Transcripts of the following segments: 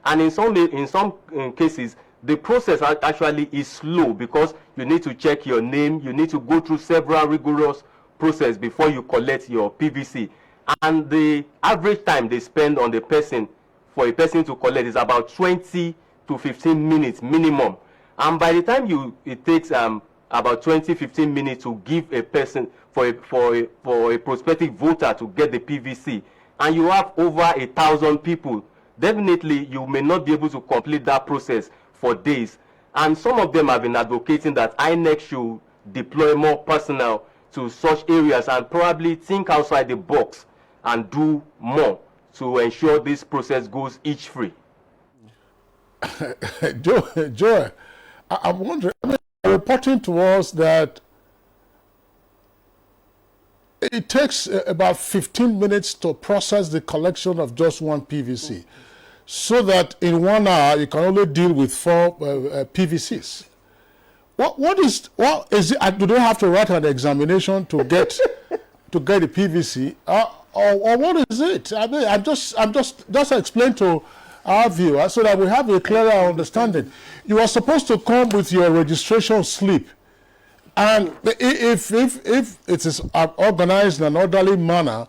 And in some cases, the process actually is slow because you need to check your name, you need to go through several rigorous process before you collect your PVC. And the average time they spend on the person for a person to collect is about 20 to 15 minutes minimum. And by the time it takes about 20-15 minutes to give a person for a prospective voter to get the PVC, and you have over 1,000 people, definitely you may not be able to complete that process for days. And some of them have been advocating that INEC should deploy more personnel to such areas and probably think outside the box and do more to ensure this process goes itch-free. Joy, I'm wondering, reporting to us that it takes about 15 minutes to process the collection of just one PVC, so that in 1 hour you can only deal with 4 PVCs. What is it? Do they have to write an examination to get the PVC, or what is it? I mean, I'm just explain to our viewers so that we have a clearer understanding. You are supposed to come with your registration slip, and if it is organized in an orderly manner,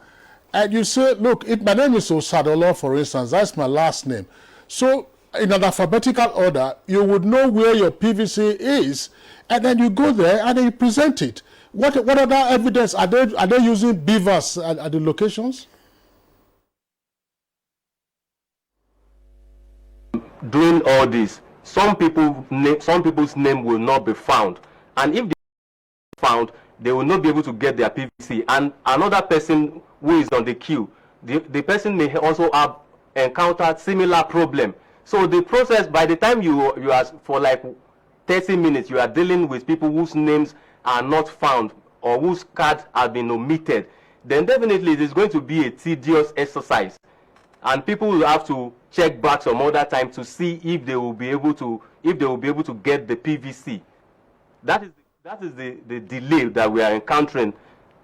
and you say, look, my name is Osadolo, for instance, that's my last name. So in an alphabetical order, you would know where your PVC is, and then you go there and then you present it. What other evidence? Are they using beavers at the locations? Doing all this, some people's name will not be found, and if they are found, they will not be able to get their PVC. And another person who is on the queue, the person may also have encountered similar problem. So the process, by the time you are for like 30 minutes, you are dealing with people whose names are not found or whose cards have been omitted, then definitely it is going to be a tedious exercise, and people will have to check back some other time to see if they will be able to get the PVC. That is the delay that we are encountering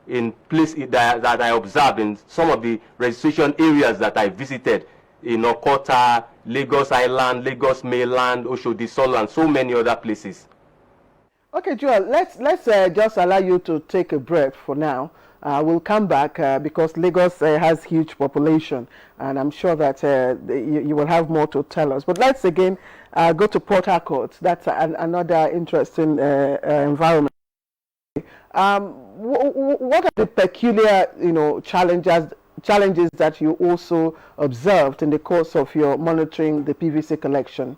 in places that I observed in some of the registration areas that I visited in Okota, Lagos Island, Lagos Mainland, Oshodi Solo, and so many other places. Okay, Joel, let's just allow you to take a break for now. We'll come back because Lagos has huge population, and I'm sure that you will have more to tell us. But let's again go to Port Harcourt. That's another interesting environment. What are the peculiar, challenges that you also observed in the course of your monitoring the PVC collection?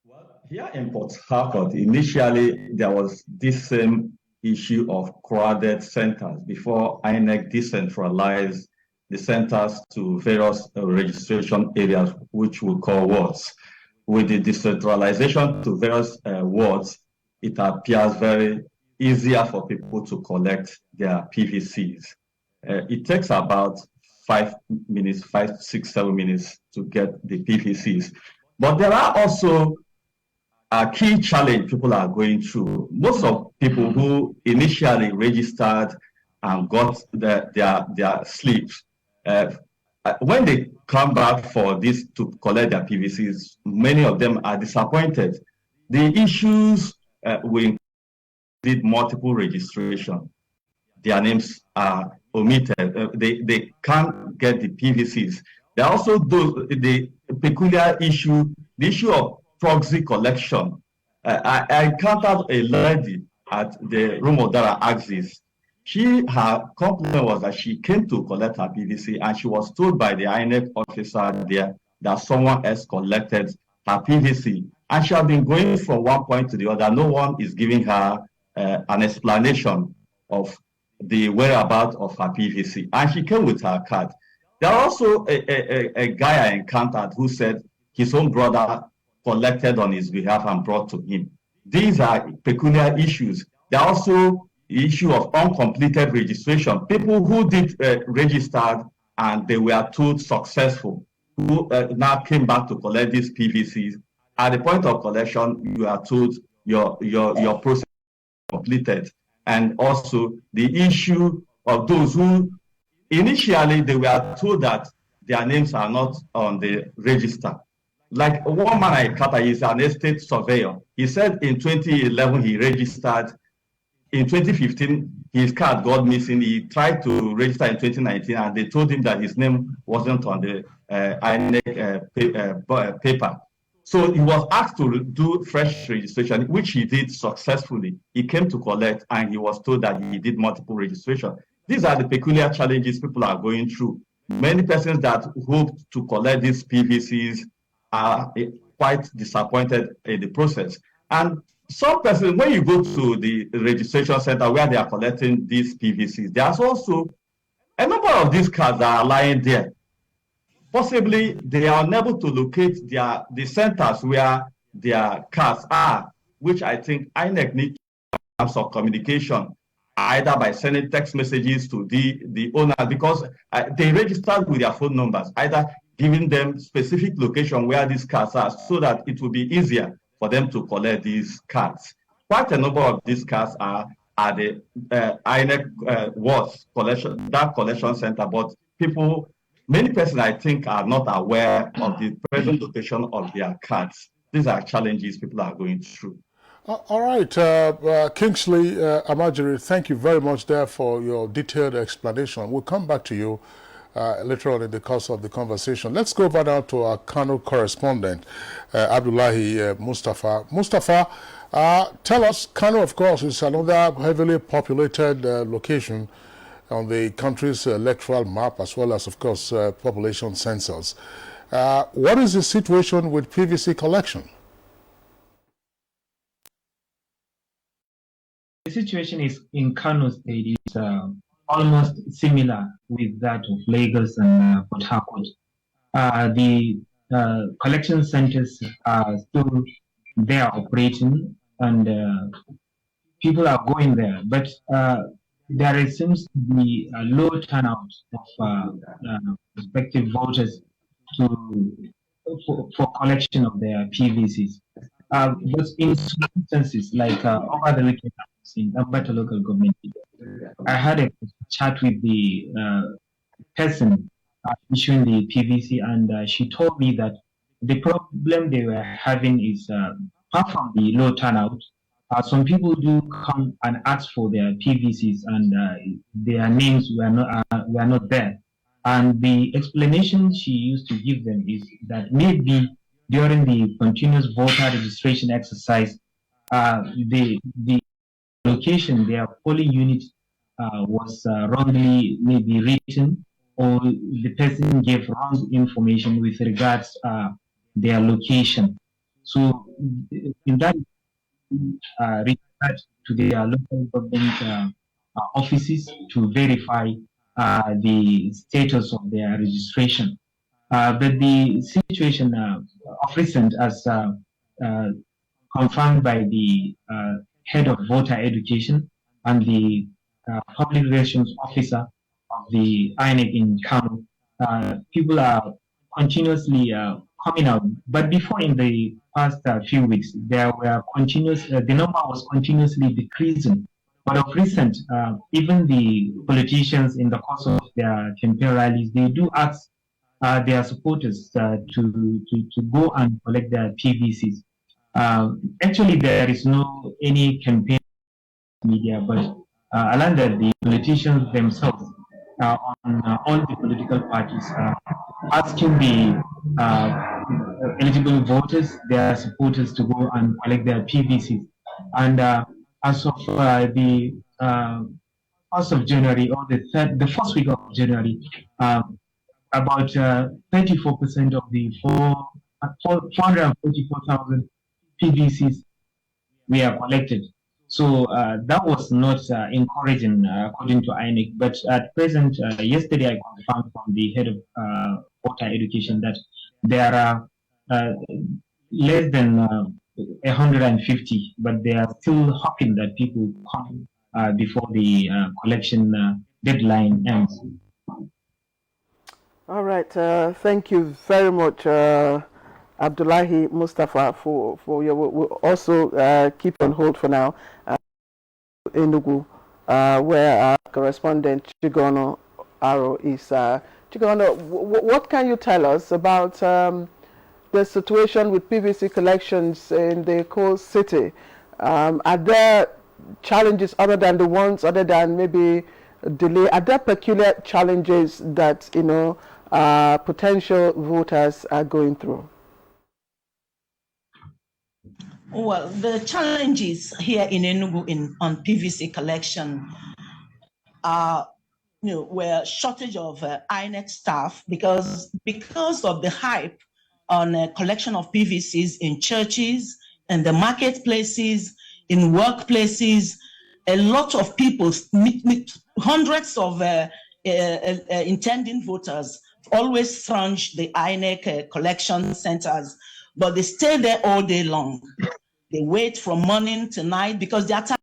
Well, here in Port Harcourt, initially there was this same issue of crowded centers before INEC decentralized the centers to various registration areas, which we call wards. With the decentralization to various wards, it appears very easier for people to collect their PVCs. It takes about 5 minutes, 5, 6, 7 minutes to get the PVCs. But there are also a key challenge people are going through. Most of people who initially registered and got their slips, when they come back for this to collect their PVCs, many of them are disappointed. The issues we did multiple registration. Their names are omitted. They can't get the PVCs. There are also the peculiar issue, the issue of proxy collection. I encountered a lady at the Rumodara Axis. Her complaint was that she came to collect her PVC and she was told by the INEC officer there that someone else collected her PVC. And she had been going from one point to the other. No one is giving her an explanation of the whereabouts of her PVC. And she came with her card. There are also a guy I encountered who said his own brother collected on his behalf and brought to him. These are peculiar issues. There are also the issue of uncompleted registration. People who did register and they were told successful, who now came back to collect these PVCs. At the point of collection, you are told your process is completed. And also the issue of those who initially they were told that their names are not on the register. Like one man I encountered is an estate surveyor. He said in 2011 he registered. In 2015, his card got missing. He tried to register in 2019, and they told him that his name wasn't on the INEC paper. So he was asked to do fresh registration, which he did successfully. He came to collect, and he was told that he did multiple registration. These are the peculiar challenges people are going through. Many persons that hope to collect these PVCs are quite disappointed in the process. And some persons, when you go to the registration center where they are collecting these PVCs, there's also a number of these cards that are lying there. Possibly they are unable to locate the centers where their cards are, which I think INEC needs to have some communication, either by sending text messages to the owner, because they registered with their phone numbers, either giving them specific location where these cards are so that it will be easier for them to collect these cards. Quite a number of these cards are at the INEC WAS collection, that collection center, but many persons I think are not aware of the present location of their cards. These are challenges people are going through. All right, Kingsley Amajiri, thank you very much there for your detailed explanation. We'll come back to you later on in the course of the conversation. Let's go over now to our Kano correspondent, Abdullahi Mustafa. Mustafa, tell us, Kano, of course, is another heavily populated location on the country's electoral map, as well as, of course, population census. What is the situation with PVC collection? The situation is in Kano State is almost similar with that of Lagos and Port Harcourt. The collection centers are still there operating, and people are going there, but there seems to be a low turnout of prospective voters for collection of their PVCs. But in some instances, like over the weekend in Ambata local government, I had a chat with the person issuing the PVC, and she told me that the problem they were having is, apart from the low turnout, some people do come and ask for their PVCs, and their names were not there. And the explanation she used to give them is that maybe during the continuous voter registration exercise, the location, their polling unit was wrongly maybe written, or the person gave wrong information with regards their location. So in that regard to their local government offices to verify the status of their registration. But the situation of recent, as confirmed by the head of voter education and the public relations officer of the INEC in Kano, people are continuously coming out. But before, in the past few weeks, there were the number was continuously decreasing. But of recent, even the politicians in the course of their campaign rallies, they do ask their supporters to go and collect their PVCs. Actually, there is no any campaign media, but Alanda, the politicians themselves on all the political parties asking the eligible voters, their supporters, to go and collect their PVCs. And as of the 1st of January, or the first week of January, about 34% of the 444,000 PVCs were collected. So that was not encouraging according to INEC. But at present, yesterday I confirmed from the head of voter education that there are less than 150, but they are still hoping that people come before the collection deadline ends. All right. Thank you very much, Abdullahi Mustafa, for your. We'll also keep on hold for now. Enugu, where our correspondent Chigono Aro is Chigano, what can you tell us about the situation with PVC collections in the coal city? Are there challenges other than the ones, other than maybe delay? Are there peculiar challenges that, you know, potential voters are going through? Well, the challenges here in Enugu on PVC collection are, were shortage of INEC staff because of the hype on collection of PVCs in churches and the marketplaces, in workplaces. A lot of people, hundreds of intending voters always scrounge the INEC collection centers, but they stay there all day long. They wait from morning to night because their time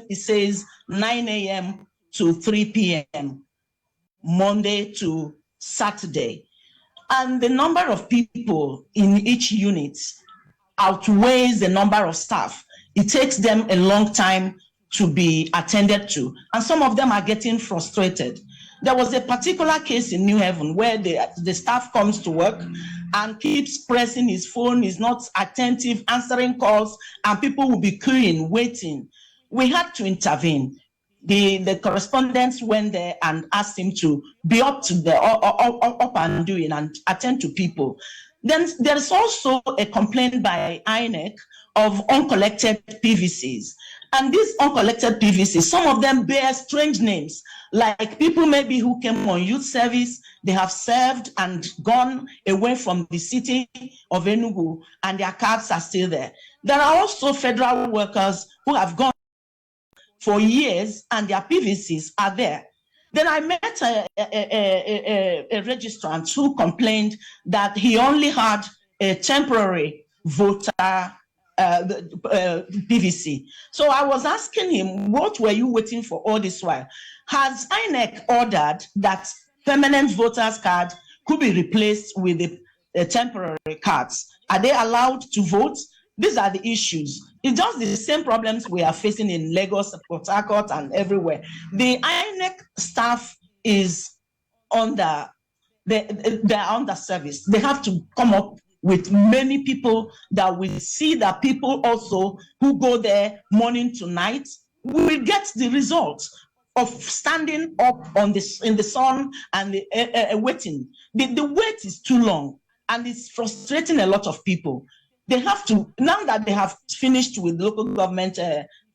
it says 9 a.m. to 3 p.m., Monday to Saturday. And the number of people in each unit outweighs the number of staff. It takes them a long time to be attended to, and some of them are getting frustrated. There was a particular case in New Haven where the staff comes to work and keeps pressing his phone, is not attentive, answering calls, and people will be queuing, waiting. We had to intervene. The correspondents went there and asked him to be up and doing and attend to people. Then there's also a complaint by INEC of uncollected PVCs. And these uncollected PVCs, some of them bear strange names, like people maybe who came on youth service, they have served and gone away from the city of Enugu, and their cards are still there. There are also federal workers who have gone for years and their PVCs are there. Then I met a registrant who complained that he only had a temporary voter PVC. So I was asking him, what were you waiting for all this while? Has INEC ordered that permanent voters card could be replaced with the temporary cards? Are they allowed to vote? These are the issues. It's just the same problems we are facing in Lagos, Port Harcourt, and everywhere. The INEC staff is they're under service. They have to come up with many people that will see that people also who go there morning to night will get the results of standing up in the sun and waiting. The wait is too long and it's frustrating a lot of people. They have to, now that they have finished with local government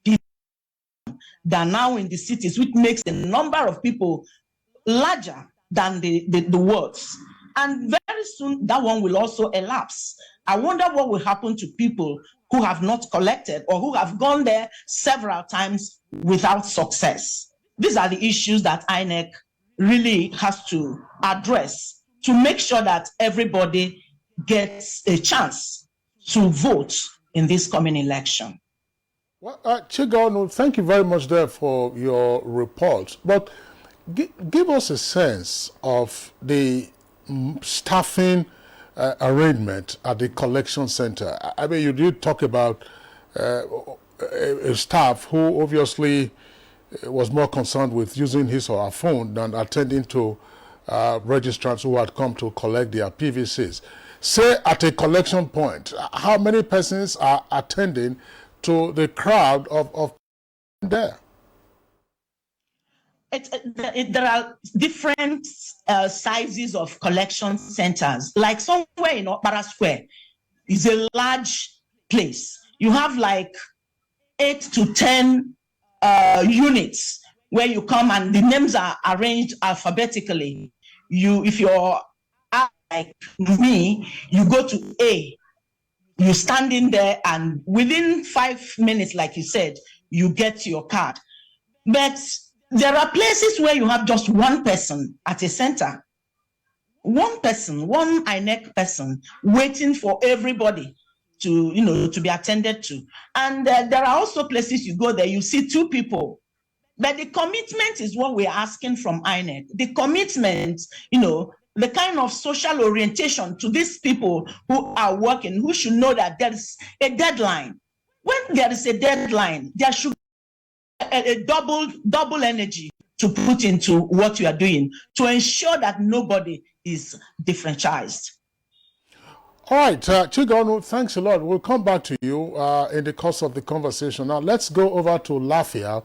people, they're now in the cities, which makes the number of people larger than the wards. And very soon that one will also elapse. I wonder what will happen to people who have not collected or who have gone there several times without success. These are the issues that INEC really has to address to make sure that everybody gets a chance to vote in this coming election. Well, Chigano, thank you very much there for your report. But give us a sense of the staffing arrangement at the collection center. I mean, you did talk about a staff who obviously was more concerned with using his or her phone than attending to registrants who had come to collect their PVCs. Say at a collection point, how many persons are attending to the crowd of there? There are different sizes of collection centers. Like somewhere in Okpara Square is a large place. You have like 8 to 10 units where you come and the names are arranged alphabetically. If you're like me, you go to A, you stand in there and within 5 minutes, like you said, you get your card. But there are places where you have just one person at a center. One person, one INEC person waiting for everybody to be attended to. And there are also places you go there, you see 2 people. But the commitment is what we're asking from INEC. The commitment, the kind of social orientation to these people who are working, who should know that there is a deadline. When there is a deadline, there should be a double energy to put into what you are doing to ensure that nobody is differentialized. All right, Chigonu, thanks a lot. We'll come back to you in the course of the conversation. Now, let's go over to Lafia,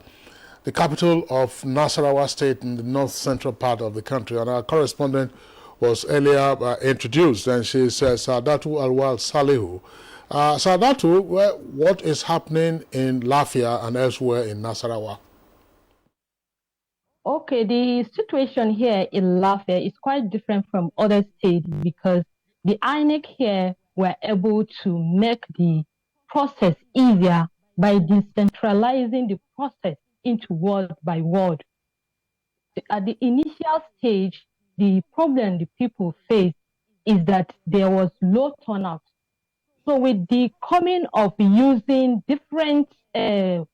the capital of Nasarawa State in the north-central part of the country. And our correspondent was earlier introduced, and she says Saadatu Alwal Salihu. Saadatu, what is happening in Lafia and elsewhere in Nasarawa? Okay, the situation here in Lafia is quite different from other states because the INEC here were able to make the process easier by decentralizing the process into ward by ward. At the initial stage, the problem the people faced is that there was low turnout. So with the coming of using different sensitizing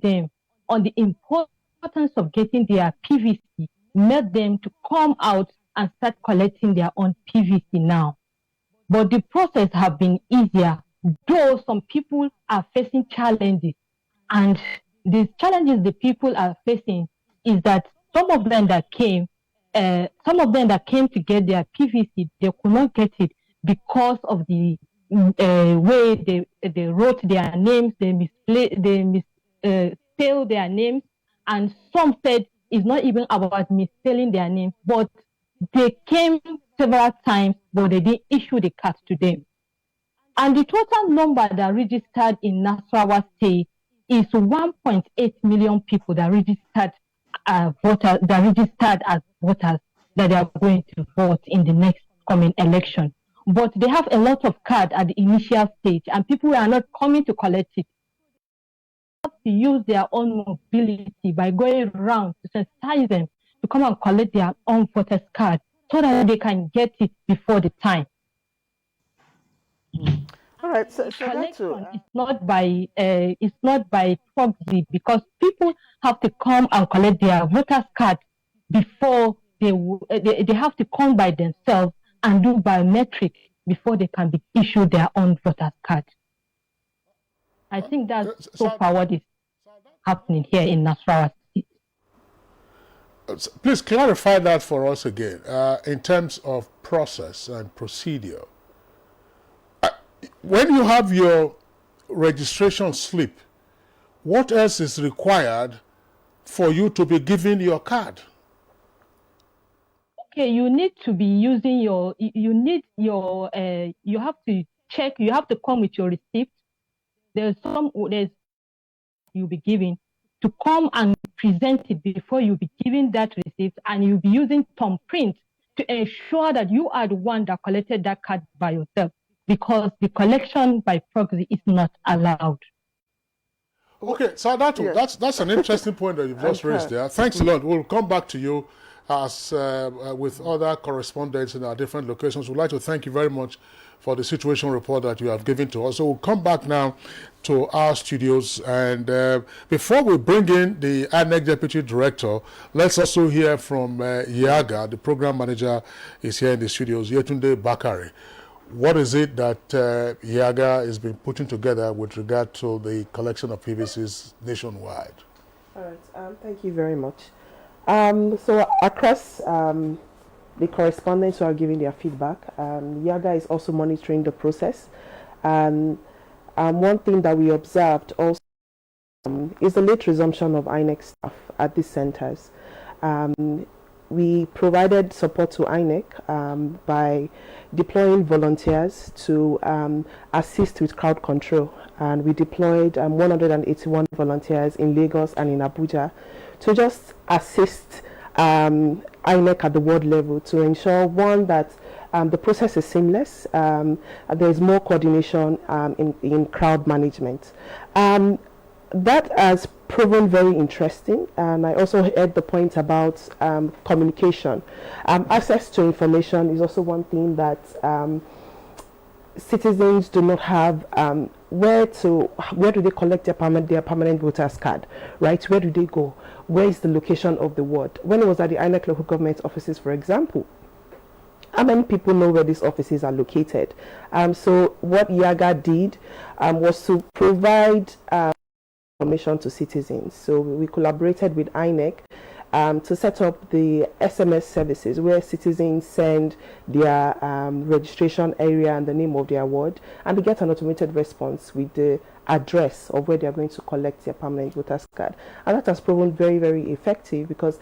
them on the importance of getting their PVC, made them to come out and start collecting their own PVC now. But the process has been easier, though some people are facing challenges. And the challenges the people are facing is that some of them that came to get their PVC, they could not get it because of the way they wrote their names, they misspelled their names, and some said it's not even about misspelling their names, but they came several times, but they didn't issue the card to them. And the total number that registered in Nasarawa State is 1.8 million people that registered as voters that they are going to vote in the next coming election. But they have a lot of cards at the initial stage, and people are not coming to collect it. They have to use their own mobility by going around to sensitize them to come and collect their own voters card so that they can get it before the time. All right, so collection is not by proxy because people have to come and collect their voters card before they have to come by themselves and do biometric before they can be issued their own voters card. I think that's so far what is happening here in Nasarawa State. Please clarify that for us again in terms of process and procedure. When you have your registration slip, what else is required for you to be given your card? Okay, you need to be using you have to check, you have to come with your receipt. You'll be given to come and present it before you'll be given that receipt, and you'll be using thumbprint to ensure that you are the one that collected that card by yourself, because the collection by proxy is not allowed. Okay, so that's an interesting point that you've just raised there. Thanks a lot. We'll come back to you as with other correspondents in our different locations. We'd like to thank you very much for the situation report that you have given to us. So we'll come back now to our studios, and before we bring in the INEC Deputy Director, let's also hear from Yaga, the Program Manager is here in the studios, Yetunde Bakari. What is it that Yaga has been putting together with regard to the collection of PVCs nationwide? All right, thank you very much. So across the correspondents who are giving their feedback, Yaga is also monitoring the process. And one thing that we observed also is the late resumption of INEC staff at these centers. We provided support to INEC by deploying volunteers to assist with crowd control. And we deployed 181 volunteers in Lagos and in Abuja to just assist INEC at the ward level to ensure, one, that the process is seamless, there is more coordination in crowd management. That has proven very interesting, and I also heard the point about communication. Access to information is also one thing that citizens do not have. Where do they collect their permanent voters card, right? Where do they go? Where is the location of the ward? When it was at the INEC local government offices, for example, how many people know where these offices are located? So what Yaga did was to provide information to citizens. So we collaborated with INEC to set up the SMS services where citizens send their registration area and the name of their ward, and they get an automated response with the address of where they are going to collect their permanent voters card. And that has proven very, very effective, because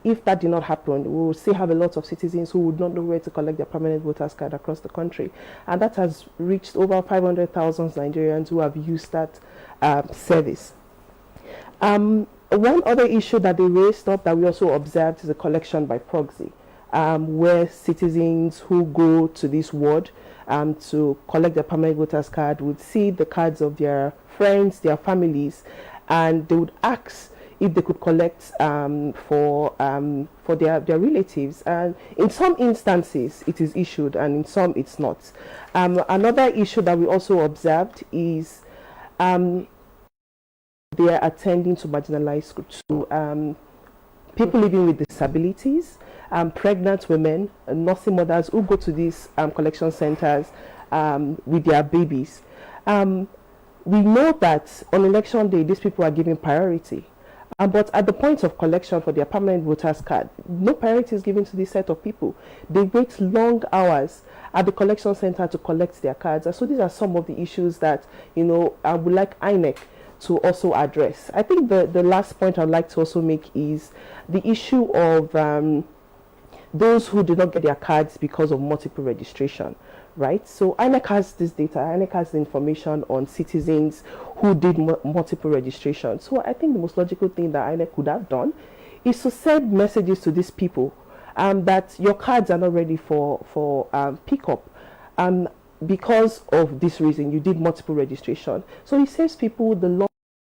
if that did not happen, we will still have a lot of citizens who would not know where to collect their permanent voters card across the country. And that has reached over 500,000 Nigerians who have used that service. One other issue that they raised up that we also observed is the collection by proxy, where citizens who go to this ward to collect their permanent voters card would see the cards of their friends, their families, and they would ask if they could collect for their relatives. And in some instances it is issued, and in some it's not. Another issue that we also observed is they are attending to marginalized groups, to people living with disabilities, pregnant women, nursing mothers who go to these collection centers with their babies. We know that on election day, these people are given priority. But at the point of collection for their permanent voters card, no priority is given to this set of people. They wait long hours at the collection center to collect their cards. And so these are some of the issues that, you know, I would like INEC to also address. I think the last point I'd like to also make is the issue of those who do not get their cards because of multiple registration, right? So INEC has this data, INEC has the information on citizens who did multiple registration. So I think the most logical thing that INEC could have done is to send messages to these people that your cards are not ready for pickup. Because of this reason, you did multiple registration. So it saves people the long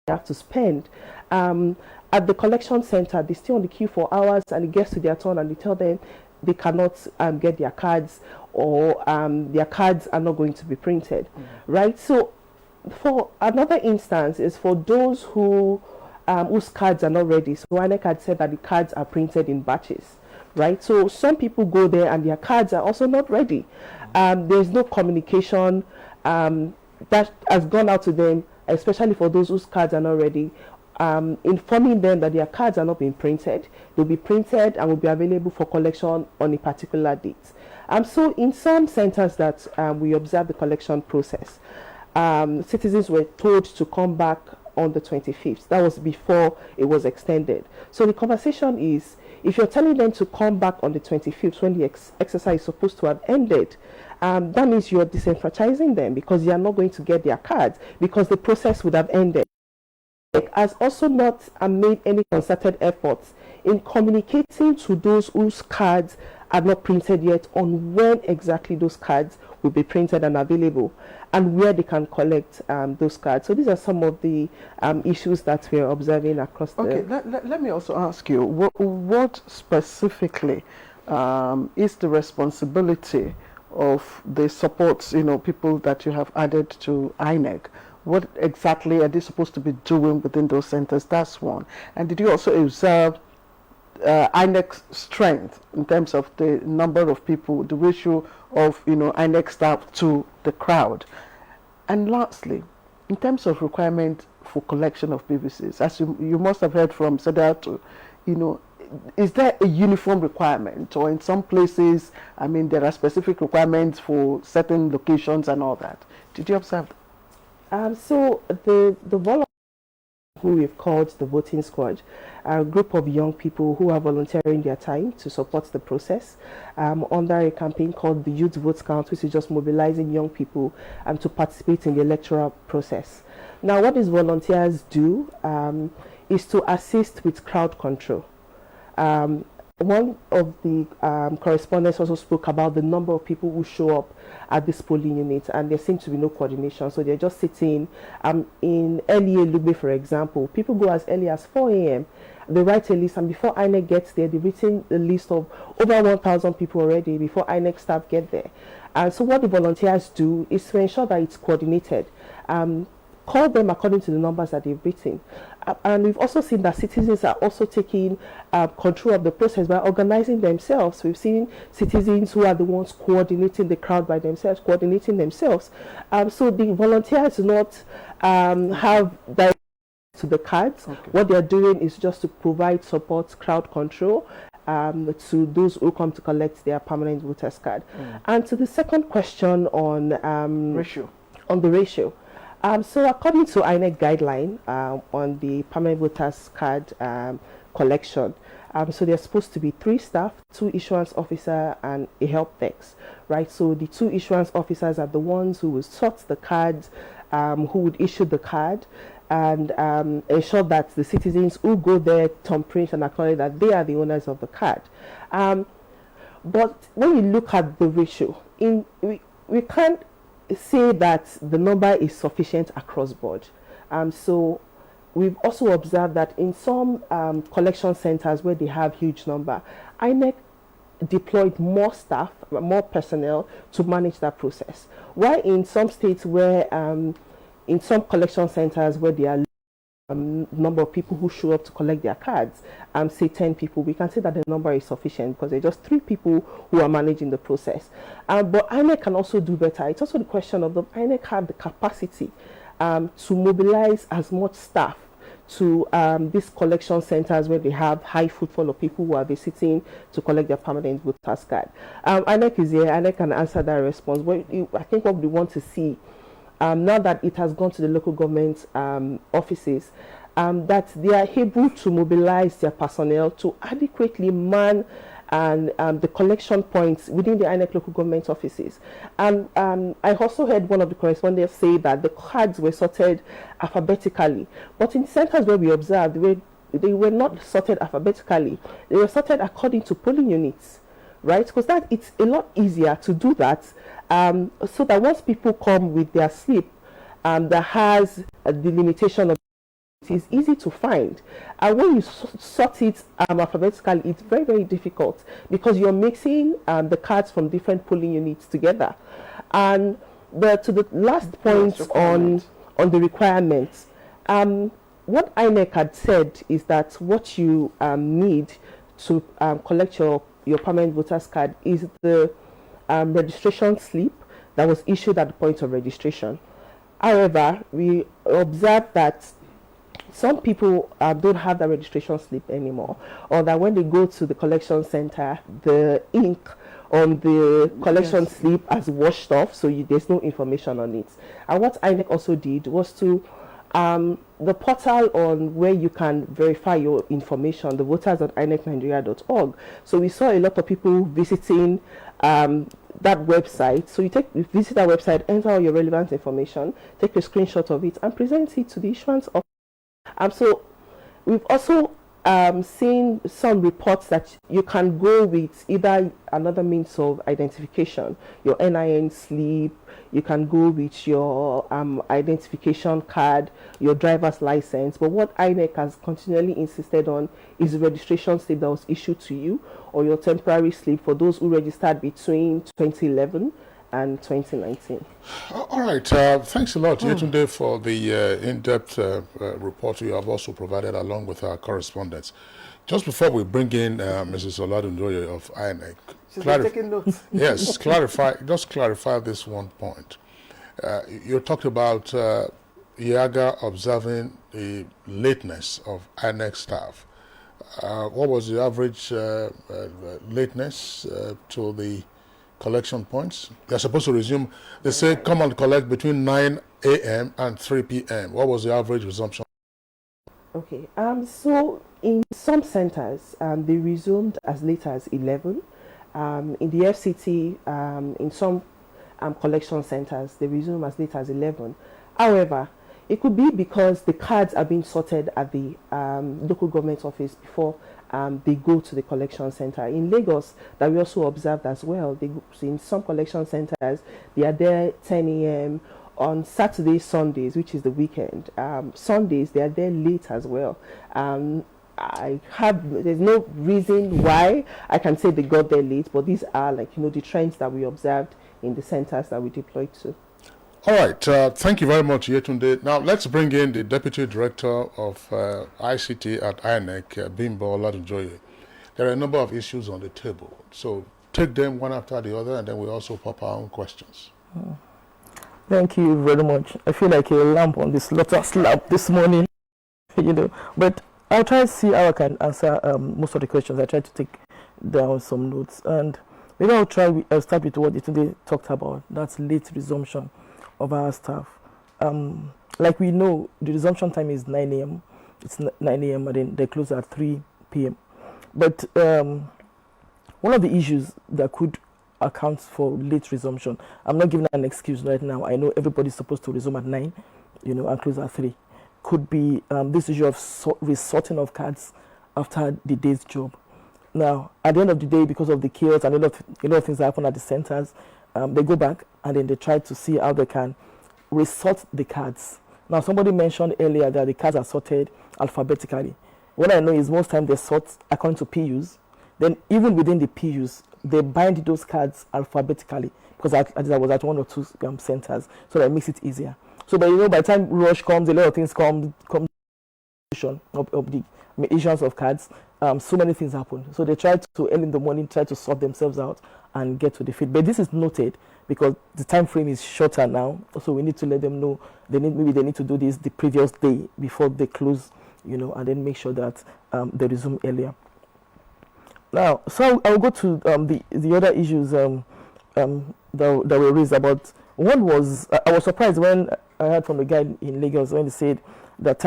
they have to spend at the collection center. They stay on the queue for hours, and it gets to their turn and they tell them they cannot get their cards, or their cards are not going to be printed, right? So for another instance is for those who whose cards are not ready. So INEC had said that the cards are printed in batches, right? So some people go there and their cards are also not ready. There's no communication that has gone out to them, especially for those whose cards are not ready, informing them that their cards are not being printed. They'll be printed and will be available for collection on a particular date. So in some centers that we observe the collection process, citizens were told to come back on the 25th. That was before it was extended. So the conversation is, if you're telling them to come back on the 25th when the exercise is supposed to have ended, that means you're disenfranchising them, because they are not going to get their cards because the process would have ended. It has also not made any concerted efforts in communicating to those whose cards are not printed yet on when exactly those cards will be printed and available, and where they can collect those cards. So these are some of the issues that we are observing across the... Okay, let me also ask you, what specifically is the responsibility of the supports, people that you have added to INEC? What exactly are they supposed to be doing within those centers? That's one. And did you also observe INEC's strength in terms of the number of people, the ratio of INEC staff to the crowd? And lastly, in terms of requirement for collection of PVCs, as you must have heard from Sedato, is there a uniform requirement, or in some places, there are specific requirements for certain locations and all that? Did you observe that? So the volunteers who we've called the voting squad are a group of young people who are volunteering their time to support the process under a campaign called the Youth Vote Count, which is just mobilizing young people to participate in the electoral process. Now, what these volunteers do is to assist with crowd control. One of the correspondents also spoke about the number of people who show up at this polling unit, and there seems to be no coordination. So they're just sitting in early Lugbe, for example. People go as early as 4 a.m. They write a list, and before INEC gets there, they've written a list of over 1,000 people already before INEC staff get there. And so what the volunteers do is to ensure that it's coordinated. Call them according to the numbers that they've written. And we've also seen that citizens are also taking control of the process by organizing themselves. We've seen citizens who are the ones coordinating the crowd by themselves, coordinating themselves. So the volunteers do not have direct to the cards. Okay. What they're doing is just to provide support, crowd control, to those who come to collect their permanent voters card. And to the second question on Ratio. on the ratio. So according to INEC guideline on the permanent voters card collection, so there's supposed to be 3 staff, 2 issuance officer and a help desk, right? So the 2 issuance officers are the ones who will sort the cards, who would issue the card, and ensure that the citizens who go there thumbprint and acknowledge that they are the owners of the card. But when you look at the ratio, we can't say that the number is sufficient across board. So we've also observed that in some collection centers where they have huge number, INEC deployed more staff, more personnel to manage that process. While in some states where, in some collection centers where there are number of people who show up to collect their cards, say 10 people, we can say that the number is sufficient because there are just 3 people who are managing the process. But INEC can also do better. It's also the question of the INEC have the capacity to mobilize as much staff to these collection centers where they have high footfall of people who are visiting to collect their permanent voters card. INEC is here. INEC can answer that response. But I think what we want to see, now that it has gone to the local government offices, that they are able to mobilize their personnel to adequately man and the collection points within the INEC local government offices. And I also heard one of the correspondents say that the cards were sorted alphabetically, but in centers where we observed, they were not sorted alphabetically. They were sorted according to polling units, right? Because that it's a lot easier to do that, so that once people come with their slip that has a delimitation of, it is easy to find. And when you sort it alphabetically, it's very, very difficult because you're mixing the cards from different polling units together. And to the last point on the requirements, what INEC had said is that what you need to collect your permanent voters card is the registration slip that was issued at the point of registration. However, we observed that some people don't have the registration slip anymore, or that when they go to the collection center, the ink on the collection slip has washed off, so there's no information on it. And what INEC also did was to the portal on where you can verify your information, the voters.inecnigeria.org. So we saw a lot of people visiting that website. So you visit that website, enter all your relevant information, take a screenshot of it, and present it to the issuance of. So we've also seen some reports that you can go with either another means of identification, your NIN slip, you can go with your identification card, your driver's license. But what INEC has continually insisted on is the registration slip that was issued to you, or your temporary slip for those who registered between 2011 and 2019. All right. Thanks a lot, Yetunde, for the in-depth report you have also provided along with our correspondents. Just before we bring in Mrs. Oladundoye of INEC, She's been taking notes. Yes, just clarify this one point. You talked about IAGA observing the lateness of INEC staff. What was the average lateness to the collection points? They're supposed to resume, they say come and collect between 9 a.m. and 3 p.m. What was the average resumption? Okay, so in some centers, they resumed as late as 11. In the FCT, in some collection centers, they resume as late as 11. However, it could be because the cards are being sorted at the local government office before they go to the collection center. In Lagos, that we also observed as well, in some collection centers, they are there 10 a.m. on Saturdays, Sundays, which is the weekend. Sundays, they are there late as well. There's no reason why I can say they got there late, but these are the trends that we observed in the centers that we deployed to. All right, thank you very much, Yetunde. Now let's bring in the Deputy Director of ICT at INEC, Bimbo Oladunjoye. There are a number of issues on the table, so take them one after the other, and then we also pop our own questions. Thank you very much. I feel like a lamp on this lotus lap this morning. you know. But I'll try to see how I can answer most of the questions. I tried to take down some notes, and maybe I'll start with what Yetunde talked about. That's late resumption of our staff. Like we know, the resumption time is 9 a.m. It's 9 a.m. and then they close at 3 p.m. But one of the issues that could account for late resumption, I'm not giving an excuse right now. I know everybody's supposed to resume at 9, you know, and close at 3. Could be this issue of resorting of cards after the day's job. Now, at the end of the day, because of the chaos and a lot of things that happen at the centers, they go back and then they try to see how they can resort the cards. Now, somebody mentioned earlier that the cards are sorted alphabetically. What I know is most times they sort according to PUs. Then even within the PUs, they bind those cards alphabetically, because I was at 1 or 2 centers, so that makes it easier. So, but you know, by the time rush comes, a lot of things come of the issuance of cards. So many things happen. So they try to, early in the morning, try to sort themselves out and get to the field. But this is noted because the time frame is shorter now. So we need to let them know maybe they need to do this the previous day before they close, you know, and then make sure that they resume earlier. Now, so I'll go to the other issues that were raised about. One was, I was surprised when I heard from the guy in Lagos when he said that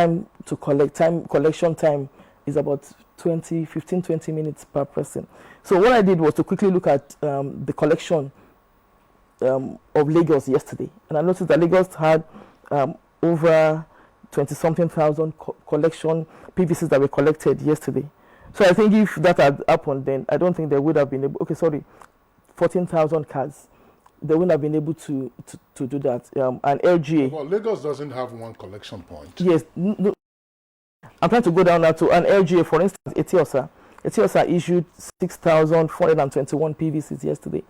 collection time is about 15-20 minutes per person. So what I did was to quickly look at the collection of Lagos yesterday, and I noticed that Lagos had over 20-something thousand collection PVCs that were collected yesterday. So I think if that had happened, then I don't think they would have been able. 14,000 cards. They wouldn't have been able to do that. And LGA. Well, Lagos doesn't have one collection point. Yes. No, I'm trying to go down now to an LGA, for instance, Etiosa issued 6,421 PVCs yesterday.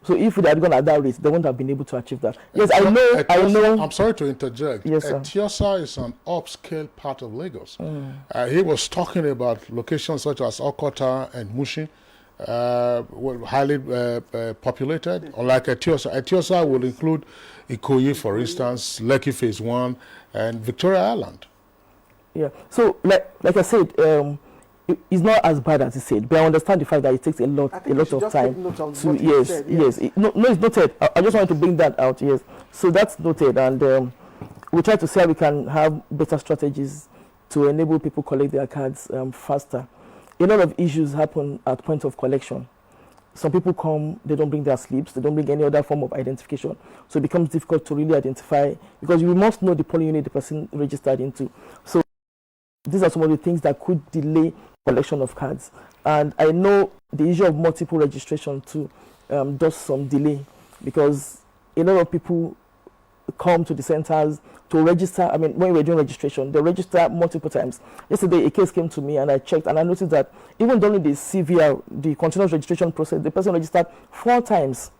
So if they had gone at that rate, they wouldn't have been able to achieve that. Yes, I know. I'm sorry to interject. Yes, sir. Etiosa is an upscale part of Lagos. He was talking about locations such as Okota and Mushin, highly populated. Unlike Etiosa, Etiosa will include Ikoyi, for instance, Lekki Phase 1, and Victoria Island. Yeah. So, like I said, it's not as bad as he said, but I understand the fact that it takes a lot of time to. Yes. It's noted. I just wanted to bring that out. Yes. So that's noted, and we try to see how we can have better strategies to enable people collect their cards faster. A lot of issues happen at point of collection. Some people come, they don't bring their slips, they don't bring any other form of identification. So it becomes difficult to really identify, because you must know the polling unit the person registered into. So these are some of the things that could delay collection of cards. And I know the issue of multiple registration too does some delay, because a lot of people come to the centers to register. I mean, when we're doing registration, they register multiple times. Yesterday, a case came to me and I checked, and I noticed that even during the CVR, the continuous registration process, the person registered 4 times.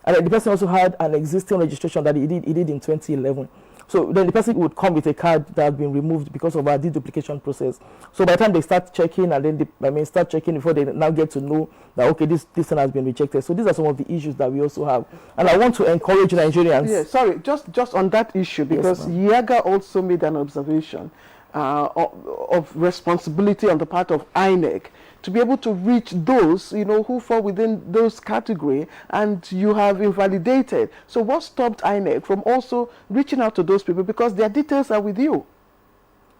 And the person also had an existing registration that he did in 2011. So then the person would come with a card that had been removed because of our deduplication process. So by the time they start checking, and then start checking before they now get to know that, okay, this thing has been rejected. So these are some of the issues that we also have. And I want to encourage Nigerians. Yeah, sorry, just on that issue, because Yaga also made an observation of responsibility on the part of INEC to be able to reach those, who fall within those category, and you have invalidated. So what stopped INEC from also reaching out to those people, because their details are with you?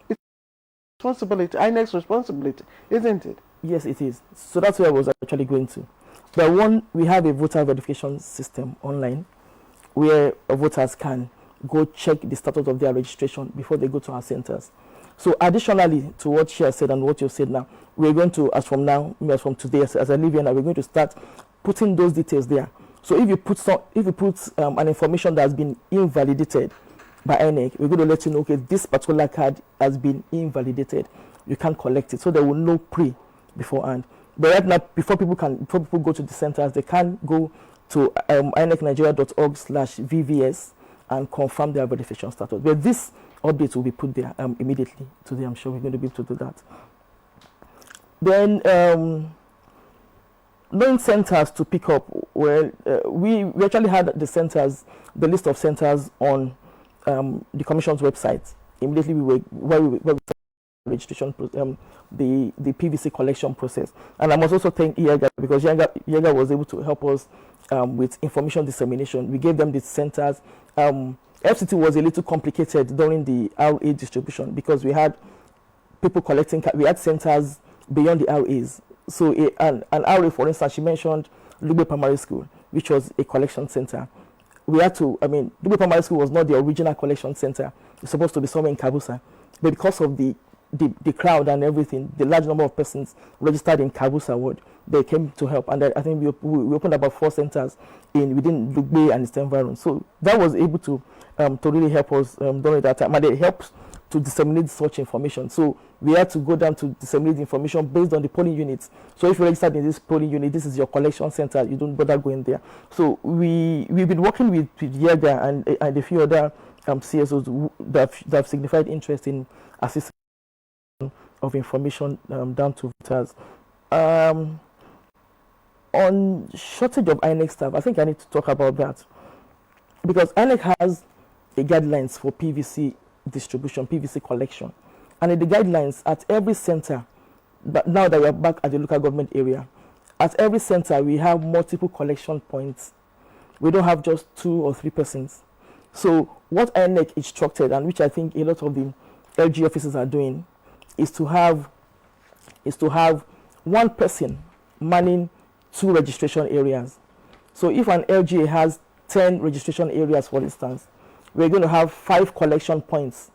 It's responsibility, INEC's responsibility, isn't it? Yes, it is. So that's where I was actually going to. But one, we have a voter verification system online where voters can go check the status of their registration before they go to our centers. So additionally to what she has said and what you said now, we're going to, as from today, as I live here now, we're going to start putting those details there. So if you put an information that has been invalidated by INEC, we're going to let you know, okay, this particular card has been invalidated. You can't collect it, so they will know beforehand. But right now, before people go to the centers, they can go to inecnigeria.org/VVS and confirm their verification status. But this update will be put there immediately today. I'm sure we're going to be able to do that. Then knowing centers to pick up, well, we actually had the list of centers on the Commission's website. Immediately we were registration, the PVC collection process. And I must also thank IEGA, because IEGA was able to help us with information dissemination. We gave them the centers. FCT was a little complicated during the RA distribution because we had people collecting, we had centers beyond the RAs. So an RA, for instance, she mentioned Lugbe Primary School, which was a collection center. We had to, Lugbe Primary School was not the original collection center. It's supposed to be somewhere in Kabusa. But because of the crowd and everything, the large number of persons registered in Kabusa ward, they came to help. And I think we opened about 4 centers within Lugbe and its environment. So that was able to really help us during that time. And it helps to disseminate such information. So we had to go down to disseminate the information based on the polling units. So if you registered in this polling unit, this is your collection center, you don't bother going there. So we've been working with IEGA and a few other CSOs that have signified interest in assisting of information down to voters. On shortage of INEC staff, I think I need to talk about that, because INEC has the guidelines for PVC distribution, PVC collection, and in the guidelines at every center, but now that we are back at the local government area, at every center we have multiple collection points. We don't have just 2 or 3 persons. So what INEC instructed, and which I think a lot of the LG officers are doing, is to have 1 person manning 2 registration areas. So if an LGA has 10 registration areas, for instance, we're going to have 5 collection points,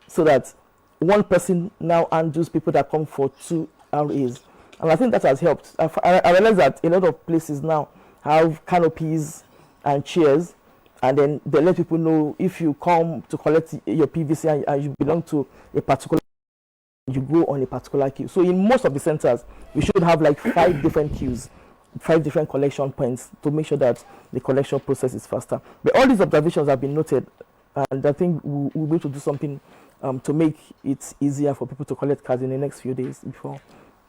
so that 1 person now handles people that come for 2 RAs. And I think that has helped. I realize that a lot of places now have canopies and chairs, and then they let people know if you come to collect your PVC and you belong to a particular, you go on a particular queue. So in most of the centers, we should have like 5 different queues, 5 different collection points to make sure that the collection process is faster. But all these observations have been noted, and I think we'll be able to do something to make it easier for people to collect cards in the next few days before.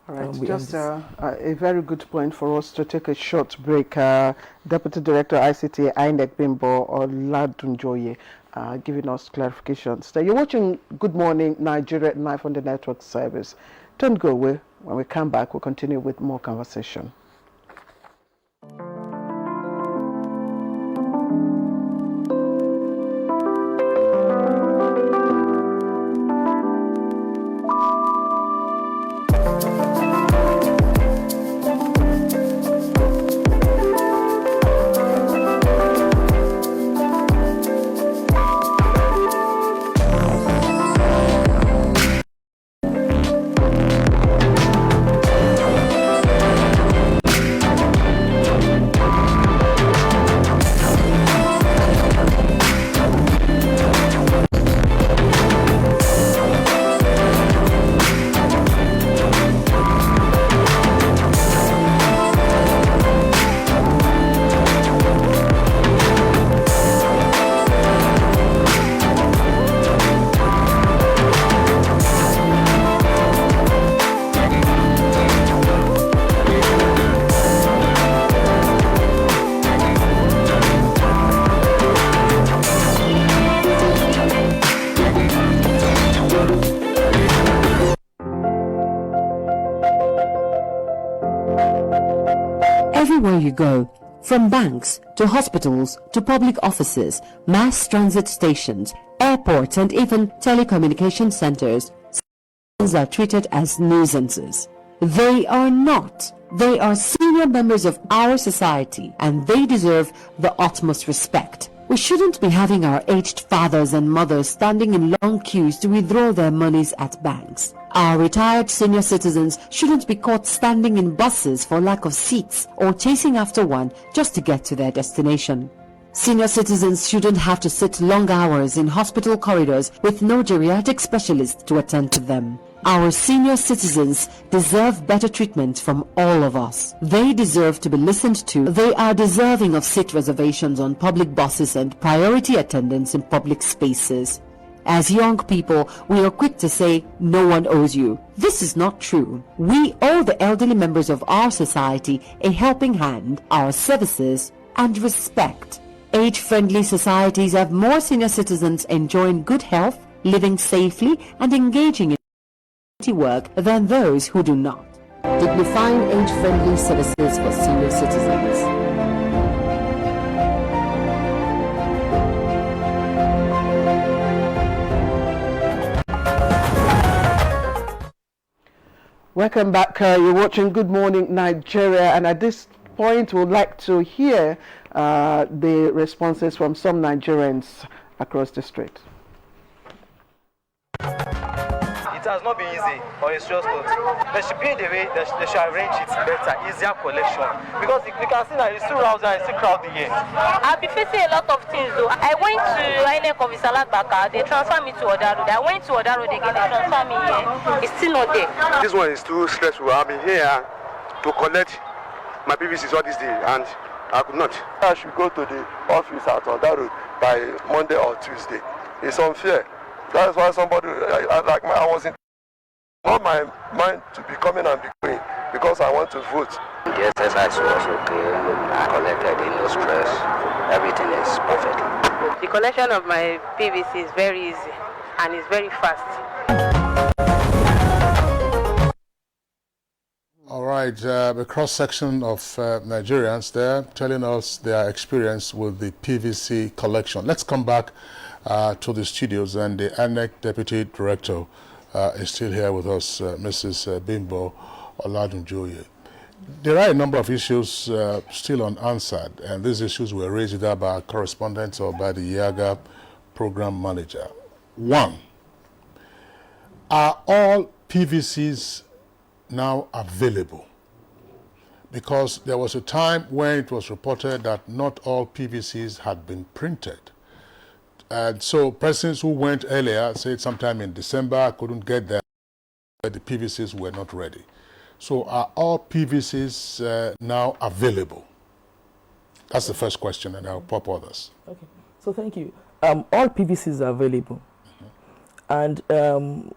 All right, just a very good point for us to take a short break. Deputy Director ICT INEC Bimbo Oladunjoye giving us clarifications. So you're watching Good Morning Nigeria live on the network service. Don't go away. When we come back, we'll continue with more conversation. Everywhere you go, from banks to hospitals to public offices, mass transit stations, airports, and even telecommunication centers, citizens are treated as nuisances. They are not. They are senior members of our society, and they deserve the utmost respect. We shouldn't be having our aged fathers and mothers standing in long queues to withdraw their monies at banks. Our retired senior citizens shouldn't be caught standing in buses for lack of seats or chasing after one just to get to their destination. Senior citizens shouldn't have to sit long hours in hospital corridors with no geriatric specialist to attend to them. Our senior citizens deserve better treatment from all of us. They deserve to be listened to. They are deserving of seat reservations on public buses and priority attendance in public spaces. As young people, we are quick to say, no one owes you. This is not true. We owe the elderly members of our society a helping hand, our services, and respect. Age-friendly societies have more senior citizens enjoying good health, living safely, and engaging in work than those who do not. Dignifying age-friendly services for senior citizens. Welcome back. You're watching Good Morning Nigeria, and at this point we'd like to hear the responses from some Nigerians across the street. It has not been easy on a serious note. There should be the way they should arrange it better, easier collection. Because we can see that it's still rousing and it's still crowded here. I've been facing a lot of things though. I went to INEC of Isalagbaka, they transferred me to Oda Road. I went to Oda Road again, they transferred me here. It's still not there. This one is too stressful. I've been here to collect my PVCs all this day and I could not. I should go to the office at Oda Road by Monday or Tuesday. It's unfair. That's why somebody like I was in my mind to be coming and be going because I want to vote. The exercise was okay. I collected no stress. Everything is perfect. The collection of my PVC is very easy and it's very fast. All right, a cross-section of Nigerians there telling us their experience with the PVC collection. Let's come back to the studios, and the INEC Deputy Director is still here with us, Mrs. Bimbo Oladunjoye. There are a number of issues still unanswered, and these issues were raised either by our correspondent or by the YAGA program manager. One, are all PVCs now available? Because there was a time when it was reported that not all PVCs had been printed. And so persons who went earlier, said sometime in December, couldn't get there, but the PVCs were not ready. So are all PVCs now available? That's the first question, and I'll pop others. Okay, so thank you. All PVCs are available. And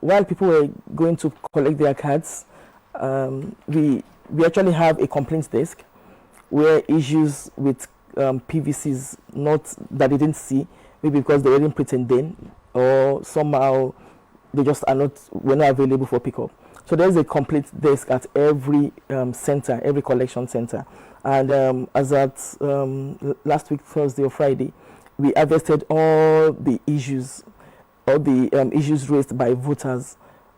while people were going to collect their cards, we actually have a complaints desk where issues with PVCs that they didn't see, maybe because they weren't printed then, or somehow they just were not available for pickup. So there's a complete desk at every center, every collection center. And as at last week, Thursday or Friday, we harvested all the issues raised by voters,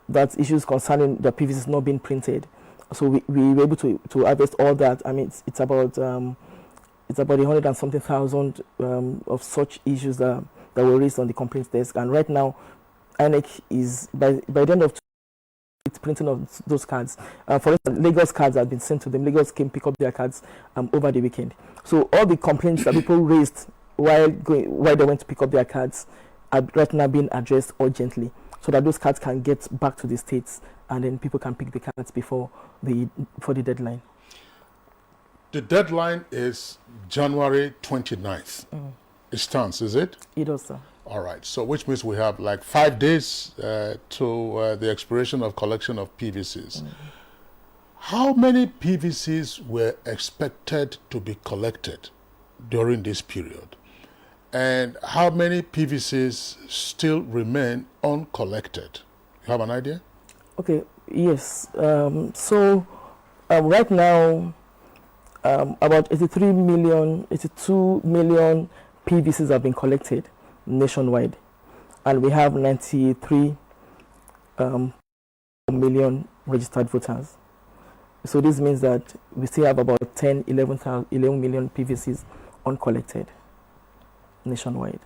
that's issues concerning the PVCs not being printed. So we were able to harvest all that. I mean, it's about 100 and something thousand of such issues that were raised on the complaints desk. And right now, INEC is by the end of it's printing of those cards. For instance, Lagos cards have been sent to them. Lagos came pick up their cards over the weekend. So all the complaints that people raised while they went to pick up their cards are right now being addressed urgently, so that those cards can get back to the states and then people can pick the cards before the deadline. The deadline is January 29th. It stands, is it? It does, sir. All right, so which means we have like 5 days to the expiration of collection of PVCs. How many PVCs were expected to be collected during this period? And how many PVCs still remain uncollected? You have an idea? Okay, yes. So right now, about 82 million PVCs have been collected nationwide, and we have 93 million registered voters. So this means that we still have about 11 million PVCs uncollected nationwide.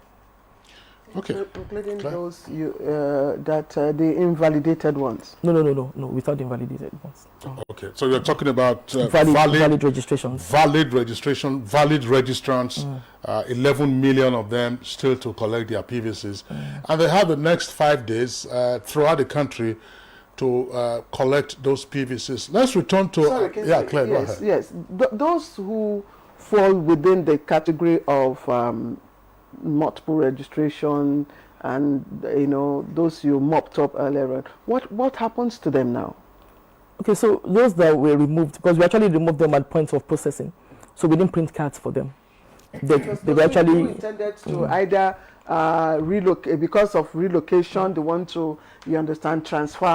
Okay. Including those the invalidated ones. No, without the invalidated ones. Okay, so you're talking about valid registrations. Valid registration, valid registrants, 11 million of them still to collect their PVCs. And they have the next 5 days throughout the country to collect those PVCs. Let's return to... Claire, go ahead. Yes, those who fall within the category of multiple registration and those you mopped up earlier on, what happens to them now? Okay, so those that were removed, because we actually removed them at points of processing, so we didn't print cards for them. They were actually intended to either relocate because of relocation. They want to, transfer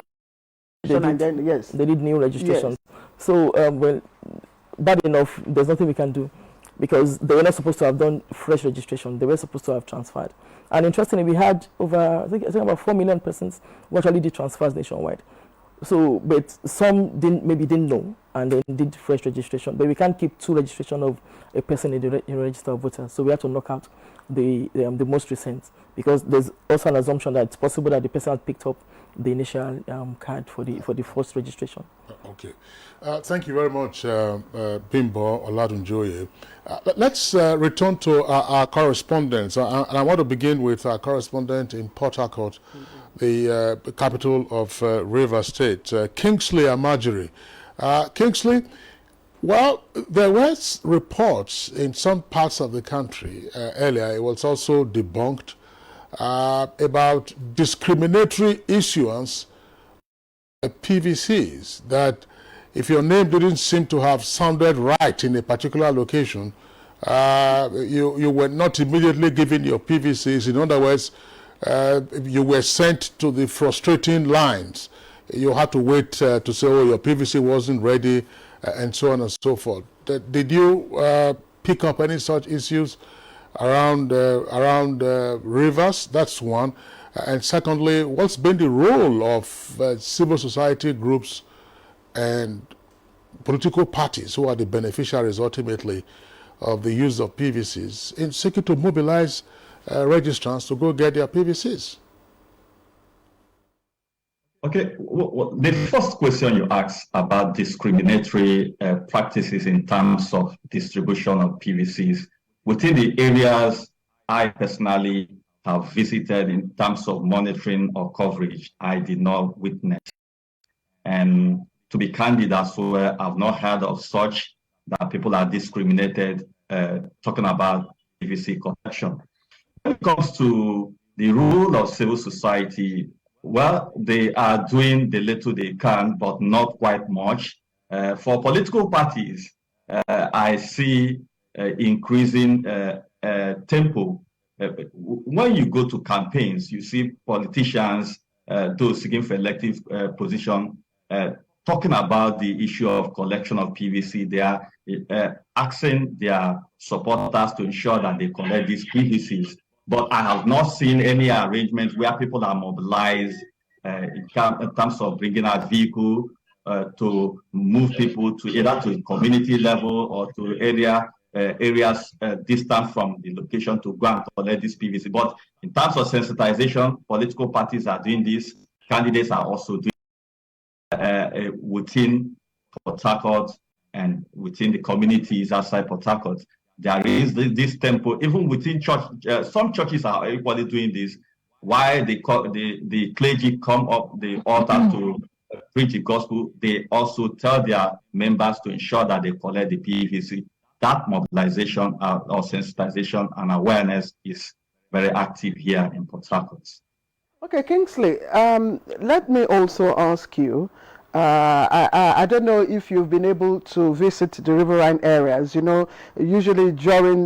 and then yes, they did new registration. Yes. So well, bad enough. There's nothing we can do because they were not supposed to have done fresh registration. They were supposed to have transferred. And interestingly, we had over I think about 4 million persons who actually did transfers nationwide. So, but some didn't know and then did fresh registration. But we can't keep 2 registration of a person in the register of voters. So we have to knock out the most recent, because there's also an assumption that it's possible that the person had picked up the initial card for the first registration. Okay, thank you very much, Bimbo Oladunjoye. Let's return to our correspondents, and I want to begin with our correspondent in Port Harcourt, the capital of Rivers State, Kingsley Amajiri. Kingsley, well, there were reports in some parts of the country earlier, it was also debunked, about discriminatory issuance of PVCs, that if your name didn't seem to have sounded right in a particular location, you were not immediately given your PVCs. In other words, you were sent to the frustrating lines. You had to wait to say, oh, your PVC wasn't ready, and so on and so forth. Did you pick up any such issues around Rivers? That's one. And secondly, what's been the role of civil society groups and political parties, who are the beneficiaries ultimately of the use of PVCs, in seeking to mobilize registrants to go get their PVCs? Okay, the first question you asked about discriminatory practices in terms of distribution of PVCs within the areas I personally have visited in terms of monitoring or coverage, I did not witness. And to be candid as well, I've not heard of such that people are discriminated talking about PVC collection. When it comes to the role of civil society, well, they are doing the little they can, but not quite much. For political parties, I see increasing tempo. When you go to campaigns, you see politicians, those seeking for elective position, talking about the issue of collection of PVC. They are asking their supporters to ensure that they collect these PVCs. But I have not seen any arrangement where people are mobilized in terms of bringing out vehicle to move people to either to community level or to areas distant from the location to go and collect this PVC. But in terms of sensitization, political parties are doing this. Candidates are also doing within Port Harcourt and within the communities outside Port Harcourt. There is this tempo, even within church. Some churches are equally doing this. While the clergy come up the altar to preach the gospel, they also tell their members to ensure that they collect the PVC. That mobilization or sensitization and awareness is very active here in Port Harcourt. Okay, Kingsley, let me also ask you, I don't know if you've been able to visit the riverine areas. You know, usually during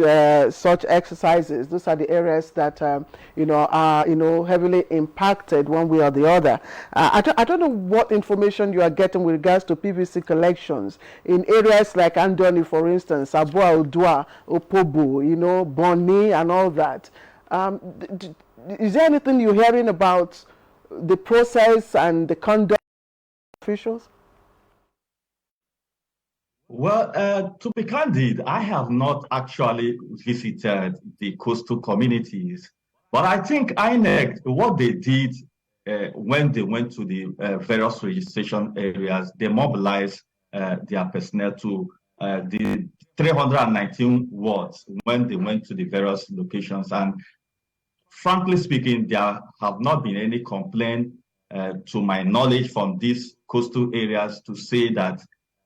such exercises, those are the areas that are heavily impacted one way or the other. I don't know what information you are getting with regards to PVC collections in areas like Andoni, for instance, Abua Odua, Opobo, Boni, and all that. Is there anything you're hearing about the process and the conduct officials? Well, to be candid, I have not actually visited the coastal communities, but I think INEC, what they did when they went to the various registration areas, they mobilized their personnel to the 319 wards when they went to the various locations. And frankly speaking, there have not been any complaint to my knowledge from these coastal areas to say that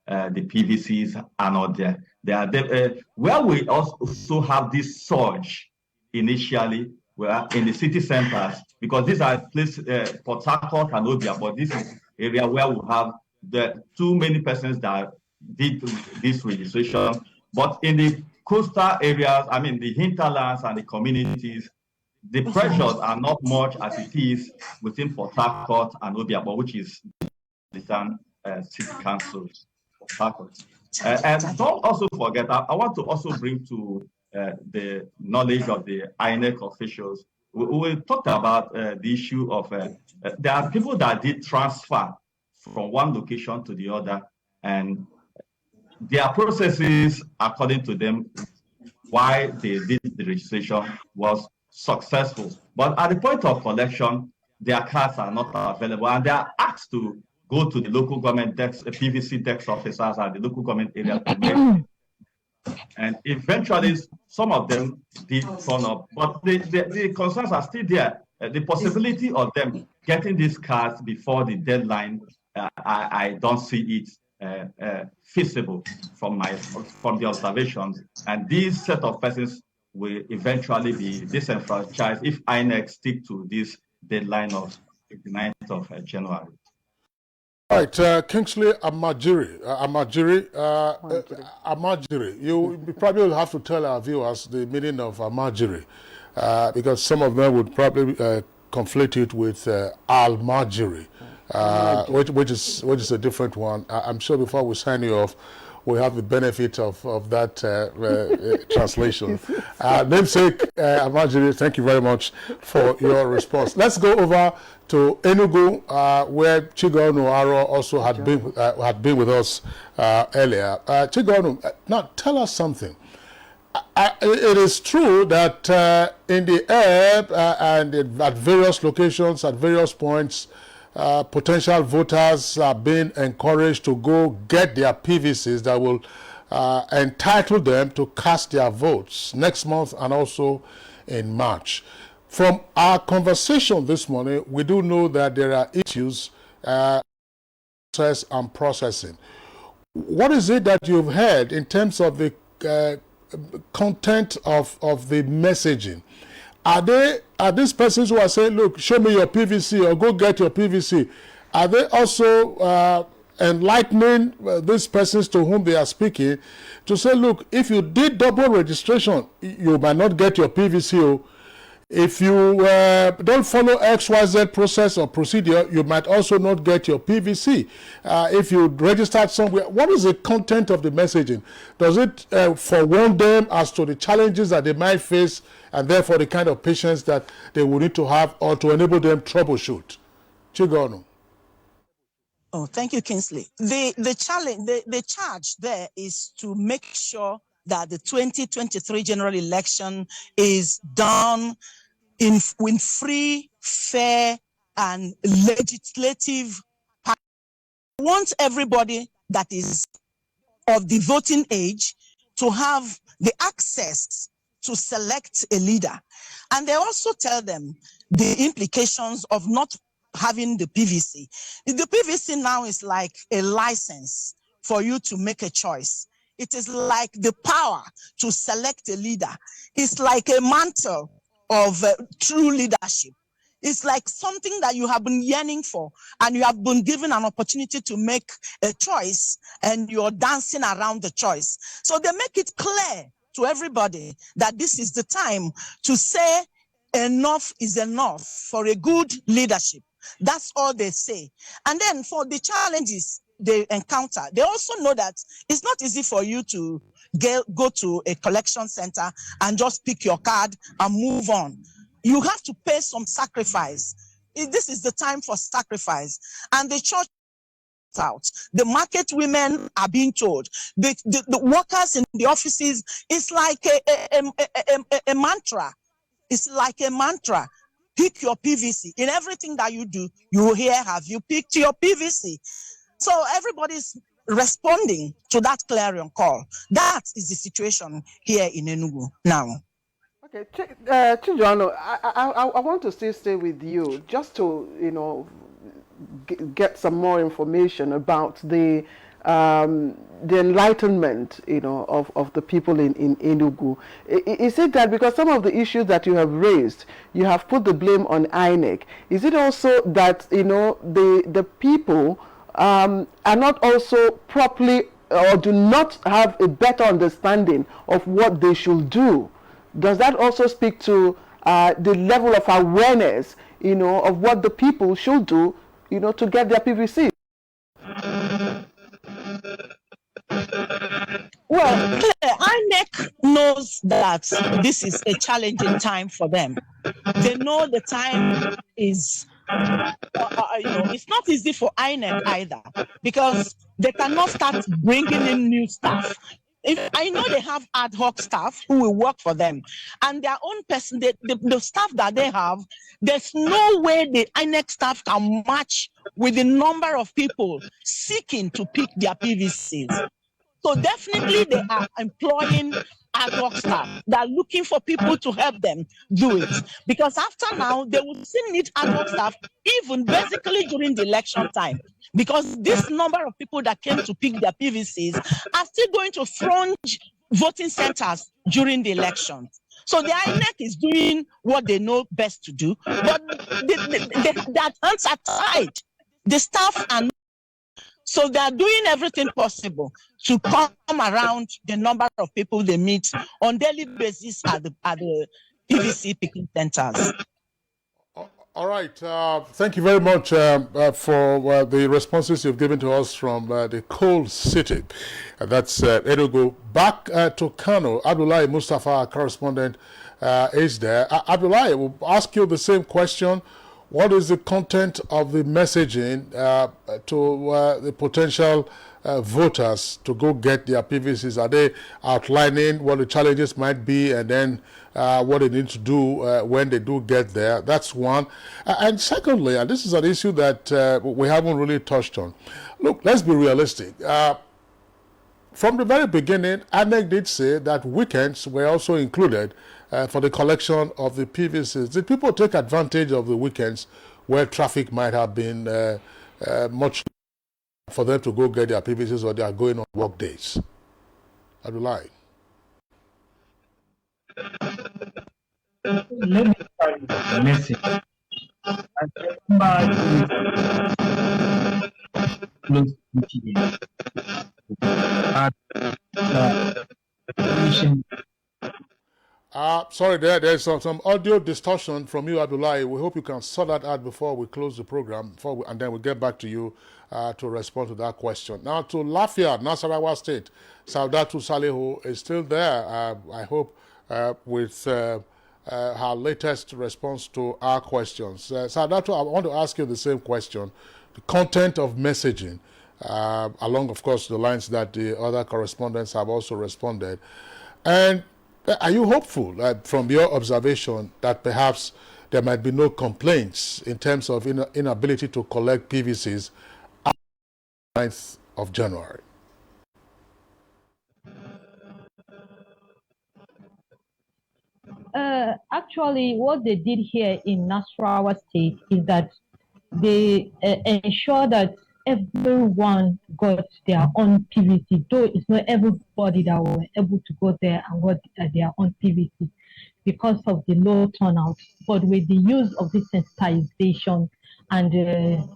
the PVCs are not there. They are there. Where we also have this surge initially, where in the city centers, because these are places, Port Harcourt and Obia, but this is area where we have too many persons that did this registration. But in the coastal areas, I mean the hinterlands and the communities, the pressures are not much as it is within Port Harcourt and Obia, which is City Council of Harcourt. And don't also forget, I want to also bring to the knowledge of the INEC officials. We talked about the issue of there are people that did transfer from one location to the other, and their processes, according to them, why they did the registration was successful. But at the point of collection, their cards are not available, and they are asked to go to the local government desk, PVC desk officers at the local government area to make. And eventually, some of them did turn up, but the concerns are still there. The possibility of them getting these cards before the deadline, I don't see it feasible from the observations. And these set of persons will eventually be disenfranchised if INEC stick to this deadline of 29th of January. All right, Kingsley Amajiri. Amajiri, you probably will have to tell our viewers the meaning of Amajiri, because some of them would probably conflate it with Al-Majiri, which is a different one. I'm sure before we sign you off, we have the benefit of that translation. Namesake Amajiri, thank you very much for your response. Let's go over to Enugu, where Chigonu Aro also had been with us earlier. Chigonu, now tell us something. It is true that in the air and at various locations, at various points, potential voters are being encouraged to go get their PVCs that will entitle them to cast their votes next month and also in March. From our conversation this morning, we do know that there are issues, process and processing. What is it that you've heard in terms of the content of the messaging? Are these persons who are saying, look, show me your PVC or go get your PVC, are they also enlightening these persons to whom they are speaking to say, look, if you did double registration, you might not get your PVC. If you don't follow XYZ process or procedure, you might also not get your PVC. If you registered somewhere, what is the content of the messaging? Does it forewarn them as to the challenges that they might face and therefore the kind of patience that they will need to have, or to enable them troubleshoot? Chigonu. Oh, thank you, Kingsley. The charge there is to make sure that the 2023 general election is done in free, fair, and legislative. I want everybody that is of the voting age to have the access to select a leader. And they also tell them the implications of not having the PVC. The PVC now is like a license for you to make a choice. It is like the power to select a leader. It's like a mantle of true leadership. It's like something that you have been yearning for, and you have been given an opportunity to make a choice, and you're dancing around the choice. So they make it clear to everybody that this is the time to say enough is enough for a good leadership. That's all they say. And then for the challenges they encounter, they also know that it's not easy for you to go to a collection center and just pick your card and move on. You have to pay some sacrifice. This is the time for sacrifice. And the church out. The market women are being told. The workers in the offices, it's like a mantra. It's like a mantra. Pick your PVC. In everything that you do, you will hear, have you picked your PVC? So everybody's responding to that clarion call. That is the situation here in Enugu now. Okay, Chijano, I want to still stay with you just to, get some more information about the enlightenment, of the people in Enugu. Is it that because some of the issues that you have raised, you have put the blame on INEC? Is it also that, the people are not also properly or do not have a better understanding of what they should do? Does that also speak to the level of awareness, of what the people should do, to get their PVC? Well, INEC knows that this is a challenging time for them. They know the time is, it's not easy for INEC either, because they cannot start bringing in new staff. If I know they have ad hoc staff who will work for them, and their own person, the staff that they have, there's no way the INEC staff can match with the number of people seeking to pick their PVCs. So definitely they are employing ad hoc staff. They are looking for people to help them do it. Because after now, they will still need ad hoc staff, even basically during the election time. Because this number of people that came to pick their PVCs are still going to front voting centers during the election. So the INEC is doing what they know best to do, but their hands are tied. The staff are not. So they are doing everything possible to come around the number of people they meet on daily basis at the PVC picking centers. All right. Thank you very much for the responses you've given to us from the coal city. That's Enugu. Back to Kano, Abdullahi Mustafa, our correspondent, is there. Abdullahi, we'll ask you the same question. What is the content of the messaging to the potential voters to go get their PVCs? Are they outlining what the challenges might be and then what they need to do when they do get there? That's one. And secondly, and this is an issue that we haven't really touched on. Look, let's be realistic. From the very beginning, INEC did say that weekends were also included for the collection of the PVCs. Did people take advantage of the weekends where traffic might have been much for them to go get their PVCs, or they are going on work days? Abdullahi. Let me start with the message. I remember sorry, there's some audio distortion from you, Abdullahi. We hope you can sort that out before we close the program, and then we'll get back to you to respond to that question. Now to Lafayette, Nasarawa State, Saudatu Salihu is still there, I hope, with her latest response to our questions. Saudatu, I want to ask you the same question. The content of messaging, along, of course, the lines that the other correspondents have also responded. And are you hopeful, from your observation, that perhaps there might be no complaints in terms of inability to collect PVCs after the 9th of January? Actually, what they did here in Nasarawa State is that they ensure that everyone got their own PVC, though it's not everybody that were able to go there and got their own PVC because of the low turnout. But with the use of this sensitization and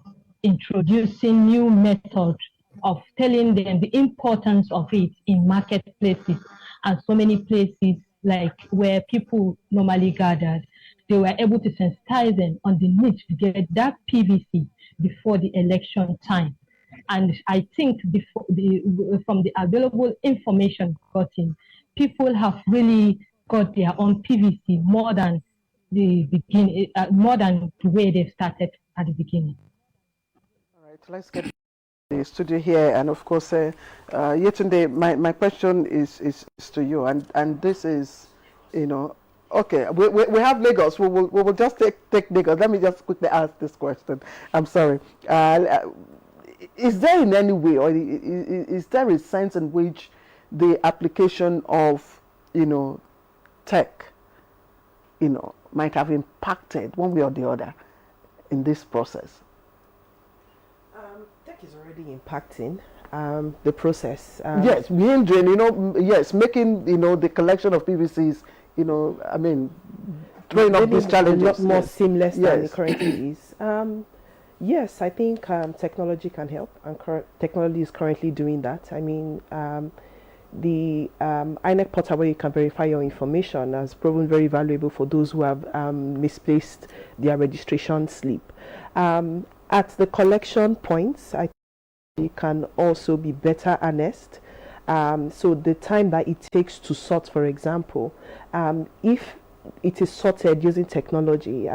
introducing new methods of telling them the importance of it in marketplaces and so many places like where people normally gathered, they were able to sensitize them on the need to get that PVC before the election time. And I think from the available information gotten, people have really got their own PVC more than the way they started at the beginning. All right, let's get the studio here, and of course, Yetunde, my question is to you, and this is, okay, we have Lagos. We will just take Lagos. Let me just quickly ask this question. I'm sorry. Is there in any way, or is there a sense in which the application of, tech, might have impacted one way or the other in this process? Tech is already impacting the process. Yes, hindering, yes, making, the collection of PVCs, throwing up these challenges. A lot more seamless than it currently is. Yes, I think technology can help, and technology is currently doing that. I mean, the INEC portal where you can verify your information has proven very valuable for those who have misplaced their registration slip. At the collection points, I think it can also be better harnessed So the time that it takes to sort, for example, if it is sorted using technology,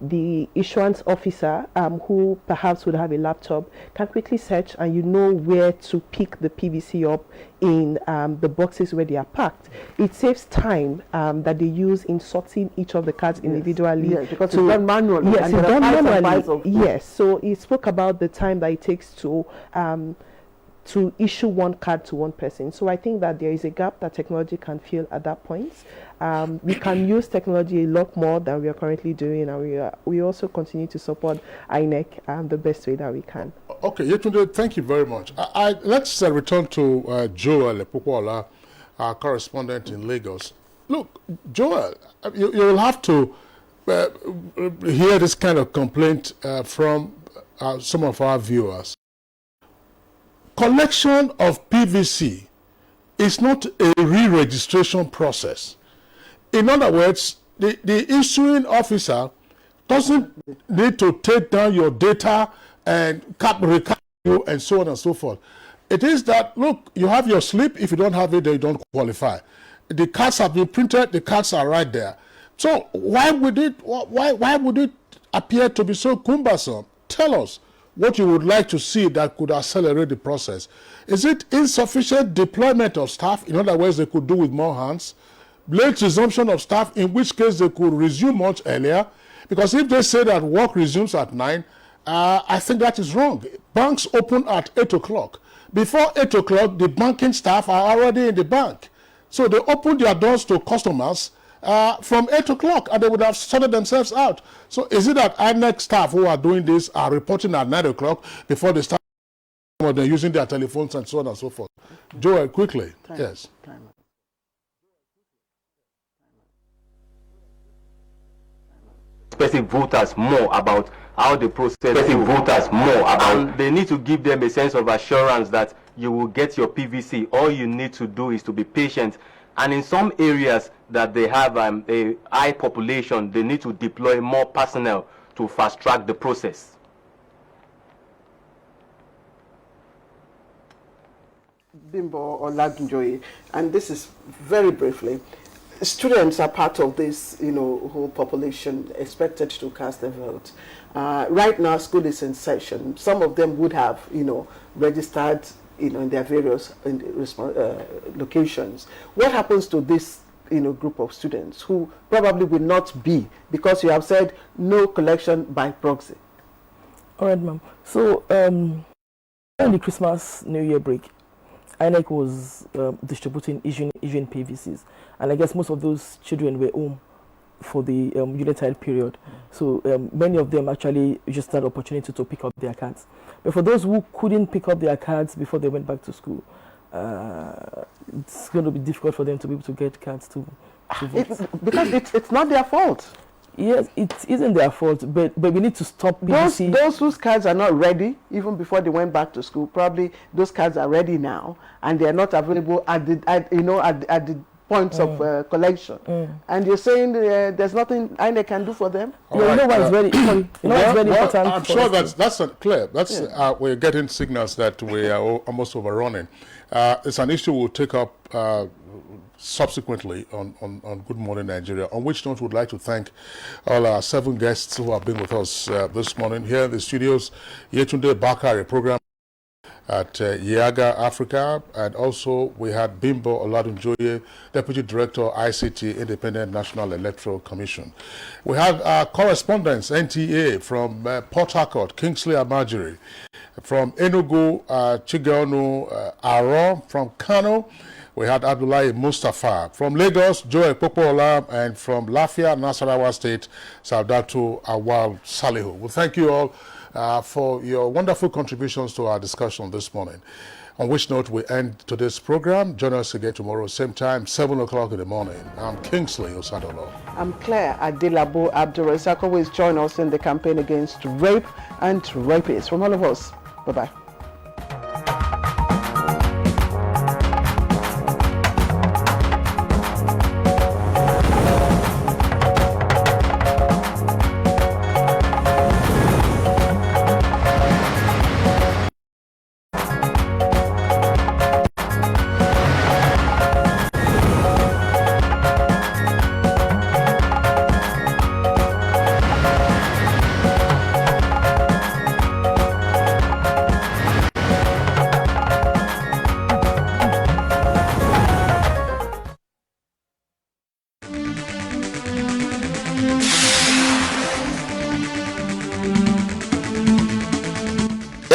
the issuance officer, who perhaps would have a laptop, can quickly search, and you know where to pick the PVC up in the boxes where they are packed. It saves time that they use in sorting each of the cards individually. Yes, because it's done manually. Yes, and it's there done are manually. piles of Yes, so he spoke about the time that it takes to issue one card to one person. So I think that there is a gap that technology can fill at that point. We can use technology a lot more than we are currently doing, and we also continue to support INEC the best way that we can. Okay, Yetunde, thank you very much. Let's return to Joel Epokuola, our correspondent in Lagos. Look, Joel, you will have to hear this kind of complaint from some of our viewers. Collection of PVC is not a re-registration process. In other words, the issuing officer doesn't need to take down your data and recap you and so on and so forth. It is that, look, you have your slip. If you don't have it, then you don't qualify. The cards have been printed. The cards are right there. So why would it appear to be so cumbersome? Tell us what you would like to see that could accelerate the process. Is it insufficient deployment of staff? In other words, they could do with more hands. Late resumption of staff, in which case they could resume much earlier. Because if they say that work resumes at 9, I think that is wrong. Banks open at 8 o'clock. Before 8 o'clock, the banking staff are already in the bank. So they open their doors to customers from 8 o'clock, and they would have sorted themselves out. So is it that INEC staff who are doing this are reporting at 9 o'clock before they start, or they're using their telephones and so on and so forth? Joel, quickly. Yes. Specific voters more about how the process and they need to give them a sense of assurance that you will get your PVC. All you need to do is to be patient, and in some areas that they have a high population, they need to deploy more personnel to fast track the process. Bimbo Oladunjoye, and this is very briefly. Students are part of this, whole population expected to cast their vote. Right now, school is in session. Some of them would have, registered, in their various locations. What happens to this, group of students who probably will not be, because you have said no collection by proxy? All right, ma'am. So, during the Christmas New Year break, INEC was distributing, issuing PVCs. And I guess most of those children were home for the unitide period. So many of them actually just had the opportunity to pick up their cards. But for those who couldn't pick up their cards before they went back to school, it's going to be difficult for them to be able to get cards to vote. Because it's not their fault. Yes, it isn't their fault, but we need to stop PVC. Those whose cards are not ready, even before they went back to school, probably those cards are ready now, and they are not available at the points of collection. And you're saying there's nothing INEC can do for them? Right. No one is very, important. I'm sure that's clear. That's we're getting signals that we are almost overrunning. It's an issue we'll take up subsequently on Good Morning Nigeria, on which note we'd like to thank all our 7 guests who have been with us this morning here in the studios. Yetunde Bakare, program at Yiaga Africa, and also we had Bimbo Oladunjoye, Deputy Director, ICT, Independent National Electoral Commission. We had our correspondents, NTA, from Port Harcourt, Kingsley Amajiri, from Enugu, Chigonu Aro, from Kano, we had Abdullahi Mustafa, from Lagos, Joel Epokuola, and from Lafia, Nasarawa State, Saudatu Awal Salihu. We thank you all for your wonderful contributions to our discussion this morning. On which note we end today's program. Join us again tomorrow, same time, 7 o'clock in the morning. I'm Kingsley Osadolo. I'm Claire Adelabo Abdulrazak. Always join us in the campaign against rape and rapists. From all of us, bye-bye.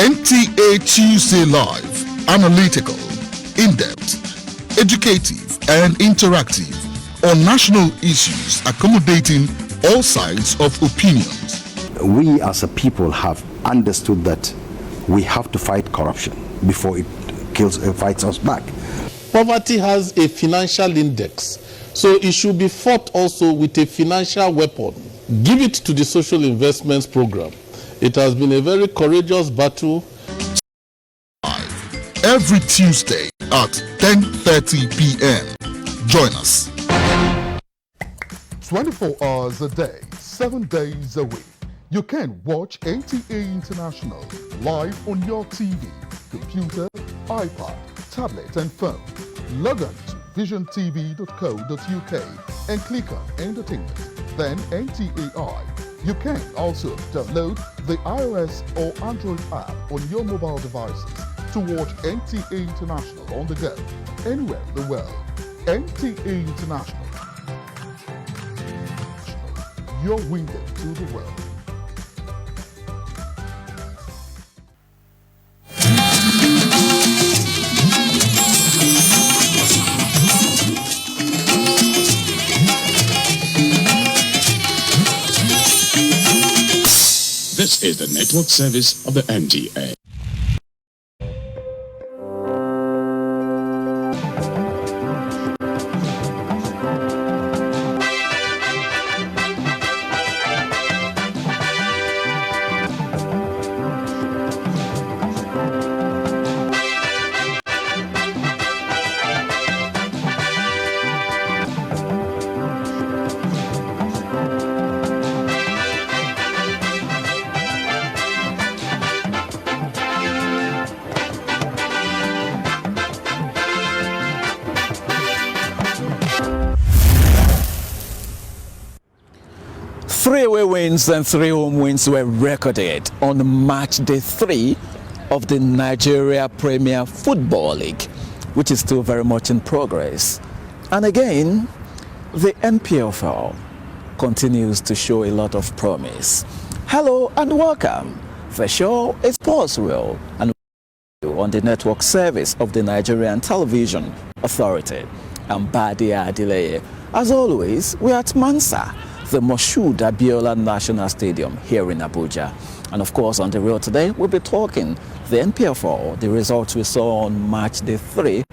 NTA Tuesday Live, analytical, in-depth, educative and interactive on national issues accommodating all sides of opinions. We as a people have understood that we have to fight corruption before it fights us back. Poverty has a financial index, so it should be fought also with a financial weapon. Give it to the social investments program. It has been a very courageous battle. Every Tuesday at 10:30 p.m. Join us. 24 hours a day, 7 days a week. You can watch NTA International live on your TV, computer, iPad, tablet and phone. Log on to visiontv.co.uk and click on Entertainment, then NTAI. You can also download the iOS or Android app on your mobile devices to watch NTA International on the go, anywhere in the world. NTA International, your window to the world. This is the network service of the NTA. Three away wins and 3 home wins were recorded on match day 3 of the Nigeria Premier Football League, which is still very much in progress. And again, the NPFL continues to show a lot of promise. Hello and welcome. The show is Sports Real and on the network service of the Nigerian Television Authority. I'm Badia Adeleye. As always, we're at Mansa, the Moshood Abiola National Stadium here in Abuja. And of course, on the road today, we'll be talking the NPFL, the results we saw on match day 3.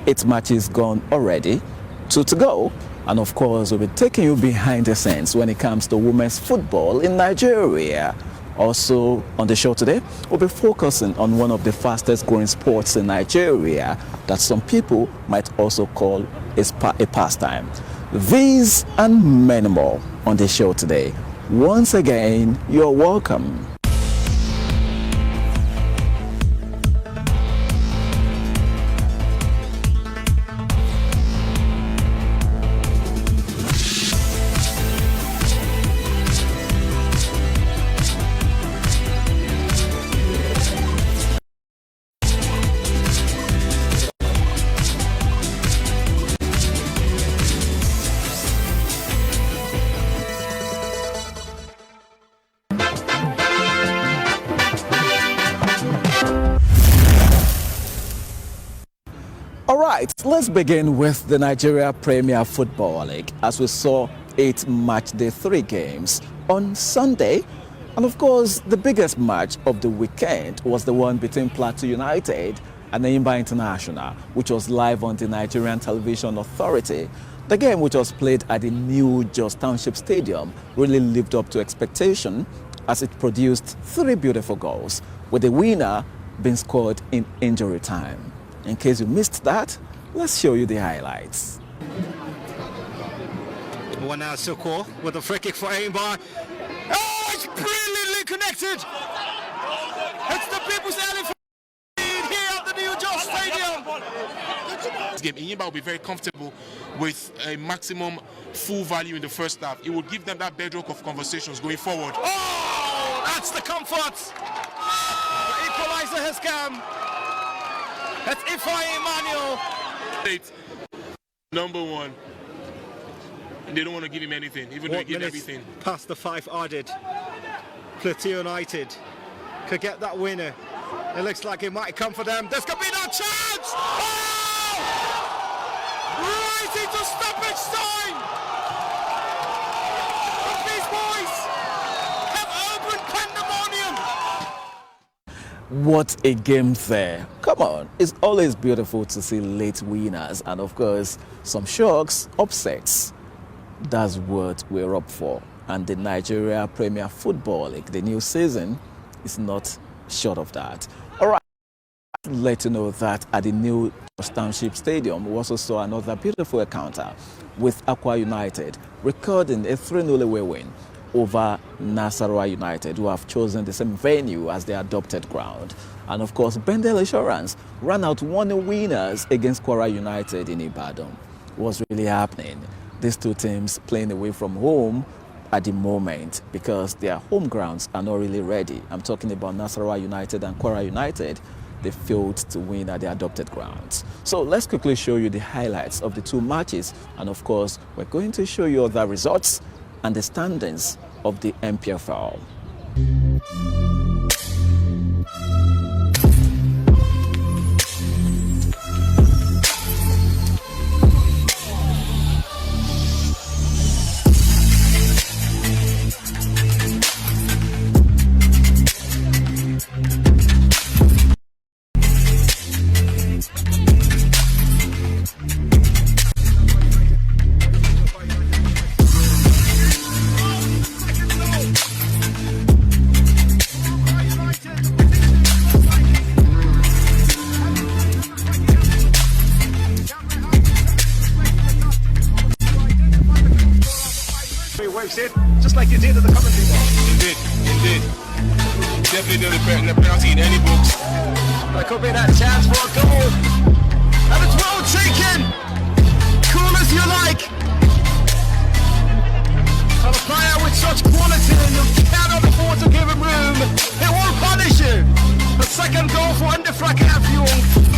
8 matches gone already, 2 to go. And of course, we'll be taking you behind the scenes when it comes to women's football in Nigeria. Also on the show today, we'll be focusing on one of the fastest growing sports in Nigeria that some people might also call a pastime. These and many more on the show today. Once again, you're welcome. Let's begin with the Nigeria Premier Football League, as we saw 8 match day 3 games on Sunday. And of course, the biggest match of the weekend was the one between Plateau United and Enyimba International, which was live on the Nigerian Television Authority. The game, which was played at the new Jos Township Stadium, really lived up to expectation as it produced 3 beautiful goals, with the winner being scored in injury time. In case you missed that, let's show you the highlights. One now, Soko with a free kick for Enyimba. Oh, it's brilliantly connected. It's the People's Elephant here at the new Jos Stadium. This game, Enyimba will be very comfortable with a maximum full value in the first half. It will give them that bedrock of conversations going forward. Oh, that's the comfort. The equalizer has come. That's Ifeanyi Emmanuel. Number 1. And they don't want to give him anything, even though he gave everything. Past the 5 added. Plateau United could get that winner. It looks like it might come for them. This could be no chance! Oh! Right into stoppage time! These boys have opened pandemonium! What a game there. Come on, it's always beautiful to see late winners and of course some shocks, upsets. That's what we're up for. And the Nigeria Premier Football League, the new season, is not short of that. All right, let you know that at the new Township Stadium, we also saw another beautiful encounter with Akwa United, recording a 3-0 away win over Nasarawa United, who have chosen the same venue as their adopted ground. And of course, Bendel Insurance ran out 1-0 winners against Kwara United in Ibadan. What's really happening? These two teams playing away from home at the moment because their home grounds are not really ready. I'm talking about Nasarawa United and Kwara United. They failed to win at their adopted grounds. So let's quickly show you the highlights of the two matches. And of course, we're going to show you other results and the standings of the MPFL. Just like you did at the commentary box. Indeed. Definitely the penalty in any books. There could be that chance for a goal. And it's well taken. Cool as you like. For a player with such quality, you cannot afford to give him room. It will punish you. The second goal for Ndefra Kafiong.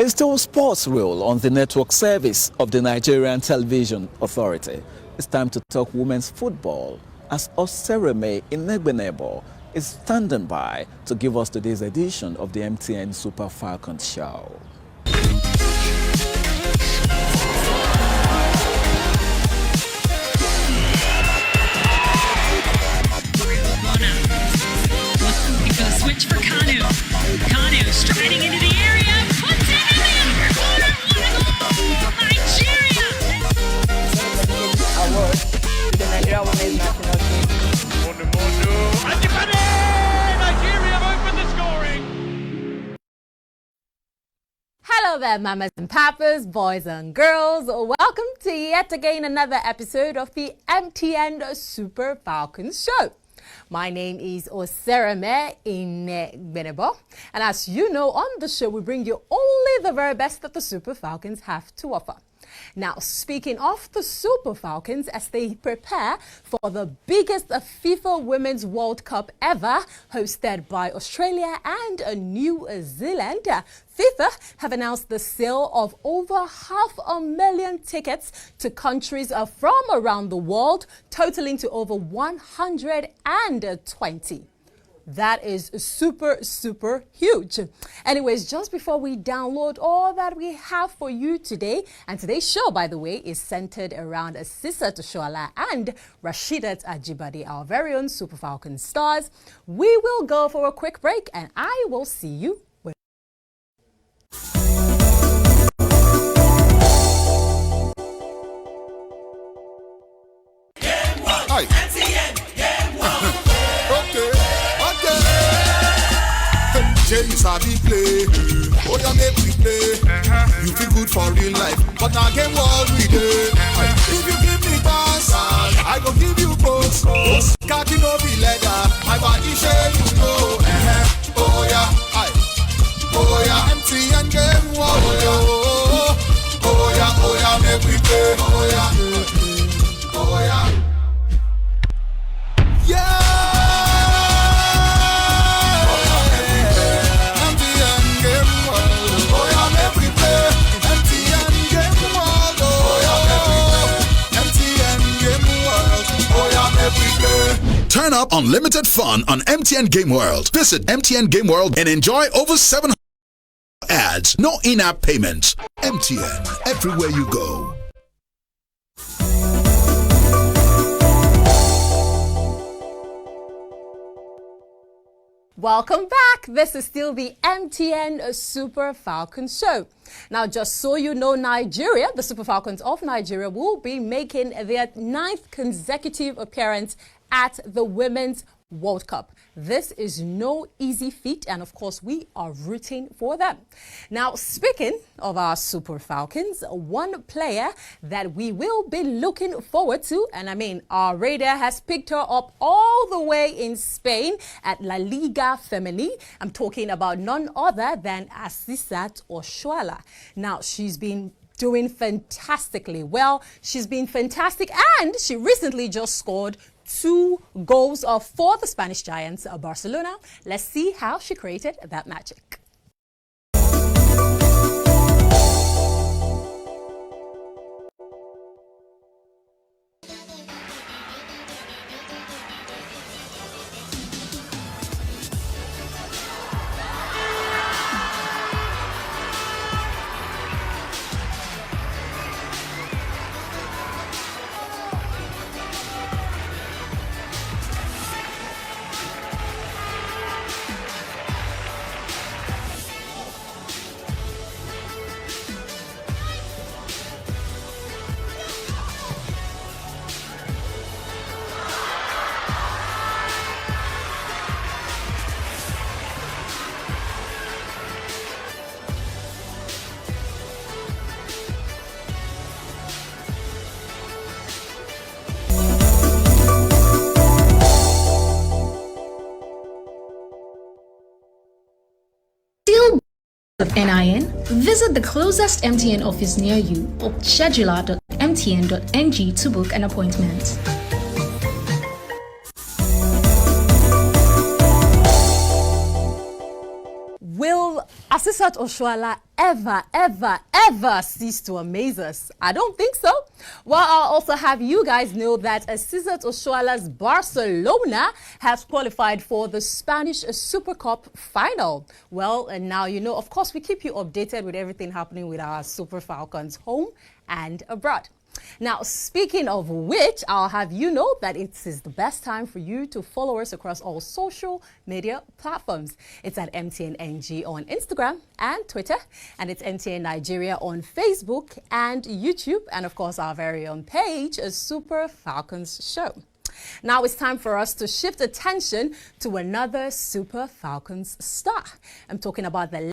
It's still sports rule on the network service of the Nigerian Television Authority. It's time to talk women's football as Osereme Inegbenebo is standing by to give us today's edition of the MTN Super Falcons show. Switch for Kanu. Kanu striding into the area, puts it in the upper corner. What a goal! Nigeria! Award to the Nigeria Women's National Team. Nigeria have opened the scoring. Hello there, mamas and papas, boys and girls. Welcome to yet again another episode of the MTN Super Falcons show. My name is Osereme Inegbenebo, and as you know, on the show we bring you only the very best that the Super Falcons have to offer. Now, speaking of the Super Falcons, as they prepare for the biggest FIFA Women's World Cup ever, hosted by Australia and New Zealand, FIFA have announced the sale of over 500,000 tickets to countries from around the world, totaling to over 120. That is super, super huge. Anyways, just before we download all that we have for you today, and today's show, by the way, is centered around Asisat Oshoala and Rasheedat Ajibade, our very own Super Falcon stars. We will go for a quick break, and I will see you. Hi. Jay, you sabi play. Oh, yeah, make we play. You feel good for real life, but now game world we do. If you give me dance, I go give you both. Khaki no be leather, my body share you know. Oh yeah, oh yeah, MTN game world. Oh yeah, make we play. Oh yeah, oh yeah, yeah. Turn up unlimited fun on MTN Game World. Visit MTN Game World and enjoy over 700 ads. No in-app payments. MTN, everywhere you go. Welcome back. This is still the MTN Super Falcon Show. Now, just so you know, Nigeria, the Super Falcons of Nigeria, will be making their 9th consecutive appearance at the Women's World Cup. This is no easy feat, and of course, we are rooting for them. Now, speaking of our Super Falcons, one player that we will be looking forward to, and I mean, our radar has picked her up all the way in Spain at La Liga Femenil. I'm talking about none other than Asisat Oshoala. Now, she's been doing fantastically well. She's been fantastic, and she recently just scored 2 goals for the Spanish Giants of Barcelona. Let's see how she created that magic. Of NIN, visit the closest MTN office near you or scheduler.mtn.ng to book an appointment. Will Asisat Oshoala ever cease to amaze us? I don't think so. Well, I'll also have you guys know that Asisat Oshoala's Barcelona has qualified for the Spanish Super Cup final. Well, and now you know, of course, we keep you updated with everything happening with our Super Falcons home and abroad. Now, speaking of which, I'll have you know that it is the best time for you to follow us across all social media platforms. It's at MTNNG on Instagram and Twitter, and it's MTN Nigeria on Facebook and YouTube, and of course our very own page, a Super Falcons Show. Now it's time for us to shift attention to another Super Falcons star. I'm talking about the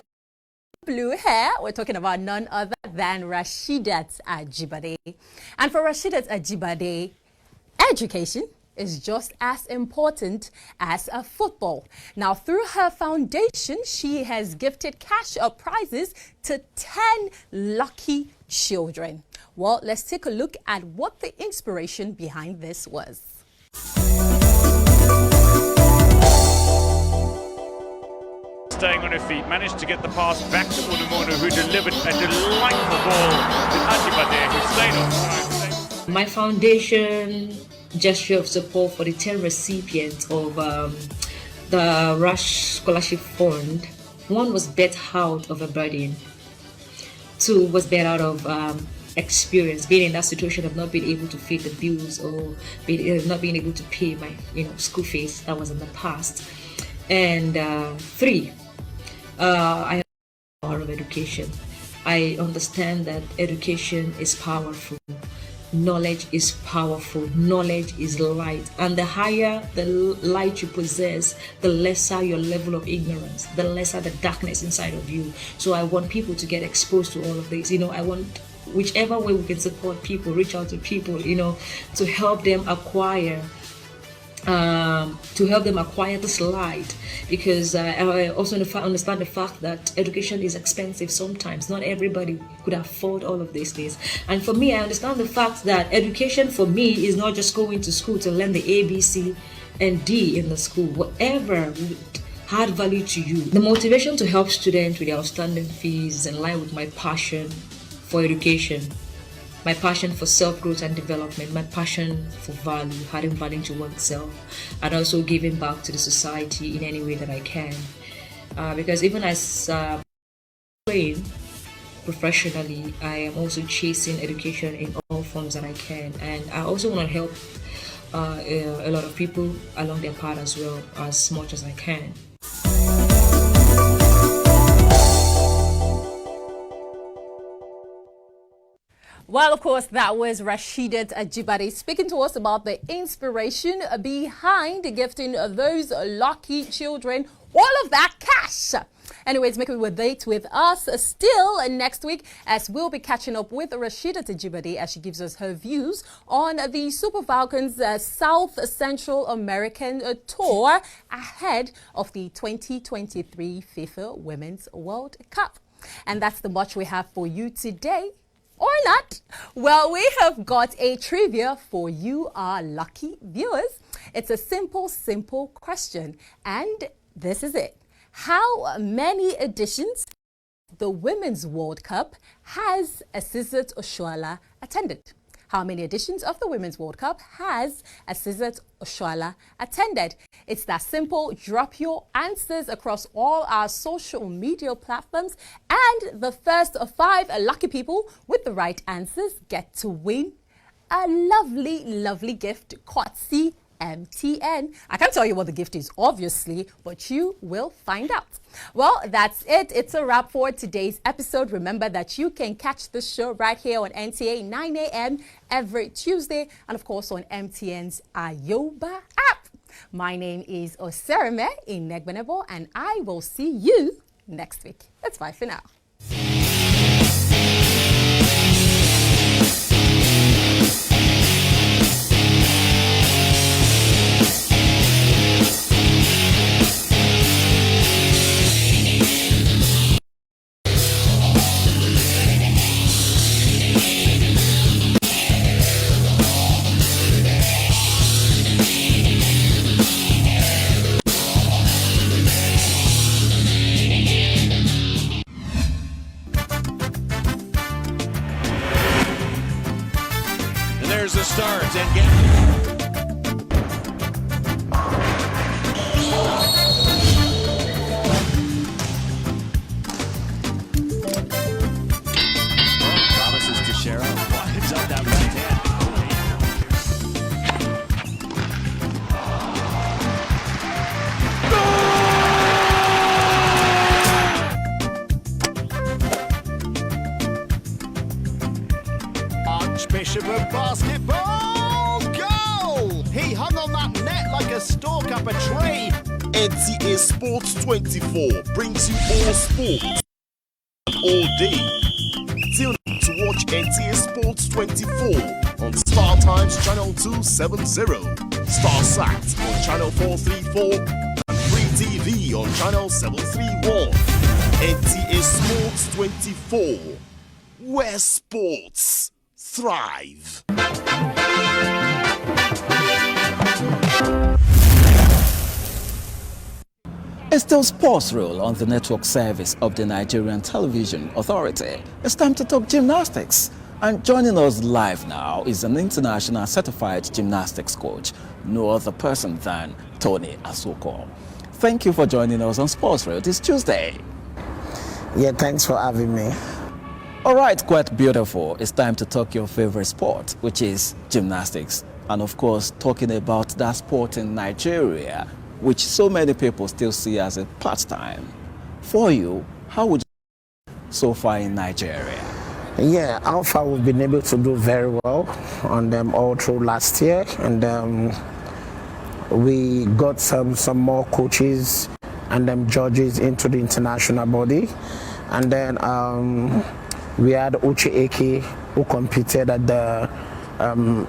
blue hair. We're talking about none other than Rasheedat Ajibade. And for Rasheedat Ajibade, education is just as important as a football. Now, through her foundation, she has gifted cash prizes to 10 lucky children. Well, let's take a look at what the inspiration behind this was. Staying on her feet, managed to get the pass back to Unamono, who delivered a delightful ball to Ajibade, who stayed on. My foundation gesture of support for the 10 recipients of the Rush Scholarship Fund. One was bet out of a burden. Two was bet out of experience, being in that situation of not being able to pay the bills or not being able to pay my school fees. That was in the past. And three, I am the power of education. I understand that education is powerful. Knowledge is powerful. Knowledge is light. And the higher the light you possess, the lesser your level of ignorance, the lesser the darkness inside of you. So I want people to get exposed to all of this. I want whichever way we can support people, reach out to people, to help them acquire this light, because I also understand the fact that education is expensive sometimes. Not everybody could afford all of these things. And for me, I understand the fact that education for me is not just going to school to learn the A, B, C, and D in the school. Whatever would add value to you. The motivation to help students with their outstanding fees is in line with my passion for education, my passion for self-growth and development, my passion for value, adding value to oneself, and also giving back to the society in any way that I can. Because even as playing professionally, I am also chasing education in all forms that I can. And I also want to help a lot of people along their path as well, as much as I can. Well, of course, that was Rasheedat Ajibade speaking to us about the inspiration behind gifting those lucky children all of that cash. Anyways, make a date with us still next week, as we'll be catching up with Rasheedat Ajibade as she gives us her views on the Super Falcons South Central American tour ahead of the 2023 FIFA Women's World Cup. And that's the much we have for you today. Or not. Well, we have got a trivia for you, our lucky viewers. It's a simple question, and this is it. How many editions the Women's World Cup has Asisat Oshoala attended? How many editions of the Women's World Cup has Asisat Oshoala attended? It's that simple. Drop your answers across all our social media platforms, and the first 5 lucky people with the right answers get to win a lovely gift courtesy MTN. I can't tell you what the gift is, obviously, but you will find out. Well, that's it. It's a wrap for today's episode. Remember that you can catch the show right here on NTA 9 a.m. every Tuesday, and of course on MTN's Ayoba app. My name is Osereme Inegbenebo, and I will see you next week. That's bye for now. There's the start and get. Promises to Cheryl. Winds up that right hand. Archbishop of basketball, goal! He hung on that net like a stalk up a tree. NTA Sports 24 brings you all sports all day. Tune in to watch watch NTA Sports 24 on Star Times Channel 270, StarSat on Channel 434, and Free TV on Channel 731. NTA Sports 24, where sports thrive. It's still Sports Rule on the network service of the Nigerian Television Authority. It's time to talk gymnastics. And joining us live now is an international certified gymnastics coach, no other person than Tony Asoko. Thank you for joining us on Sports Rule this Tuesday. Yeah, thanks for having me. All right, quite beautiful. It's time to talk your favorite sport, which is gymnastics. And of course, talking about that sport in Nigeria, which so many people still see as a pastime. For you, how would you do so far in Nigeria? Yeah, how far we've been able to do very well on them all through last year, and we got some more coaches and judges into the international body, and then we had Uche Eke, who competed at the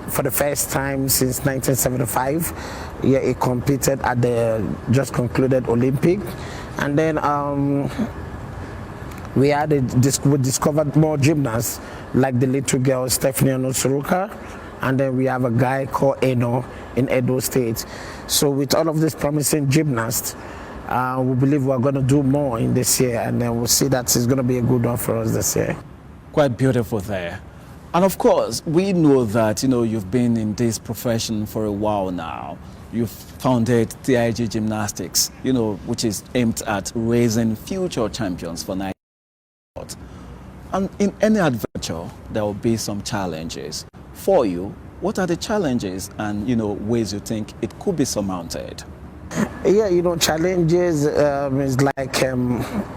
for the first time since 1975. Yeah, he competed at the just concluded Olympic, and then we discovered more gymnasts like the little girl Stephanie Onosuruka, and then we have a guy called Eno in Edo State. So with all of these promising gymnasts, we believe we're going to do more in this year, and then we'll see that it's going to be a good one for us this year. Quite beautiful there. And of course, we know that, you've been in this profession for a while now. You've founded TIG Gymnastics, which is aimed at raising future champions for Nigeria. And in any adventure, there will be some challenges. For you, what are the challenges and, ways you think it could be surmounted? Yeah, challenges is like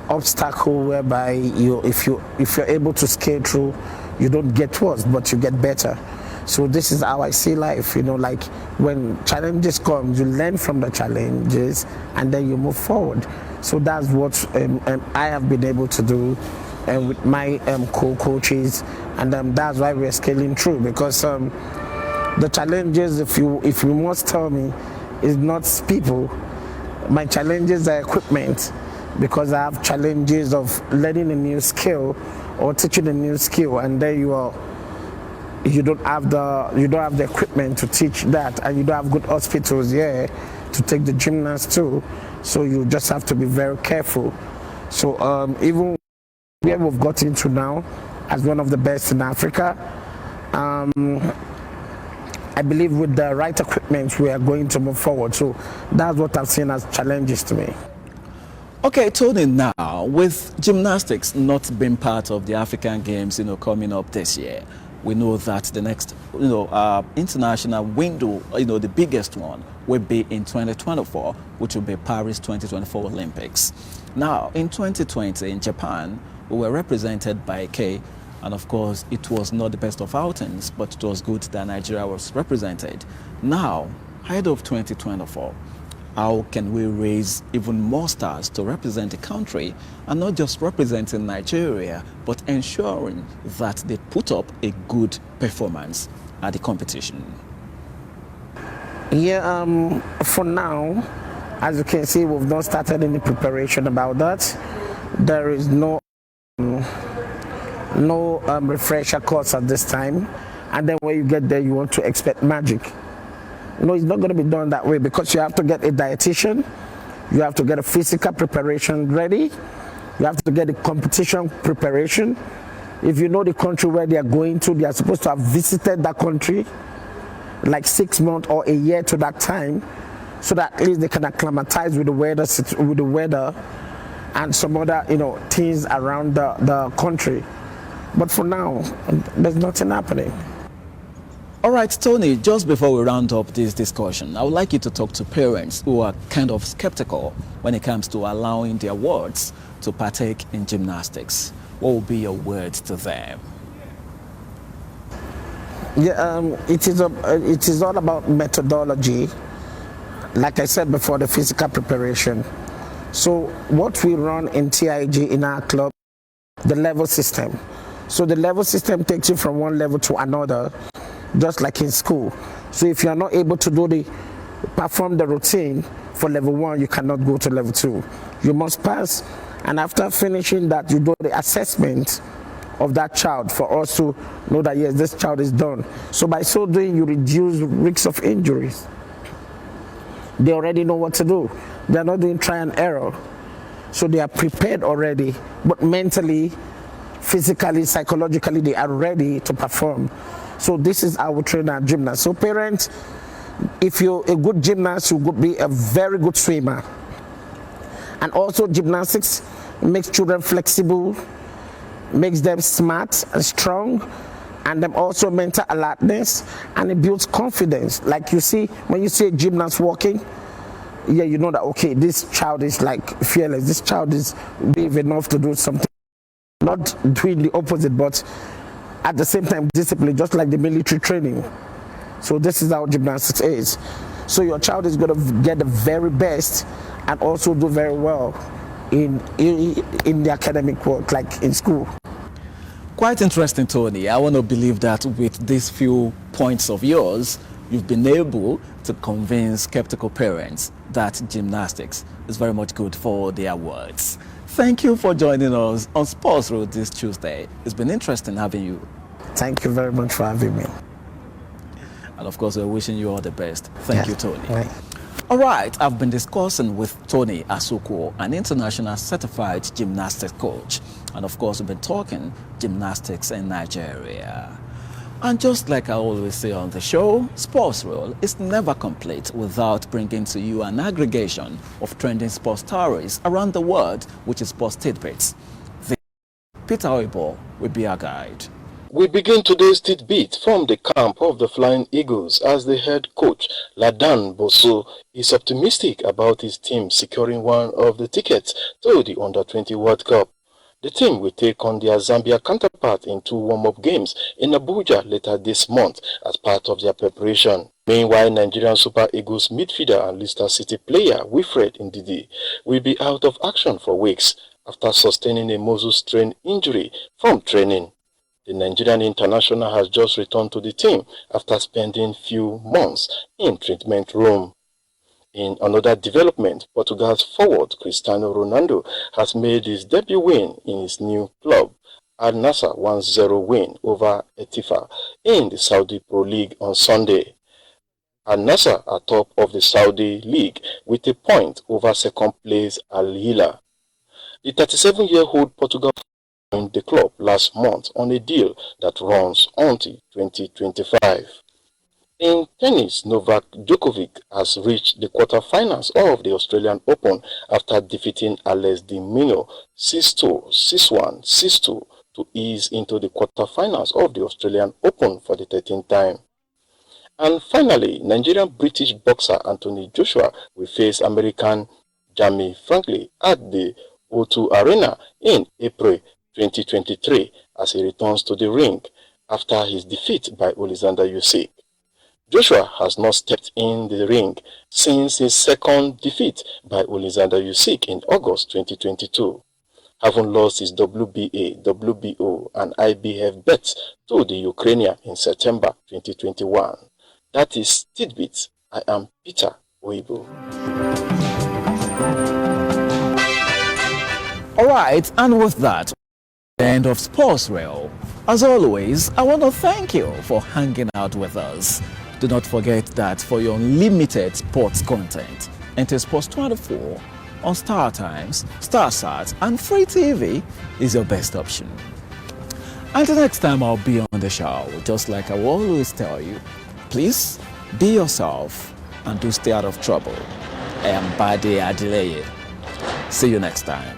obstacle whereby if you're able to scale through, you don't get worse, but you get better. So this is how I see life, like when challenges come, you learn from the challenges and then you move forward. So that's what I have been able to do with my co-coaches, and that's why we're scaling through, because the challenges, if you must tell me, is not people. My challenges are equipment, because I have challenges of learning a new skill or teaching a new skill, and then you don't have the equipment to teach that, and you don't have good hospitals here to take the gymnasts to. So you just have to be very careful. So even where we've got into now as one of the best in Africa, I believe with the right equipment we are going to move forward. So that's what I've seen as challenges to me. Okay, Tony, now with gymnastics not being part of the African Games, coming up this year, we know that the next, international window, the biggest one will be in 2024, which will be Paris 2024 Olympics. Now, in 2020 in Japan, we were represented by K, and of course, it was not the best of outings, but it was good that Nigeria was represented. Now, ahead of 2024, how can we raise even more stars to represent the country, and not just representing Nigeria, but ensuring that they put up a good performance at the competition? Yeah, for now, as you can see, we've not started any preparation about that. There is no refresher course at this time, and then when you get there, you want to expect magic. No, it's not going to be done that way, because you have to get a dietitian, you have to get a physical preparation ready, you have to get a competition preparation. If you know the country where they are going to, they are supposed to have visited that country like 6 months or a year to that time, so that at least they can acclimatize with the weather and some other things around the country. But for now, there's nothing happening. All right, Tony, just before we round up this discussion, I would like you to talk to parents who are kind of skeptical when it comes to allowing their wards to partake in gymnastics. What will be your words to them? Yeah, it is all about methodology. Like I said before, the physical preparation. So what we run in TIG in our club, the level system. So the level system takes you from one level to another, just like in school. So if you are not able to perform the routine for level 1, you cannot go to level 2. You must pass, and after finishing that, you do the assessment of that child for us to know that yes, this child is done. So by so doing, you reduce risks of injuries. They already know what to do. They are not doing try and error. So they are prepared already, but mentally, physically, psychologically, they are ready to perform. So this is our trainer gymnast. So parents, if you're a good gymnast, you could be a very good swimmer. And also gymnastics makes children flexible, makes them smart and strong, and them also mental alertness, and it builds confidence. Like you see, when you see a gymnast walking, yeah, you know that, okay, this child is like fearless, this child is brave enough to do something. Not doing the opposite, but at the same time discipline, just like the military training. So this is how gymnastics is. So your child is going to get the very best and also do very well in the academic work, like in school. Quite interesting, Tony. I want to believe that with these few points of yours, you've been able to convince skeptical parents that gymnastics is very much good for their words. Thank you for joining us on Sports Road this Tuesday. It's been interesting having you. Thank you very much for having me. And of course, we're wishing you all the best. Thank you, Tony. Right. All right, I've been discussing with Tony Asuquo, an international certified gymnastics coach. And of course, we've been talking gymnastics in Nigeria. And just like I always say on the show, Sports Roll is never complete without bringing to you an aggregation of trending sports stories around the world, which is Sports Tidbits. Peter Oibo will be our guide. We begin today's tidbit from the camp of the Flying Eagles as the head coach, Ladan Bosso, is optimistic about his team securing one of the tickets to the Under-20 World Cup. The team will take on their Zambia counterpart in 2 warm-up games in Abuja later this month as part of their preparation. Meanwhile, Nigerian Super Eagles midfielder and Leicester City player Wilfred Ndidi will be out of action for weeks after sustaining a muscle strain injury from training. The Nigerian international has just returned to the team after spending few months in treatment room. In another development, Portugal's forward Cristiano Ronaldo has made his debut win in his new club, Al Nassr 1-0 win over Etifa in the Saudi Pro League on Sunday. Al Nassr are top of the Saudi League with a point over second place Al Hilal. The 37-year-old Portugal joined the club last month on a deal that runs until 2025. In tennis, Novak Djokovic has reached the quarterfinals of the Australian Open after defeating Alex de Minaur 6-2, 6-1, 6-2 to ease into the quarterfinals of the Australian Open for the 13th time. And finally, Nigerian-British boxer Anthony Joshua will face American Jamie Franklin at the O2 Arena in April 2023 as he returns to the ring after his defeat by Alexander Usyk. Joshua has not stepped in the ring since his second defeat by Alexander Usyk in August 2022, having lost his WBA, WBO and IBF bets to the Ukrainian in September 2021. That is Tidbits. I am Peter Oibo. All right, and with that, the end of Sports Rail. As always, I want to thank you for hanging out with us. Do not forget that for your unlimited sports content, enter Sports 24 on Star Times, StarSat, and Free TV is your best option. Until next time I'll be on the show, just like I will always tell you, please be yourself and do stay out of trouble. I am Bade Adeleye. See you next time.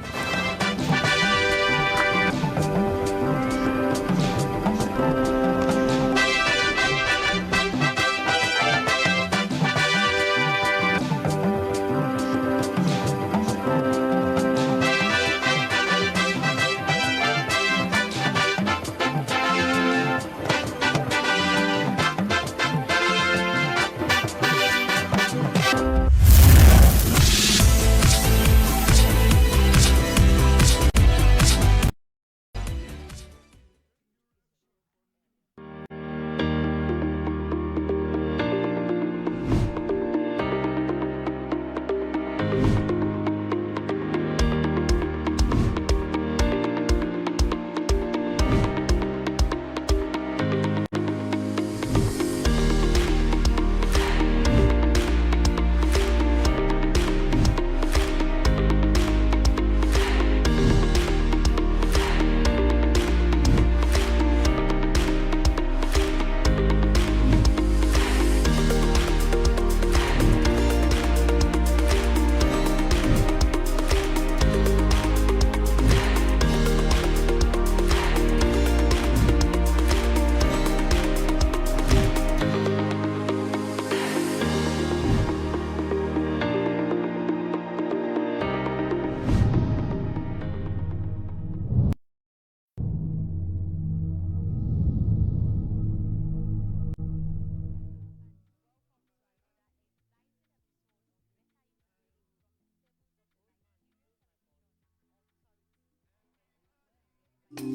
Did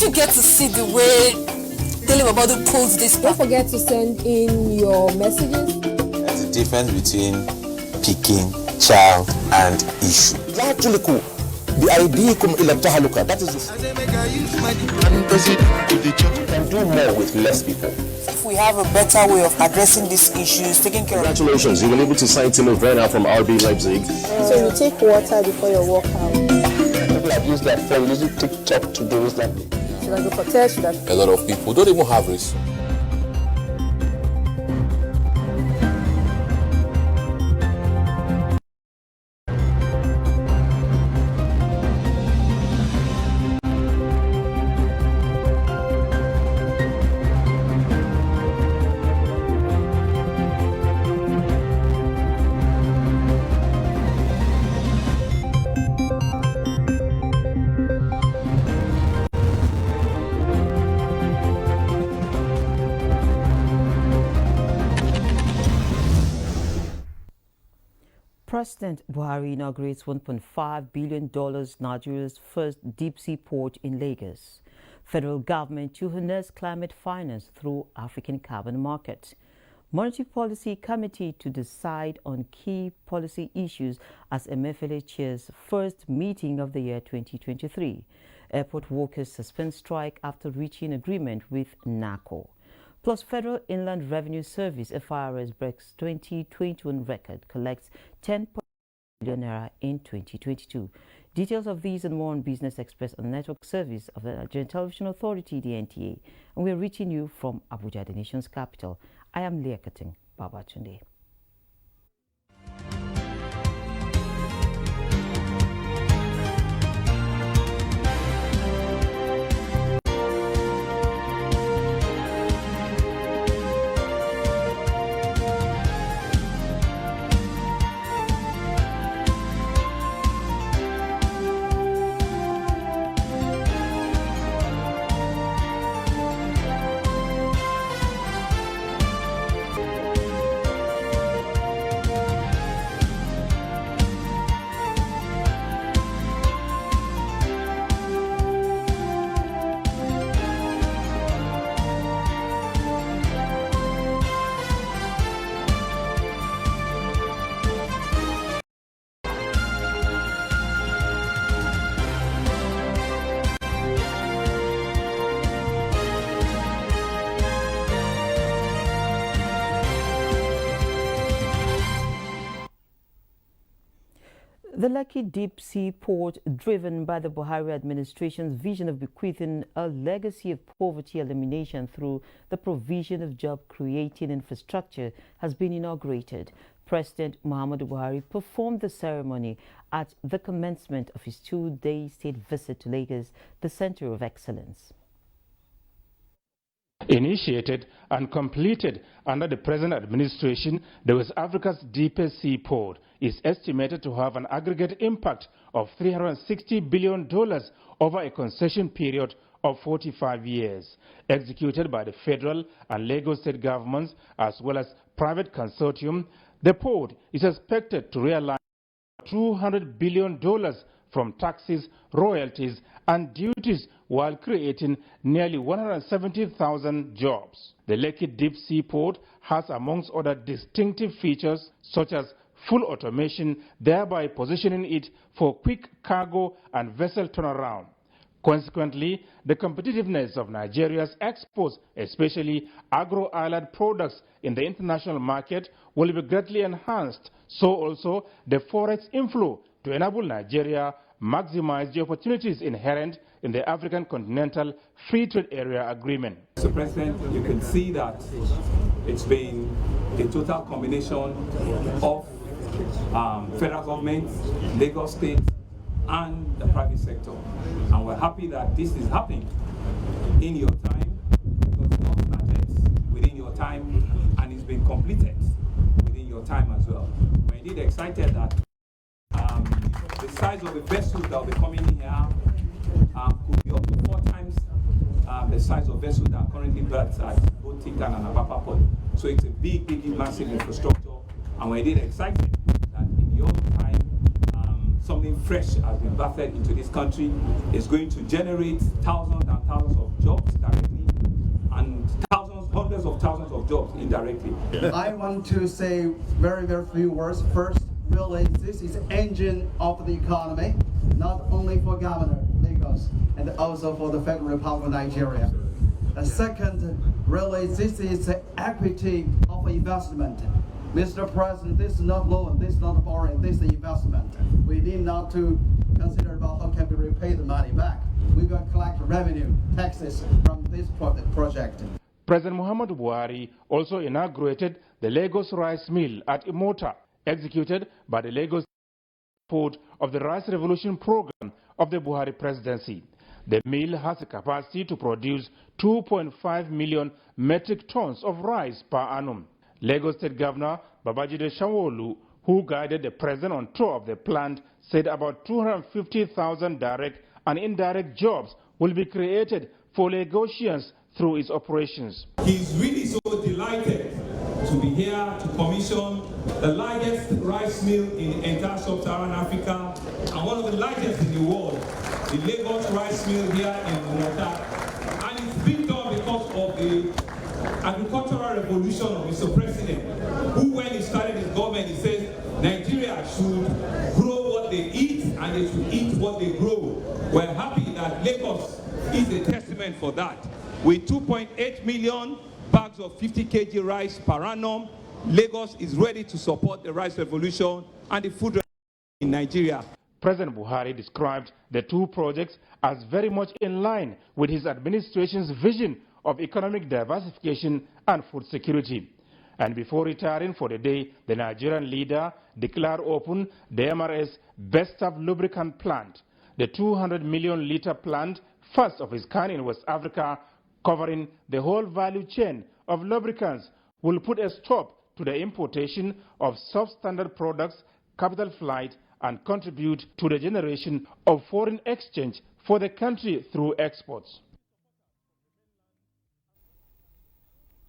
you get to see the way Dele Momodu pulls this back? Don't forget to send in your messages. There's a difference between picking, child, and issue. The idea that is you can do more with less people. If we have a better way of addressing these issues, taking care Congratulations, you were able to sign Timo Werner from RB Leipzig. So you take water before your workout. People have used their phone, using TikTok to do that. Should I go for test? A lot of people don't even have risk. President Buhari inaugurates $1.5 billion Nigeria's first deep-sea port in Lagos. Federal government to harness climate finance through African carbon market. Monetary Policy Committee to decide on key policy issues as Emefiele chairs first meeting of the year 2023. Airport workers suspend strike after reaching agreement with NACO. Plus, Federal Inland Revenue Service, FIRS, breaks 2021 record, collects 10 billion naira in 2022. Details of these and more on Business Express on the network service of the Nigerian Television Authority, the NTA. And we are reaching you from Abuja, the nation's capital. I am Leah Kating Babatunde. The Lekki Deep Sea Port, driven by the Buhari administration's vision of bequeathing a legacy of poverty elimination through the provision of job-creating infrastructure, has been inaugurated. President Muhammadu Buhari performed the ceremony at the commencement of his two-day state visit to Lagos, the center of excellence. Initiated and completed under the present administration, the West Africa's deepest sea port is estimated to have an aggregate impact of $360 billion over a concession period of 45 years, executed by the federal and Lagos state governments as well as private consortium. The port is expected to realize $200 billion from taxes, royalties, and duties while creating nearly 170,000 jobs. The Lekki Deep Sea Port has, amongst other distinctive features, such as full automation, thereby positioning it for quick cargo and vessel turnaround. Consequently, the competitiveness of Nigeria's exports, especially agro-allied products in the international market, will be greatly enhanced. So also the forex inflow to enable Nigeria maximize the opportunities inherent in the African Continental Free Trade Area Agreement. Mr. President, you can see that it's been a total combination of federal government, Lagos State, and the private sector. And we're happy that this is happening in your time, because it all started within your time, and it's been completed within your time as well. We're indeed excited that the size of the vessels that will be coming in here could be up to 4 times the size of vessels that are currently berthed at both Tinkan and Apapa Port. So it's a big, massive infrastructure, and we're indeed excited that in your time something fresh has been birthed into this country. It's going to generate thousands and thousands of jobs directly and hundreds of thousands of jobs indirectly. I want to say very few words. First, really, this is engine of the economy, not only for Governor Lagos and also for the Federal Republic of Nigeria. Second, really, this is the equity of investment. Mr. President, this is not loan, this is not borrowing, this is investment. We need not to consider about how can we repay the money back. We will collect revenue, taxes from this project. President Muhammadu Buhari also inaugurated the Lagos Rice Mill at Imota, executed by the Lagos Port of the Rice Revolution program of the Buhari presidency. The mill has a capacity to produce 2.5 million metric tons of rice per annum. Lagos State Governor Babajide Sanwo-Olu, who guided the president on tour of the plant, said about 250,000 direct and indirect jobs will be created for Lagosians through its operations. He's really so delighted to be here to commission the largest rice mill in the entire sub-Saharan Africa and one of the largest in the world, the Lagos Rice Mill here in Imota. And it's been done because of the agricultural revolution of Mr. President, who when he started his government, he said Nigeria should grow what they eat and they should eat what they grow. We're happy that Lagos is a testament for that. With 2.8 million bags of 50 kg rice per annum, Lagos is ready to support the rice revolution and the food revolution in Nigeria. President Buhari described the two projects as very much in line with his administration's vision of economic diversification and food security. And before retiring for the day, the Nigerian leader declared open the MRS Bestaf lubricant plant, the 200 million litre plant, first of its kind in West Africa, covering the whole value chain of lubricants, will put a stop to the importation of substandard products, capital flight, and contribute to the generation of foreign exchange for the country through exports.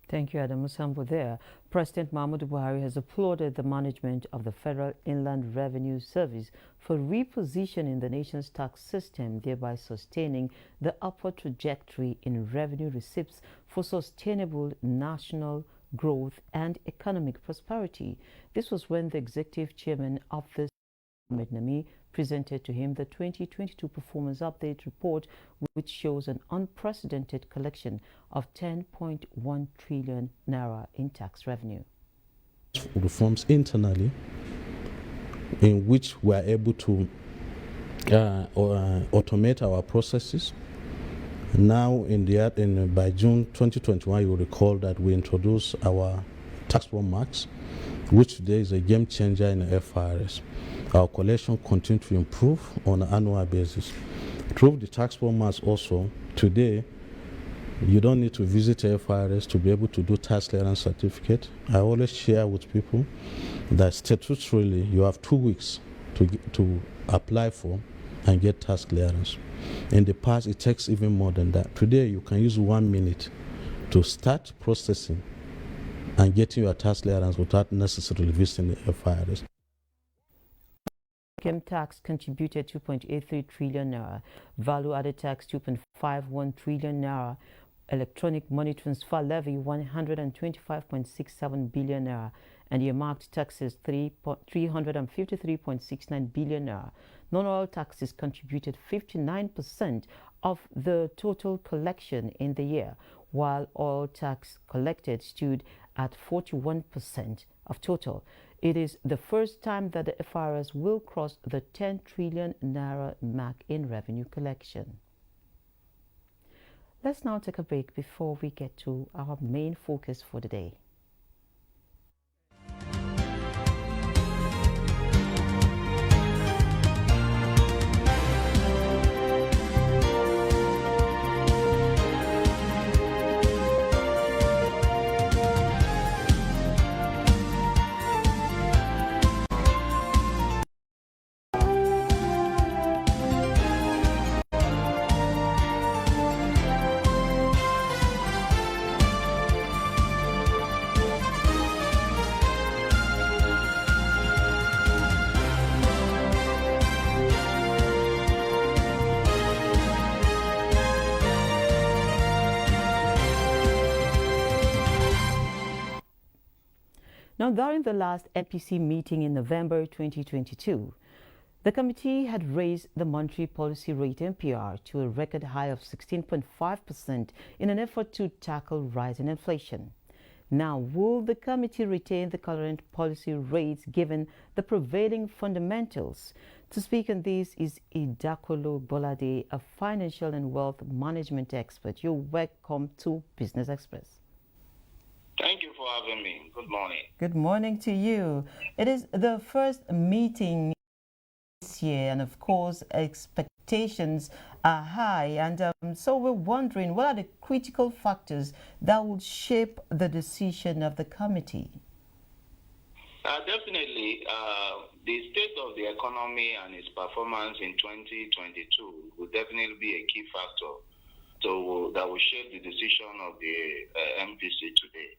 Thank you, Adam Musambo there. President Muhammadu Buhari has applauded the management of the Federal Inland Revenue Service for repositioning the nation's tax system, thereby sustaining the upward trajectory in revenue receipts for sustainable national growth and economic prosperity. This was when the executive chairman of the Ahmed Nami presented to him the 2022 Performance Update Report, which shows an unprecedented collection of 10.1 trillion naira in tax revenue. Reforms internally, in which we are able to automate our processes. Now, by June 2021, you will recall that we introduced our tax form marks, which today is a game changer in the FIRS. Our collection continues to improve on an annual basis. Through the tax form marks also, today, you don't need to visit FIRS to be able to do tax clearance certificate. I always share with people that statutorily you have 2 weeks to apply for and get tax clearance. In the past, it takes even more than that. Today, you can use 1 minute to start processing and getting your tax clearance without necessarily visiting the FIRS. Income tax contributed 2.83 trillion naira, value-added tax 2.51 trillion naira, electronic money transfer levy 125.67 billion naira, and earmarked taxes 353.69 billion naira. Non-oil taxes contributed 59% of the total collection in the year, while oil tax collected stood at 41% of total. It is the first time that the FIRS will cross the 10 trillion naira mark in revenue collection. Let's now take a break before we get to our main focus for the day. Now, during the last MPC meeting in November 2022, the committee had raised the monetary policy rate MPR to a record high of 16.5% in an effort to tackle rising inflation. Now, will the committee retain the current policy rates given the prevailing fundamentals? To speak on this is Idakolo Bolade, a financial and wealth management expert. You're welcome to Business Express. Thank you for having me. Good morning. Good morning to you. It is the first meeting this year, and of course, expectations are high. And so we're wondering, what are the critical factors that would shape the decision of the committee? Definitely, the state of the economy and its performance in 2022 will definitely be a key factor that will shape the decision of the MPC today.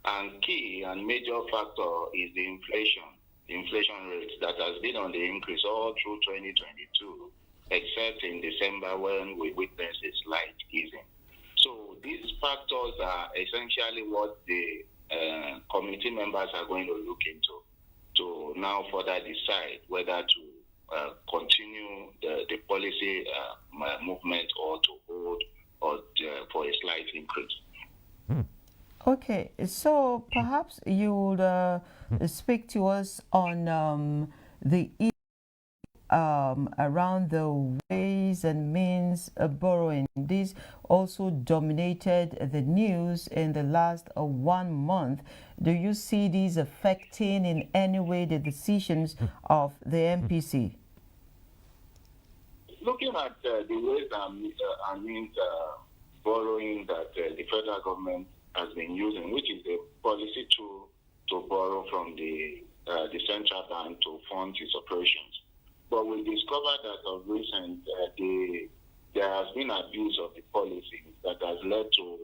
And key and major factor is the inflation rate that has been on the increase all through 2022, except in December when we witnessed a slight easing. So these factors are essentially what the committee members are going to look into to now further decide whether to continue the policy movement or to hold or for a slight increase. Okay, so perhaps you would speak to us on the issue around the ways and means of borrowing. This also dominated the news in the last 1 month. Do you see these affecting in any way the decisions of the MPC? Looking at the ways and means borrowing that the federal government has been using, which is a policy tool to borrow from the central bank to fund its operations. But we discovered that of recent, there has been abuse of the policy that has led to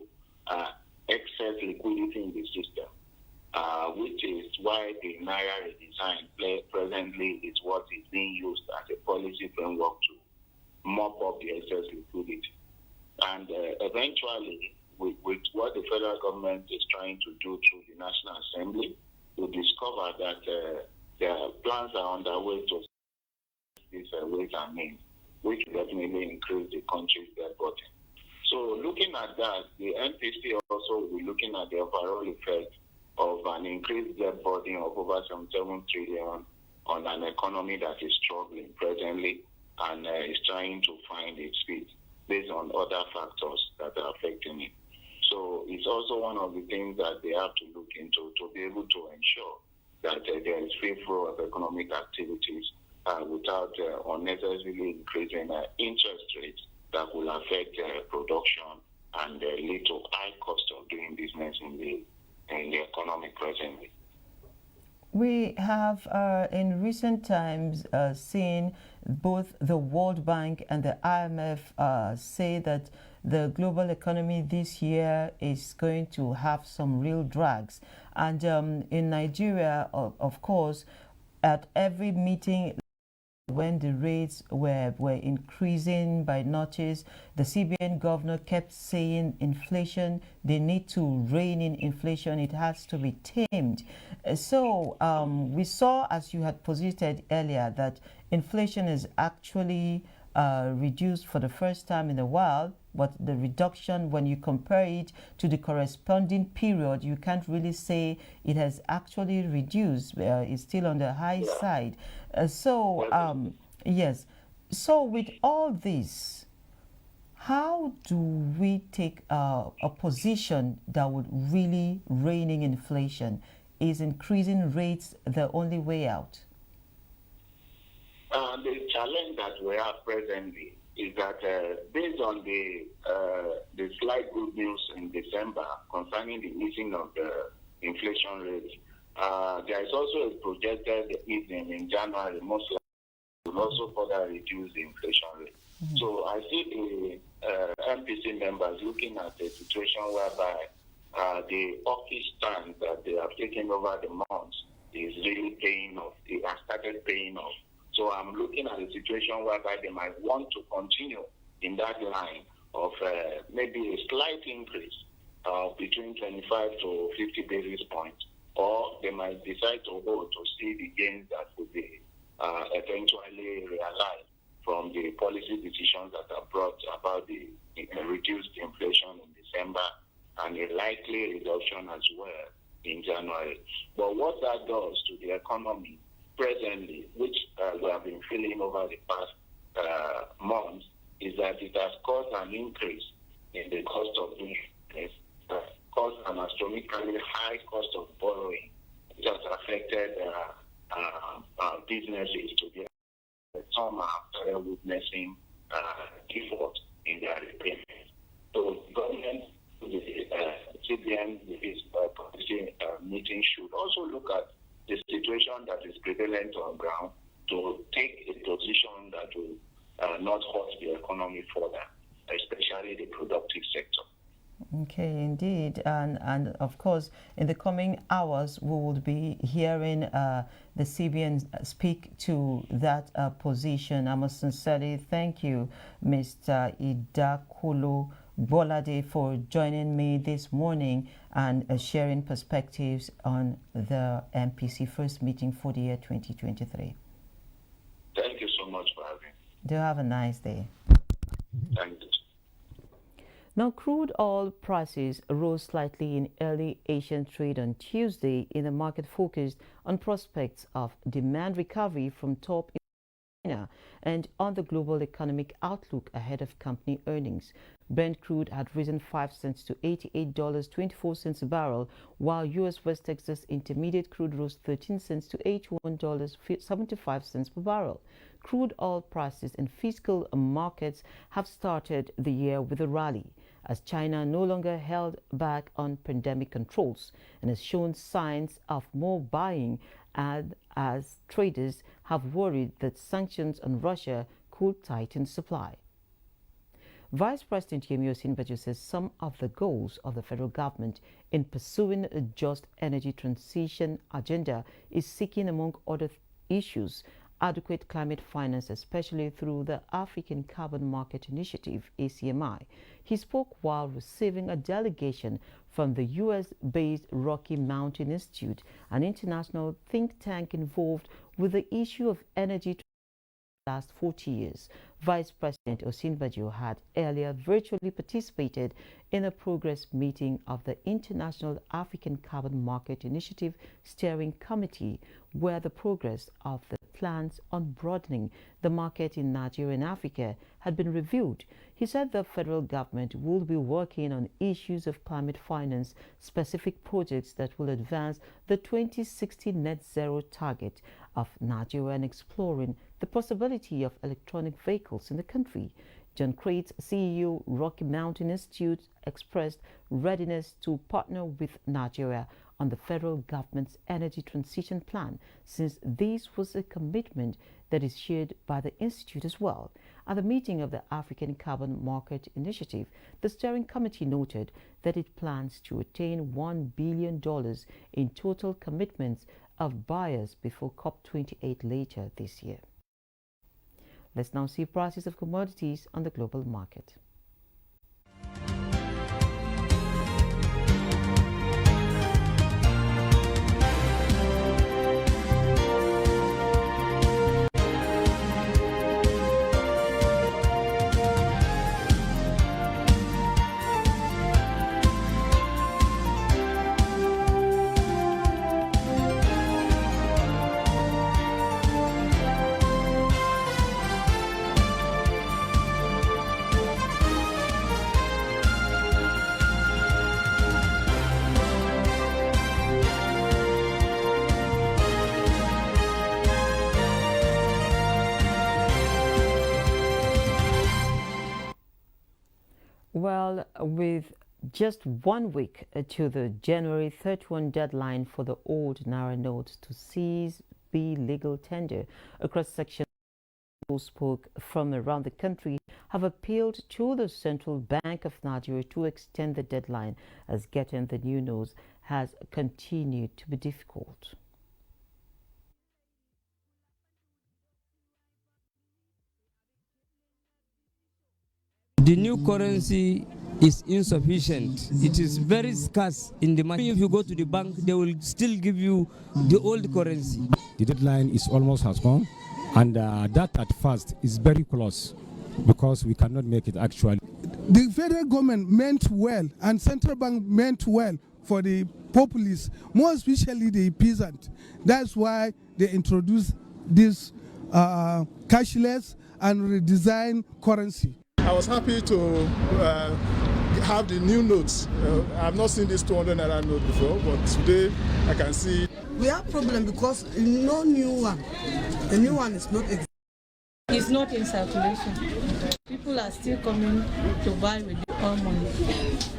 excess liquidity in the system, which is why the Naira redesign presently is what is being used as a policy framework to mop up the excess liquidity. And eventually, with what the federal government is trying to do through the National Assembly, we discover that their plans are underway to these ways and means, which will definitely increase the country's debt burden. So looking at that, the MPC also will be looking at the overall effect of an increased debt burden of over 7 trillion on an economy that is struggling presently and is trying to find its feet based on other factors that are affecting it. So it's also one of the things that they have to look into to be able to ensure that there is free flow of economic activities without unnecessarily increasing interest rates that will affect production and lead to high cost of doing business in the economy presently. We have in recent times seen both the World Bank and the IMF say that the global economy this year is going to have some real drags. And in Nigeria, of course, at every meeting, when the rates were increasing by notches, the CBN governor kept saying inflation, they need to rein in inflation, it has to be tamed. So we saw, as you had posited earlier, that inflation is actually reduced for the first time in a while, but the reduction, when you compare it to the corresponding period, you can't really say it has actually reduced. It's still on the high side. Yes. So with all this, how do we take a position that would really rein in inflation? Is increasing rates the only way out? The challenge that we have presently is that based on the slight good news in December concerning the easing of the inflation rate, there is also a projected easing in January, most likely will also further reduce the inflation rate. Mm-hmm. So I see the MPC members looking at a situation whereby the hawkish stance that they have taken over the months is really paying off. It has started paying off. So I'm looking at a situation whereby they might want to continue in that line of maybe a slight increase between 25 to 50 basis points or they might decide to hold to see the gains that would be eventually realized from the policy decisions that are brought about the reduced inflation in December and a likely reduction as well in January. But what that does to the economy presently, which we have been feeling over the past months, is that it has caused an increase in the cost of doing business, caused an astronomically high cost of borrowing, which has affected businesses to the some are started witnessing default in their repayments. So the government, the CBN, this policy meeting should also look at the situation that is prevalent on ground to take a position that will not hurt the economy further, especially the productive sector. Okay, indeed. And of course, in the coming hours, we will be hearing the CBN speak to that position. I must sincerely thank you, Mr. Idakulu Bolade, for joining me this morning and sharing perspectives on the MPC first meeting for the year 2023. Thank you so much for having me. Do have a nice day. Thank you. Now, crude oil prices rose slightly in early Asian trade on Tuesday in a market focused on prospects of demand recovery from top China and on the global economic outlook ahead of company earnings. Brent crude had risen 5 cents to $88.24 a barrel, while U.S. West Texas Intermediate crude rose 13 cents to $81.75 per barrel. Crude oil prices in physical markets have started the year with a rally, as China no longer held back on pandemic controls and has shown signs of more buying, and as traders have worried that sanctions on Russia could tighten supply. Vice President Yemi Osinbajo says some of the goals of the federal government in pursuing a just energy transition agenda is seeking, among other issues, adequate climate finance, especially through the African Carbon Market Initiative, ACMI. He spoke while receiving a delegation from the U.S.-based Rocky Mountain Institute, an international think tank involved with the issue of energy the last 40 years. Vice President Osinbajo had earlier virtually participated in a progress meeting of the International African Carbon Market Initiative Steering Committee, where the progress of the plans on broadening the market in Nigeria and Africa had been reviewed. He said the federal government will be working on issues of climate finance, specific projects that will advance the 2060 net zero target of Nigeria and exploring the possibility of electronic vehicles in the country. John Crates, CEO, Rocky Mountain Institute, expressed readiness to partner with Nigeria on the federal government's energy transition plan, since this was a commitment that is shared by the Institute as well. At the meeting of the African Carbon Market Initiative, the steering committee noted that it plans to attain $1 billion in total commitments of buyers before COP28 later this year. Let's now see prices of commodities on the global market. Well, with just 1 week to the January 31 deadline for the old Naira notes to cease be legal tender across sections, who spoke from around the country have appealed to the Central Bank of Nigeria to extend the deadline, as getting the new notes has continued to be difficult. The new currency is insufficient. It is very scarce in the market. If you go to the bank, they will still give you the old currency. The deadline is almost has gone, and that at first is very close because we cannot make it actually. The federal government meant well and central bank meant well for the populace, more especially the peasant. That's why they introduced this cashless and redesigned currency. I was happy to have the new notes. I've not seen this 200 naira note before, but today I can see. We have problem because no new one. The new one is not. It's not in circulation. People are still coming to buy with the old money.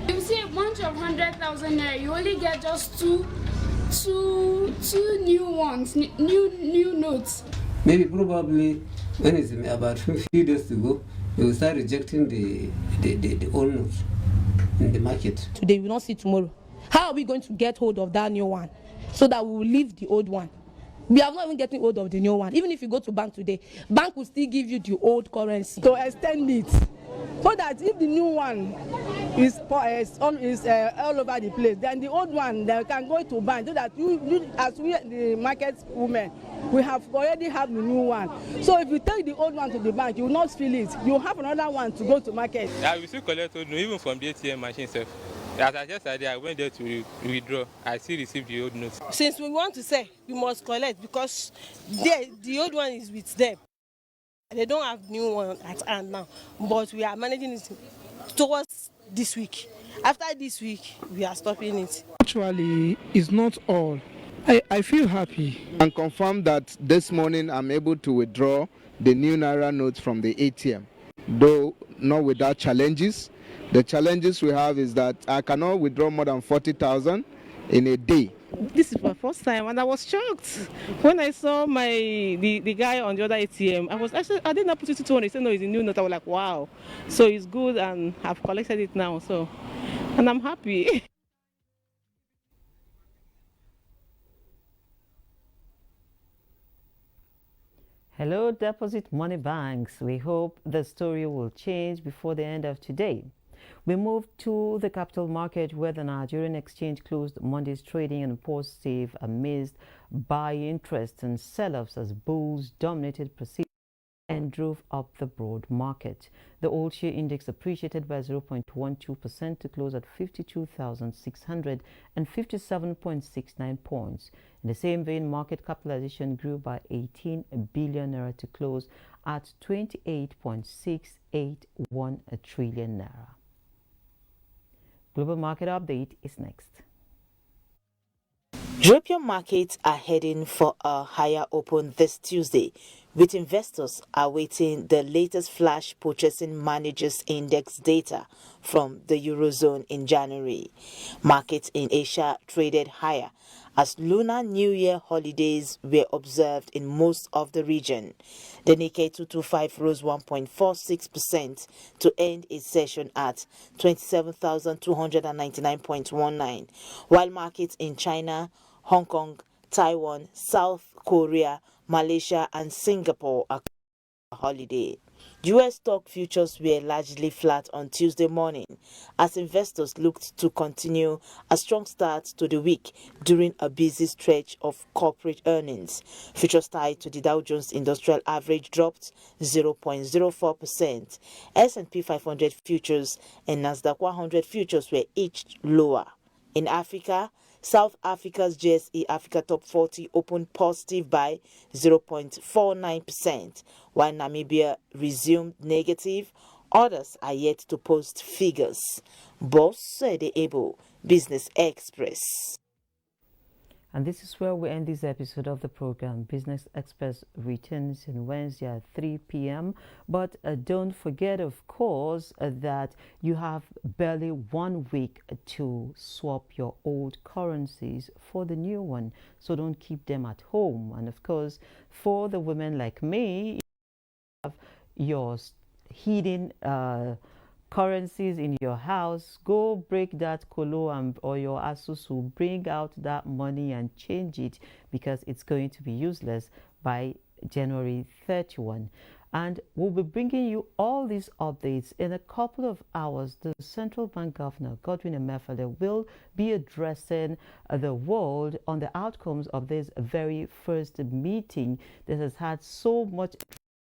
If you see a bunch of 100,000 naira, you only get just two new ones, new notes. Maybe probably when it's about a few days ago, they will start rejecting the old notes in the market. Today we will not see tomorrow. How are we going to get hold of that new one so that we will leave the old one? We are not even getting hold of the new one. Even if you go to bank today, bank will still give you the old currency. To extend it so that if the new one is all over the place, then the old one they can go to bank so that you as we the market women, we have already have the new one. So if you take the old one to the bank, you will not feel it. You have another one to go to market. I will still collect old note even from the ATM machine itself. As I just said, I went there to withdraw. I still received the old notes. Since we want to say, we must collect because the old one is with them. They don't have new one at hand now, but we are managing it towards this week. After this week, we are stopping it. Actually, it's not all. I feel happy. And confirm that this morning I'm able to withdraw the new Naira notes from the ATM, though not without challenges. The challenges we have is that I cannot withdraw more than 40,000 in a day. This is my first time and I was shocked when I saw the guy on the other ATM. I did not put it to 200. He said no, it's a new note. I was like, wow. So it's good and I've collected it now. And I'm happy. Hello, deposit money banks. We hope the story will change before the end of today. We move to the capital market where the Nigerian exchange closed Monday's trading and positive amidst buy interest and sell-offs as bulls dominated proceedings and drove up the broad market. The all-share index appreciated by 0.12% to close at 52,657.69 points. In the same vein, market capitalization grew by 18 billion naira to close at 28.681 trillion naira. Global Market Update is next. European markets are heading for a higher open this Tuesday, with investors awaiting the latest flash purchasing managers index data from the Eurozone in January. Markets in Asia traded higher as Lunar New Year holidays were observed in most of the region. The Nikkei 225 rose 1.46% to end its session at 27,299.19, while markets in China, Hong Kong, Taiwan, South Korea, Malaysia and Singapore are on holiday. U.S. stock futures were largely flat on Tuesday morning as investors looked to continue a strong start to the week during a busy stretch of corporate earnings. Futures tied to the Dow Jones Industrial Average dropped 0.04%. S&P 500 futures and Nasdaq 100 futures were each lower. In Africa, South Africa's JSE Africa Top 40 opened positive by 0.49%, while Namibia resumed negative. Others are yet to post figures. Boss said able Business Express. And this is where we end this episode of the program. Business Express returns on Wednesday at 3 p.m. But don't forget, of course, that you have barely 1 week to swap your old currencies for the new one. So don't keep them at home. And of course, for the women like me, you have your hidden currencies in your house. Go break that kolo or your asusu, bring out that money and change it, because it's going to be useless by January 31. And we'll be bringing you all these updates in a couple of hours. The Central Bank Governor, Godwin Emefiele, will be addressing the world on the outcomes of this very first meeting that has had so much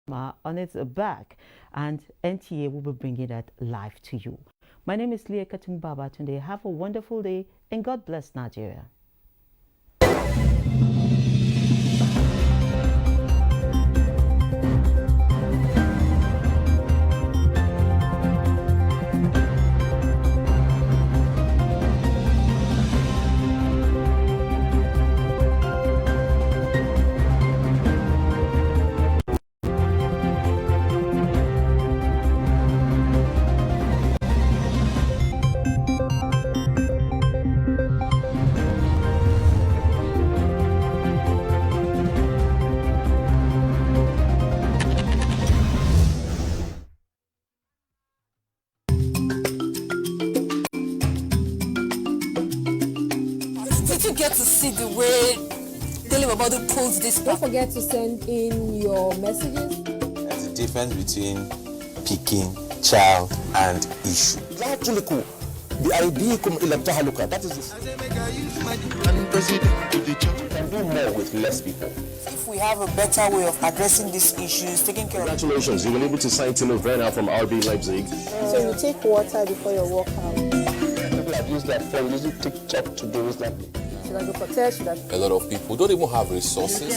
drama on its back. And NTA will be bringing that live to you. My name is Leah Katung-Baba. Today, have a wonderful day and God bless Nigeria. Get to see the way Daily Babadu pulls this. Don't forget to send in your messages. There's a difference between picking, child, and issue. The idea that is can do more with less people. If we have a better way of addressing these issues, taking care of. Congratulations, you were able to sign Timo Werner from RB Leipzig. So you take water before your workout. People have used their phone, using TikTok to do this. Should I go for test? Should I... A lot of people don't even have resources.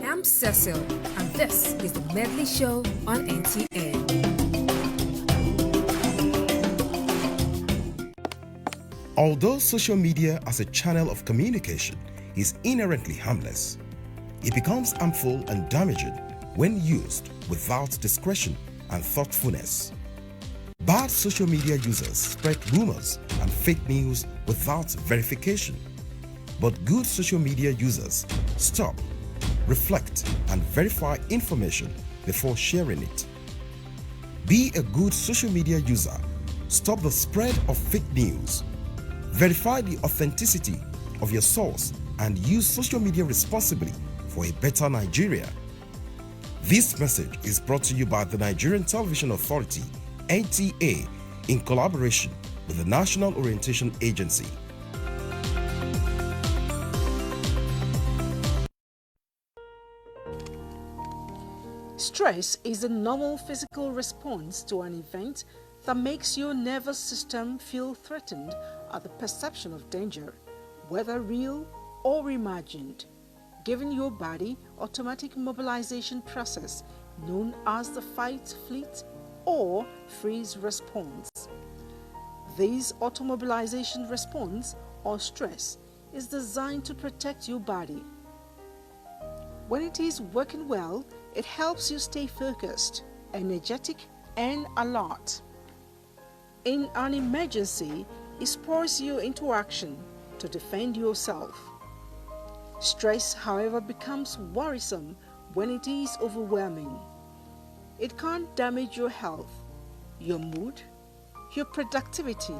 I'm Cecil, and this is the Medley Show on NTN. Although social media as a channel of communication is inherently harmless, it becomes harmful and damaging when used without discretion and thoughtfulness. Bad social media users spread rumors and fake news without verification. But good social media users stop, reflect, and verify information before sharing it. Be a good social media user. Stop the spread of fake news. Verify the authenticity of your source and use social media responsibly for a better Nigeria. This message is brought to you by the Nigerian Television Authority, NTA, in collaboration with the National Orientation Agency. Stress is a normal physical response to an event that makes your nervous system feel threatened at the perception of danger, whether real or imagined, giving your body automatic mobilization process known as the fight, flight, or freeze response. This automobilization response, or stress, is designed to protect your body. When it is working well, it helps you stay focused, energetic, and alert. In an emergency, it spurs you into action to defend yourself. Stress, however, becomes worrisome when it is overwhelming. It can damage your health, your mood, your productivity,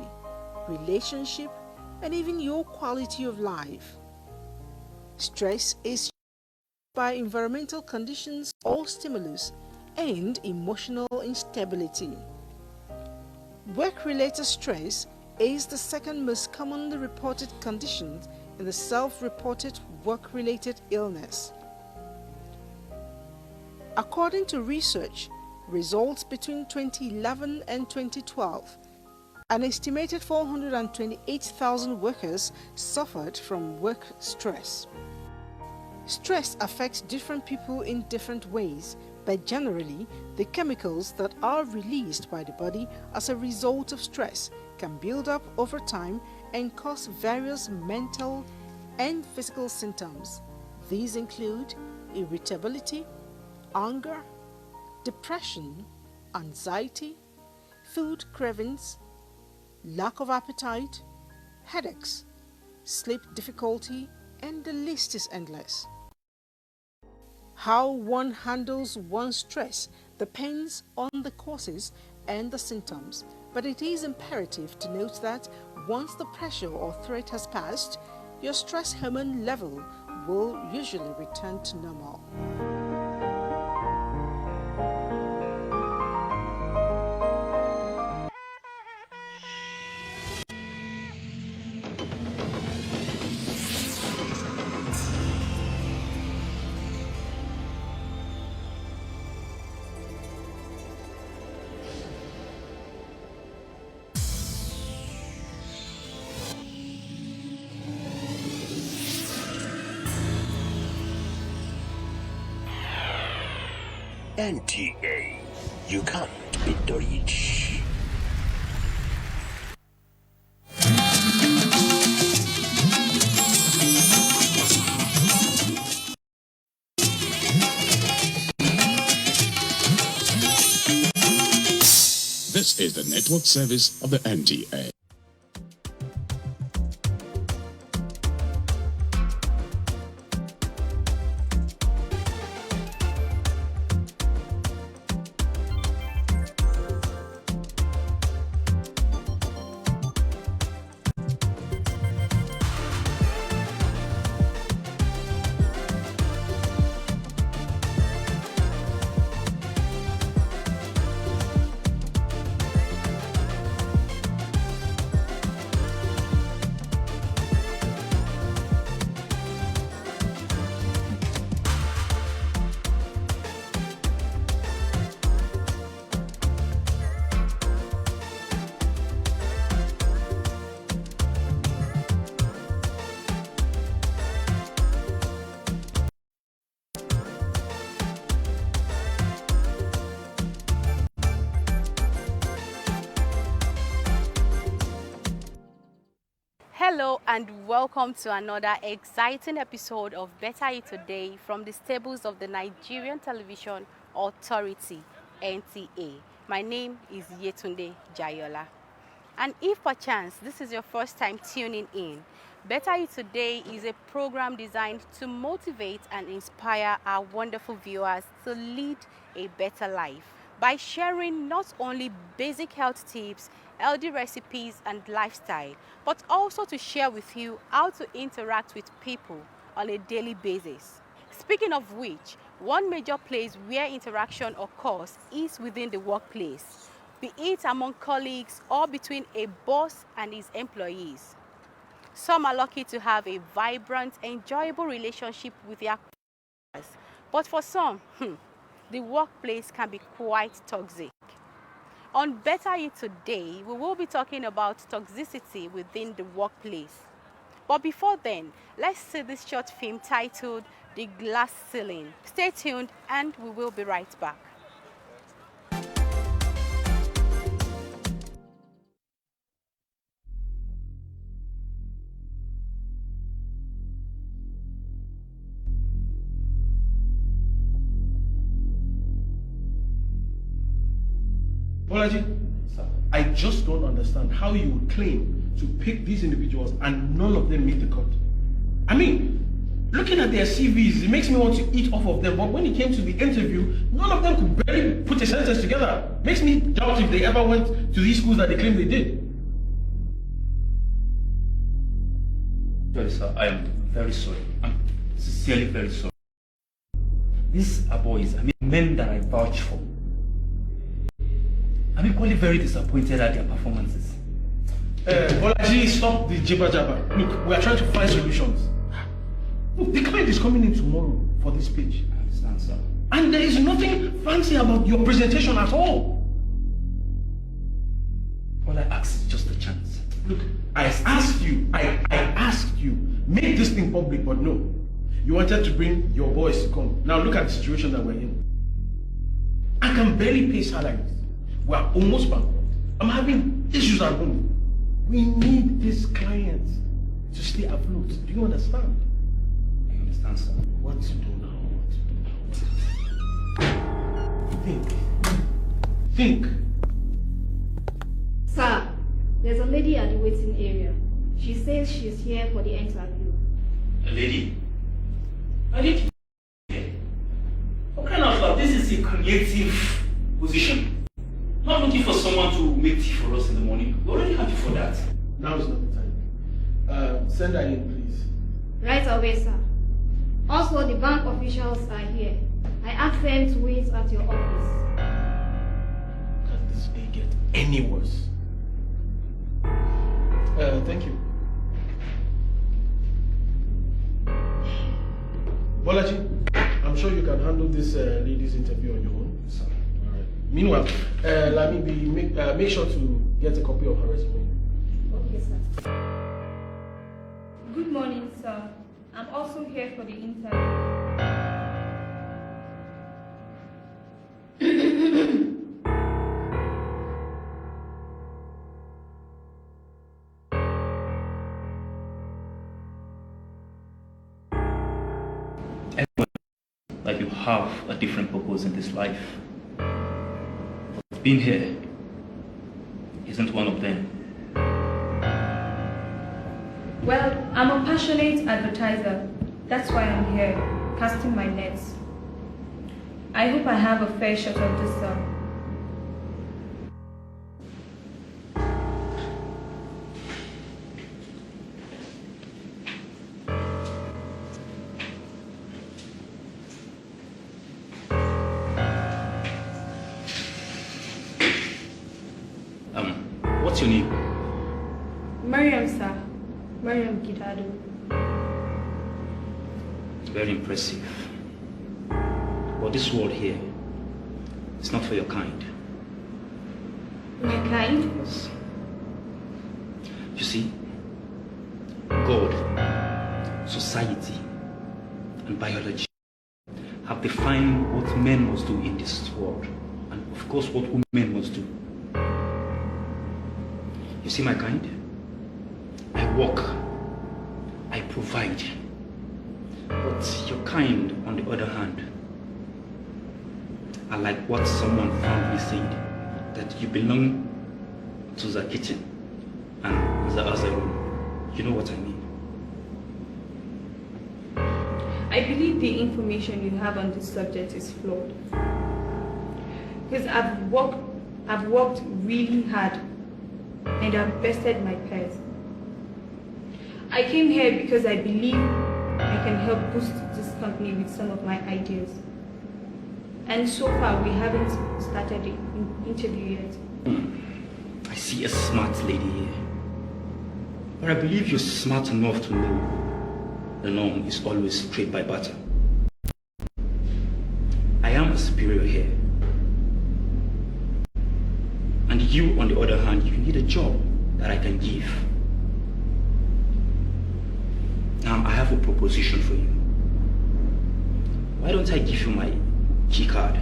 relationship, and even your quality of life. Stress is by environmental conditions or stimulus and emotional instability. Work-related stress is the second most commonly reported condition in the self-reported work-related illness. According to research results between 2011 and 2012, an estimated 428,000 workers suffered from work stress. Stress affects different people in different ways, but generally, the chemicals that are released by the body as a result of stress can build up over time and cause various mental and physical symptoms. These include irritability, anger, depression, anxiety, food cravings, lack of appetite, headaches, sleep difficulty, and the list is endless. How one handles one's stress depends on the causes and the symptoms, but it is imperative to note that once the pressure or threat has passed, your stress hormone level will usually return to normal. NTA, you can't beat the rich. This is the network service of the NTA. Hello and welcome to another exciting episode of Better It Today from the stables of the Nigerian Television Authority, NTA. My name is Yetunde Jayola. And if perchance this is your first time tuning in, Better It Today is a program designed to motivate and inspire our wonderful viewers to lead a better life by sharing not only basic health tips, healthy recipes and lifestyle, but also to share with you how to interact with people on a daily basis. Speaking of which, one major place where interaction occurs is within the workplace, be it among colleagues or between a boss and his employees. Some are lucky to have a vibrant, enjoyable relationship with their colleagues, but for some, the workplace can be quite toxic. On Better It Today, we will be talking about toxicity within the workplace. But before then, let's see this short film titled The Glass Ceiling. Stay tuned and we will be right back. Bolaji, I just don't understand how you would claim to pick these individuals and none of them make the cut. I mean, looking at their CVs, it makes me want to eat off of them, but when it came to the interview, none of them could barely put a sentence together. Makes me doubt if they ever went to these schools that they claim they did. Sorry, sir, I am very sorry. I'm sincerely very sorry. These are boys, men that I vouch for. I'm equally very disappointed at their performances. Bolaji, stop the jibber jabber. Look, we are trying to find solutions. Look, the client is coming in tomorrow for this pitch. I understand, sir. And there is nothing fancy about your presentation at all. All I ask is just a chance. Look, I asked you, make this thing public, but no. You wanted to bring your boys to come. Now look at the situation that we're in. I can barely pay salaries. We are almost bankrupt. I'm having issues at home. We need these clients to stay afloat. Do you understand? I understand, sir. What to do now? Think. Sir, there's a lady at the waiting area. She says she's here for the interview. A lady? A lady? What kind of love? This is a creative position. Not looking for someone to make tea for us in the morning. We're already happy for that. Now is not the time. Send her in, please. Right away, sir. Also, the bank officials are here. I asked them to wait at your office. Can this day get any worse? Thank you. Bolaji, I'm sure you can handle this lady's interview on your own. All right. Meanwhile, make sure to get a copy of her resume. Okay, sir. Good morning, sir. I'm also here for the interview. Like you have a different purpose in this life. But being here isn't one of them. Well, I'm a passionate advertiser. That's why I'm here, casting my nets. I hope I have a fair shot of this, sir. What's your name? Mariam, sir. Mariam Gidado. Very impressive. But this world here is not for your kind. My kind? Yes. You see, God, society, and biology have defined what men must do in this world, and of course what women must do. You see my kind? I work, I provide. But your kind, on the other hand, are like what someone fondly said, that you belong to the kitchen and the other room. You know what I mean? I believe the information you have on this subject is flawed. Because I've worked really hard and I've bested my peers. I came here because I believe I can help boost this company with some of my ideas. And so far, we haven't started the interview yet. I see a smart lady here. But I believe you're smart enough to know the norm is always trade by barter. I am a superior here. And you, on the other hand, you need a job that I can give. Now, I have a proposition for you. Why don't I give you my key card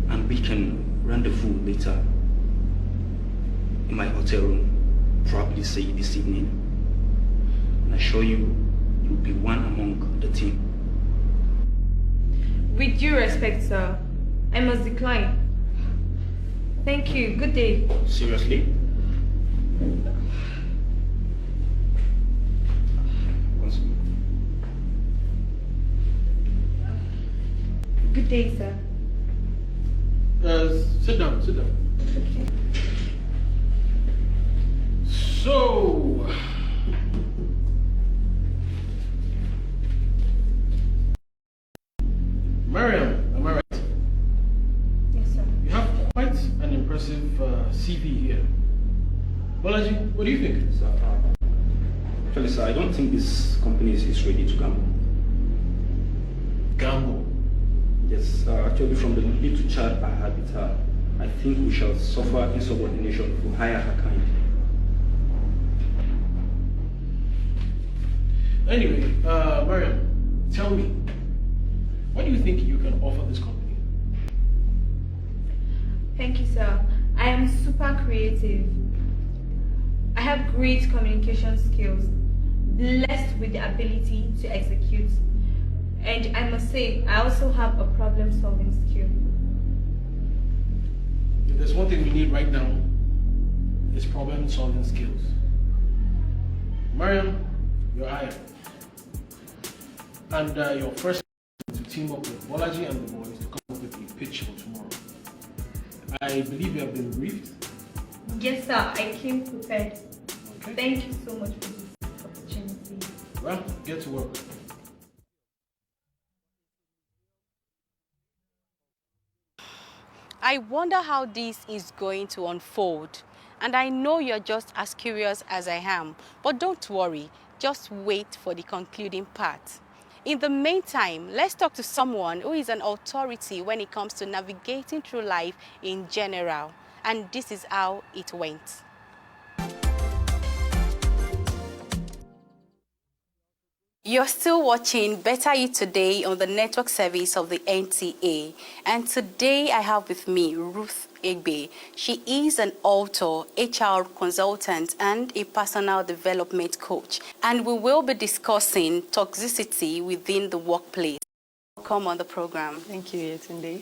and we can rendezvous later in my hotel room, probably say this evening, and I assure you you'll be one among the team. With due respect, sir, I must decline. Thank you. Good day. Seriously? Good day, sir. Sit down, sit down. Okay. So, Mariam, am I right? Yes, sir. You have quite an impressive CV here. Bolaji, what do you think? Sir, actually, sir, I don't think this company is ready to gamble. Gamble? Yes, actually, from the little chat I had with her, I think we shall suffer insubordination to hire her kind. Anyway, Mariam, tell me, what do you think you can offer this company? Thank you, sir. I am super creative. I have great communication skills, blessed with the ability to execute. And I must say, I also have a problem-solving skill. If there's one thing we need right now, it's problem-solving skills. Mariam, you're hired. And your first to team up with Bolaji and the boys to come up with a pitch for tomorrow. I believe you have been briefed. Yes, sir. I came prepared. Okay. Thank you so much for this opportunity. Well, get to work. I wonder how this is going to unfold. And I know you're just as curious as I am, but don't worry, just wait for the concluding part. In the meantime, let's talk to someone who is an authority when it comes to navigating through life in general. And this is how it went. You're still watching Better You Today on the network service of the NTA. And today I have with me Ruth Egbe. She is an author, HR consultant, and a personal development coach. And we will be discussing toxicity within the workplace. Welcome on the program. Thank you, Yetunde.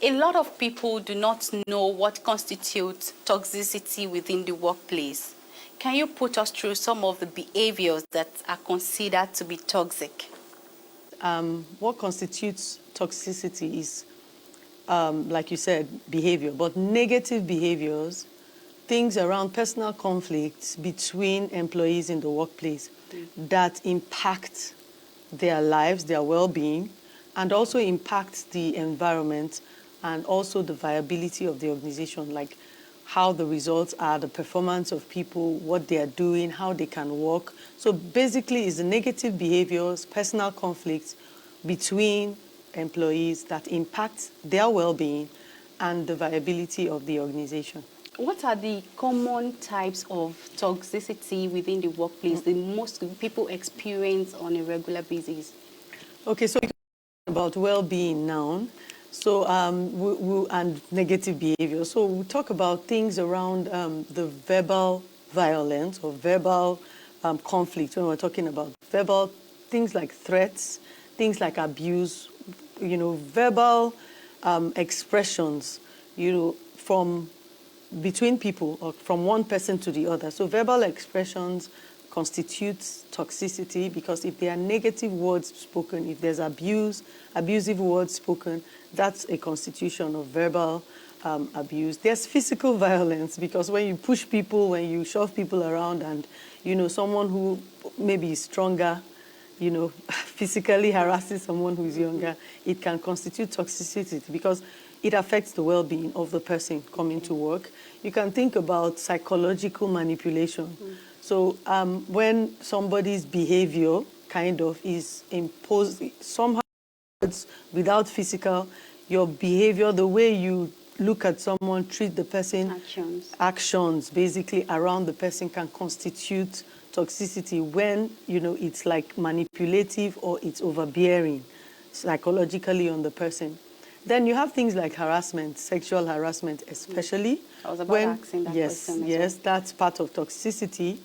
A lot of people do not know what constitutes toxicity within the workplace. Can you put us through some of the behaviors that are considered to be toxic? What constitutes toxicity is, like you said, behavior, but negative behaviors, things around personal conflicts between employees in the workplace that impact their lives, their well-being, and also impact the environment and also the viability of the organization, like how the results are, the performance of people, what they are doing, how they can work. So basically it's the negative behaviors, personal conflicts between employees that impact their well-being and the viability of the organization. What are the common types of toxicity within the workplace that most people experience on a regular basis? Okay, so about well-being now. So, and negative behavior. So we talk about things around the verbal violence or verbal conflict when we're talking about verbal things like threats, things like abuse, verbal expressions, from between people or from one person to the other. So verbal expressions constitutes toxicity because if there are negative words spoken, if there's abusive words spoken, that's a constitution of verbal abuse. There's physical violence because when you push people, when you shove people around and, someone who maybe is stronger, physically harasses someone who is younger, it can constitute toxicity because it affects the well-being of the person coming to work. You can think about psychological manipulation. So when somebody's behavior kind of is imposed somehow without physical, your behavior, the way you look at someone, treat the person, actions basically around the person can constitute toxicity when, it's like manipulative or it's overbearing psychologically on the person. Then you have things like harassment, sexual harassment especially. I was about to ask that question. Yes, that's part of toxicity.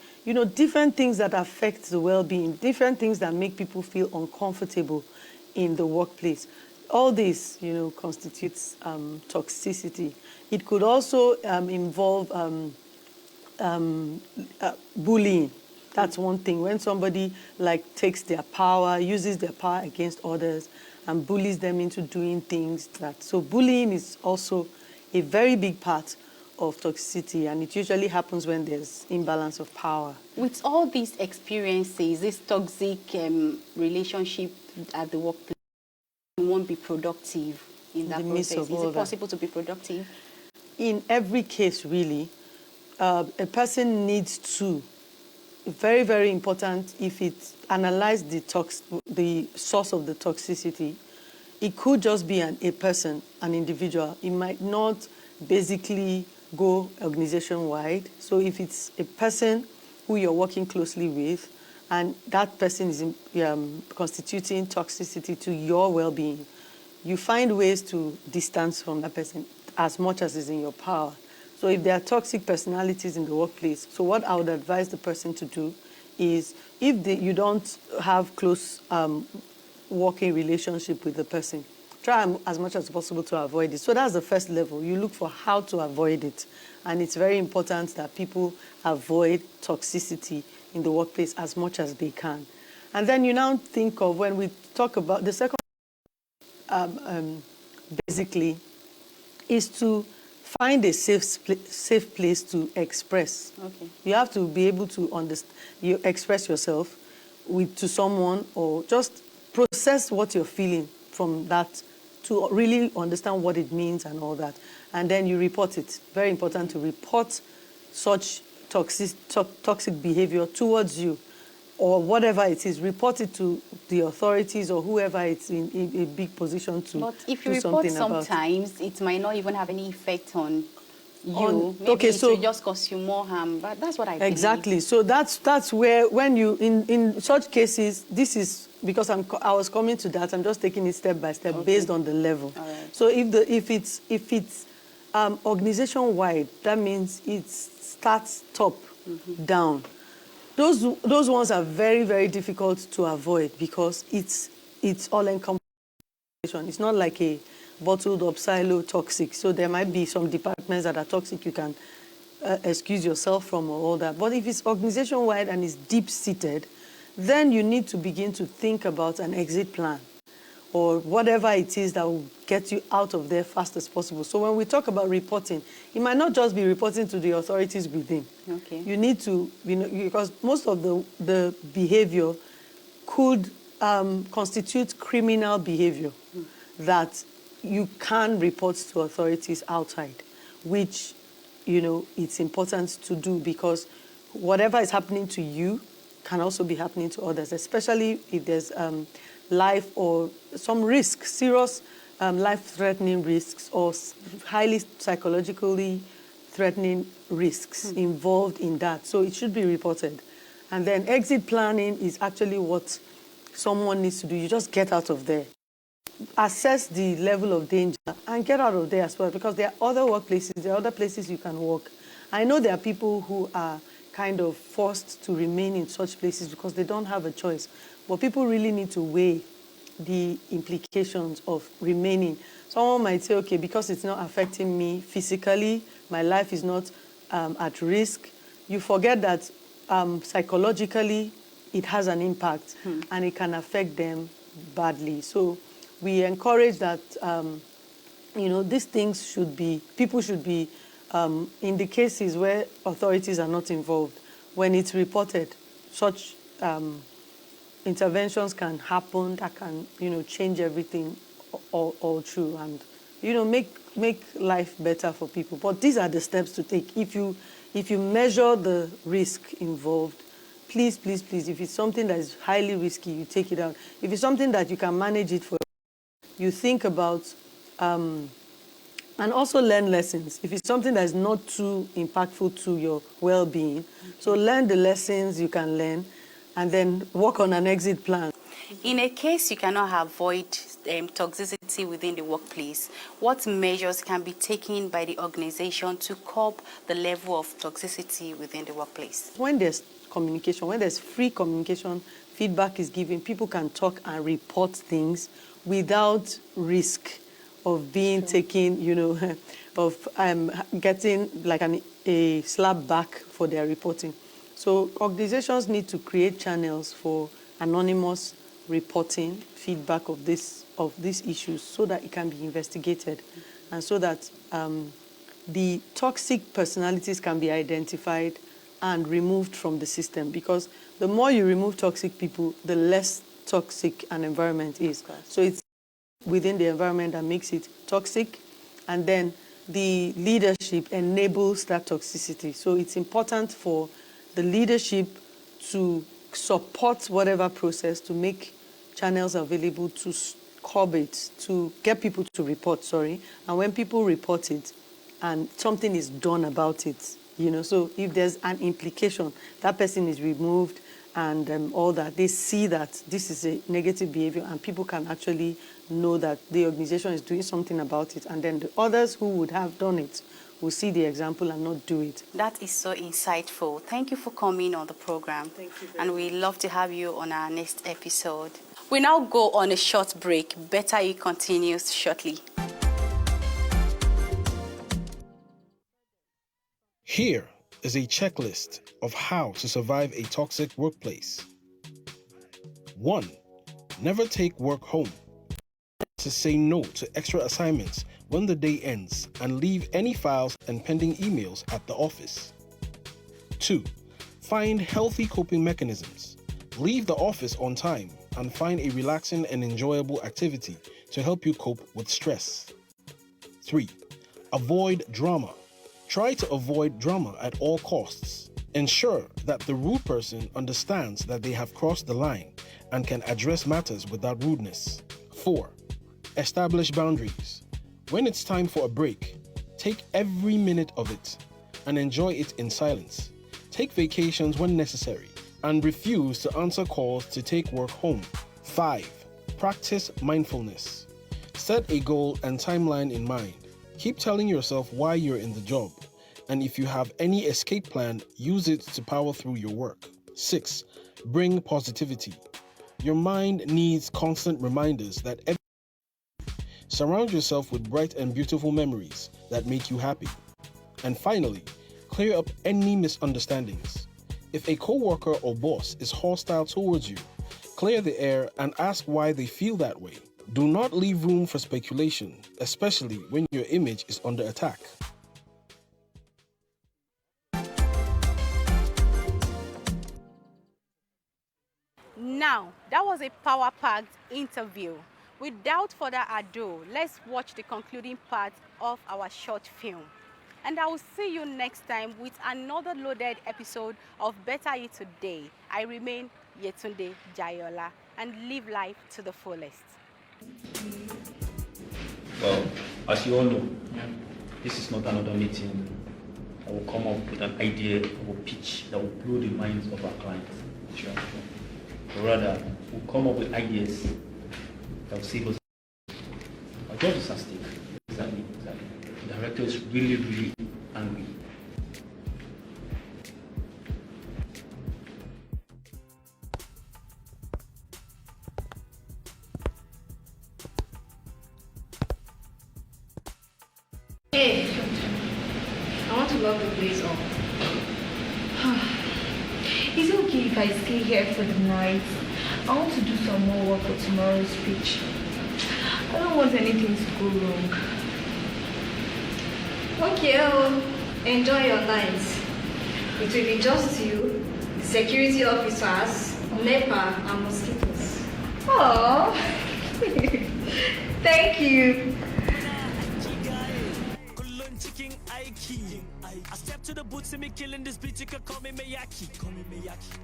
Different things that affect the well-being, different things that make people feel uncomfortable in the workplace. All this, constitutes toxicity. It could also involve bullying. That's one thing. When somebody takes their power, uses their power against others, and bullies them into doing things so bullying is also a very big part of toxicity, and it usually happens when there's imbalance of power. With all these experiences, this toxic relationship at the workplace, you won't be productive in that process. Is it possible to be productive? In every case, really, a person needs to. Very, very important if it analyzes the source of the toxicity. It could just be a person, an individual. It might not basically go organization-wide. So if it's a person who you're working closely with, and that person is constituting toxicity to your well-being, you find ways to distance from that person as much as is in your power. So if there are toxic personalities in the workplace, so what I would advise the person to do is if you don't have close working relationship with the person, try as much as possible to avoid it. So that's the first level. You look for how to avoid it. And it's very important that people avoid toxicity in the workplace as much as they can. And then you now think of when we talk about the second, basically, is to find a safe place to express. Okay. You have to be able to express yourself to someone or just process what you're feeling from that to really understand what it means and all that. And then you report it. Very important to report such toxic behavior towards you, or whatever it is. Report it to the authorities or whoever it's in a big position to. But if you do report something about sometimes, it might not even have any effect on you. Maybe it will just cause you more harm. But that's what I believe. Exactly. So that's where, when you in such cases, this is because I was coming to that. I'm just taking it step by step based on the level. Right. So if it's organization wide, that means it starts top down. Those ones are very, very difficult to avoid because it's all encompassing. It's not like a bottled up silo toxic. So there might be some departments that are toxic you can excuse yourself from or all that. But if it's organization wide and it's deep seated, then you need to begin to think about an exit plan or whatever it is that will get you out of there fast as possible. So when we talk about reporting, it might not just be reporting to the authorities within. Okay. You need to, because most of the behavior could constitute criminal behavior that you can report to authorities outside, which, it's important to do because whatever is happening to you can also be happening to others, especially if there's life or some risk, serious life-threatening risks or highly psychologically threatening risks involved in that. So it should be reported. And then exit planning is actually what someone needs to do. You just get out of there. Assess the level of danger and get out of there as well, because there are other workplaces, there are other places you can work. I know there are people who are kind of forced to remain in such places because they don't have a choice. But people really need to weigh the implications of remaining. Someone might say, okay, because it's not affecting me physically, my life is not at risk. You forget that psychologically it has an impact and it can affect them badly. So we encourage that, these things should be, people should be, in the cases where authorities are not involved, when it's reported, such interventions can happen that can, change everything all through and, make life better for people. But these are the steps to take. If you measure the risk involved, please, please, please, if it's something that is highly risky, you take it out. If it's something that you can manage it for, you think about, and also learn lessons. If it's something that is not too impactful to your well-being, so learn the lessons you can learn and then work on an exit plan. In a case you cannot avoid toxicity within the workplace, what measures can be taken by the organization to curb the level of toxicity within the workplace? When there's communication, when there's free communication, feedback is given, people can talk and report things without risk of being taken, of getting like a slap back for their reporting. So organizations need to create channels for anonymous reporting, feedback of these issues so that it can be investigated and so that the toxic personalities can be identified and removed from the system. Because the more you remove toxic people, the less toxic an environment is. So it's within the environment that makes it toxic, and then the leadership enables that toxicity. So it's important for the leadership to support whatever process to make channels available to curb it, to get people to report, and when people report it and something is done about it, so if there's an implication, that person is removed and all that, they see that this is a negative behavior and people can actually know that the organization is doing something about it, and then the others who would have done it will see the example and not do it. That is so insightful. Thank you for coming on the program. Thank you. And we love to have you on our next episode. We now go on a short break. Better You continues shortly. Here is a checklist of how to survive a toxic workplace. 1. Never take work home. To say no to extra assignments when the day ends and leave any files and pending emails at the office. 2. Find healthy coping mechanisms. Leave the office on time and find a relaxing and enjoyable activity to help you cope with stress. 3. Avoid drama. Try to avoid drama at all costs. Ensure that the rude person understands that they have crossed the line and can address matters without rudeness. 4. Establish boundaries. When it's time for a break, take every minute of it and enjoy it in silence. Take vacations when necessary and refuse to answer calls to take work home. 5. Practice mindfulness. Set a goal and timeline in mind. Keep telling yourself why you're in the job, and if you have any escape plan, use it to power through your work. 6. Bring positivity. Your mind needs constant reminders that surround yourself with bright and beautiful memories that make you happy. And finally, clear up any misunderstandings. If a coworker or boss is hostile towards you, clear the air and ask why they feel that way. Do not leave room for speculation, especially when your image is under attack. Now, that was a power-packed interview. Without further ado, let's watch the concluding part of our short film. And I will see you next time with another loaded episode of Better You Today. I remain Yetunde Jayola and live life to the fullest. Well, as you all know, this is not another meeting that will come up with an idea or a pitch that will blow the minds of our clients. But rather, we'll come up with ideas that will save us. Our job is at stake. Exactly. The director is really angry. Hey, I want to lock the place up. Is it okay if I stay here for the night? I want to do some more work for tomorrow's speech. I don't want anything to go wrong. Okay, enjoy your night. It will be just you, the security officers, NEPA, and mosquitoes. Oh, thank you. I step to the boots and me killing this beat, you can call me Miyaki.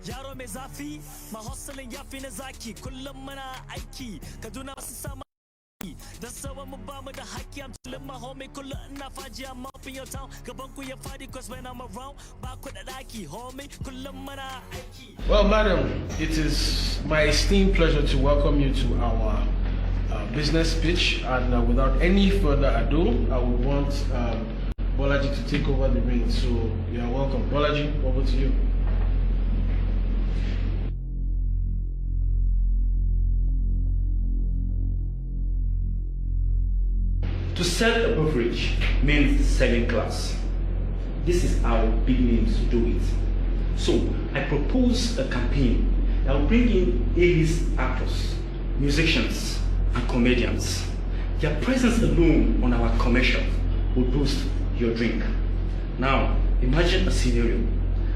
Yaro me zafi, my hustling yafi na zaki. Kullum mana aiki, Kaduna wasu sama. That's how I'm about with the haki. I'm chilling my homie, kullum ina faji. I'm up in your town, gaban ku ya fadi, cause when I'm around, back with the daki, homie, kullum mana aiki. Well, madam, it is my esteemed pleasure to welcome you to our business pitch, and without any further ado, I would want Bolaji to take over the reins. So you are welcome. Bolaji, over to you. To sell a beverage means selling class. This is how big names do it. So I propose a campaign that will bring in A-list actors, musicians, and comedians. Their presence alone on our commercial will boost your drink. Now, imagine a scenario.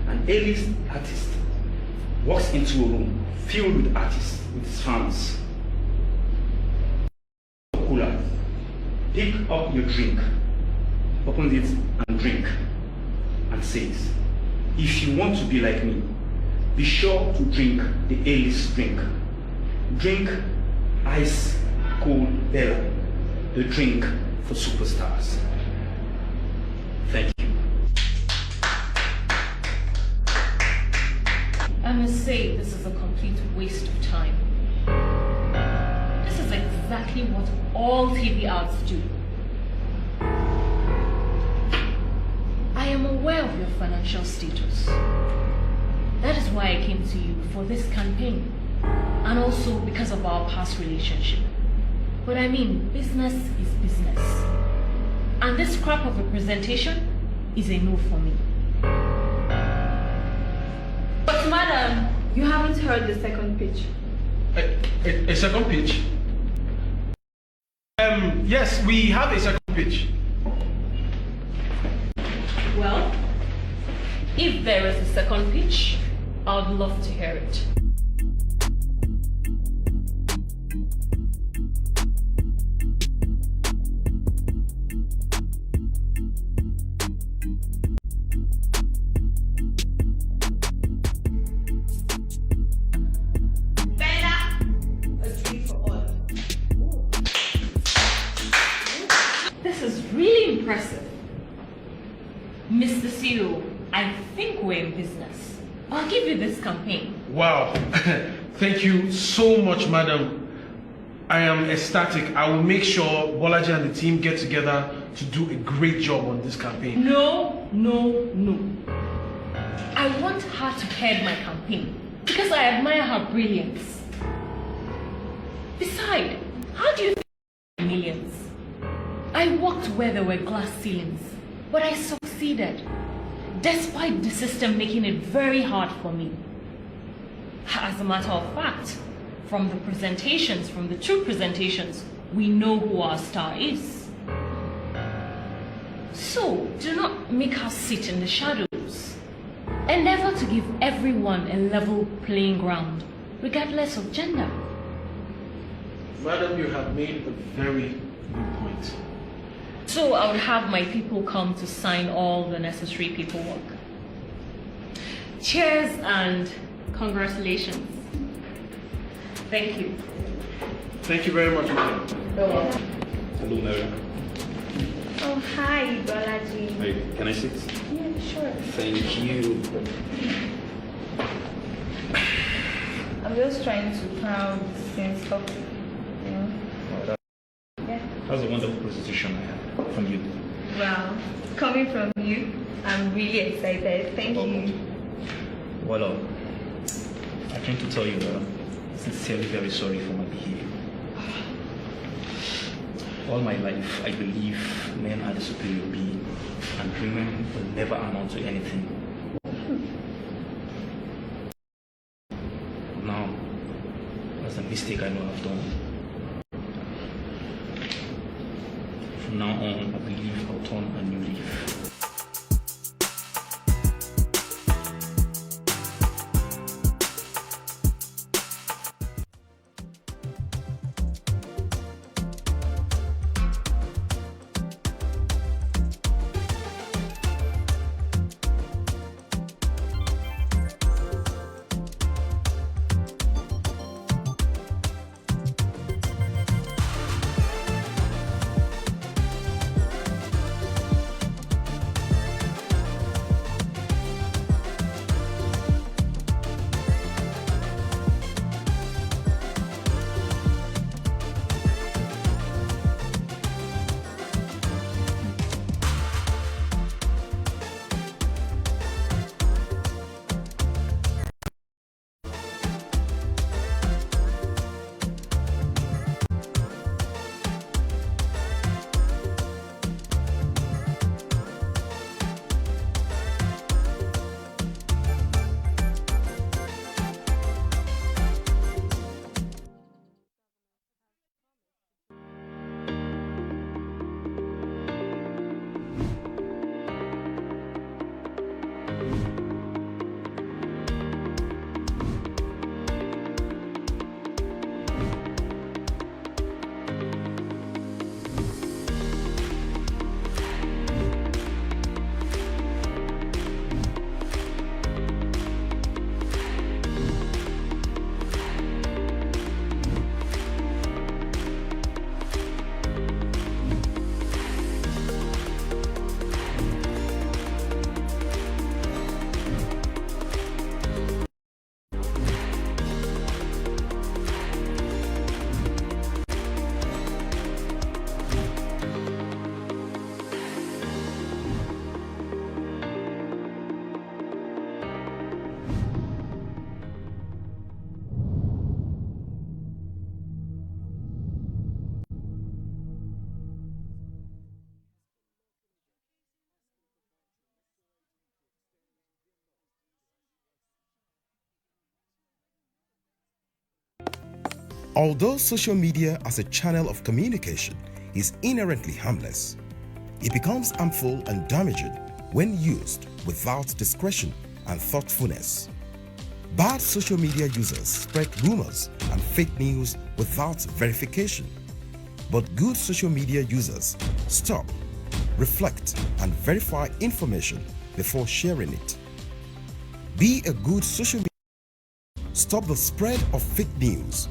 An A-list artist walks into a room filled with artists, with his fans. Cooler. Pick up your drink, open it and drink, and says, if you want to be like me, be sure to drink the A-list drink. Drink Ice Cold Bella, the drink for superstars. Thank you. I must say, this is a complete waste of time. This is exactly what all TV ads do. I am aware of your financial status. That is why I came to you for this campaign, and also because of our past relationship. But I mean, business is business. And this crap of a presentation is a no for me. But madam, you haven't heard the second pitch. A second pitch? Yes, we have a second pitch. Well, if there is a second pitch, I'd love to hear it. impressive. Mr. CEO, I think we're in business. I'll give you this campaign. Wow. Thank you so much, madam. I am ecstatic. I will make sure Bolaji and the team get together to do a great job on this campaign. No. I want her to head my campaign because I admire her brilliance. Besides, how do you think millions? I worked where there were glass ceilings, but I succeeded, despite the system making it very hard for me. As a matter of fact, from the two presentations, we know who our star is. So, do not make her sit in the shadows. Endeavor to give everyone a level playing ground, regardless of gender. Madam, you have made a very good point. So I would have my people come to sign all the necessary paperwork. Cheers and congratulations. Thank you. Thank you very much, madam. Hello, Mary. Oh, hi, Bolaji. Wait, can I sit? Yeah, sure. Thank you. I'm just trying to crowd sense of, Yeah. That was a wonderful presentation I had from you. Well, coming from you, I'm really excited. Thank you. Well, I came to tell you that I'm sincerely very sorry for my behavior. All my life, I believe men are the superior being, and women will never amount to anything. Now, that's a mistake I know I've done. From now on, I believe I'll turn a new leaf. Although social media as a channel of communication is inherently harmless, it becomes harmful and damaging when used without discretion and thoughtfulness. Bad social media users spread rumors and fake news without verification. But good social media users stop, reflect, and verify information before sharing it. Be a good social media. Stop the spread of fake news.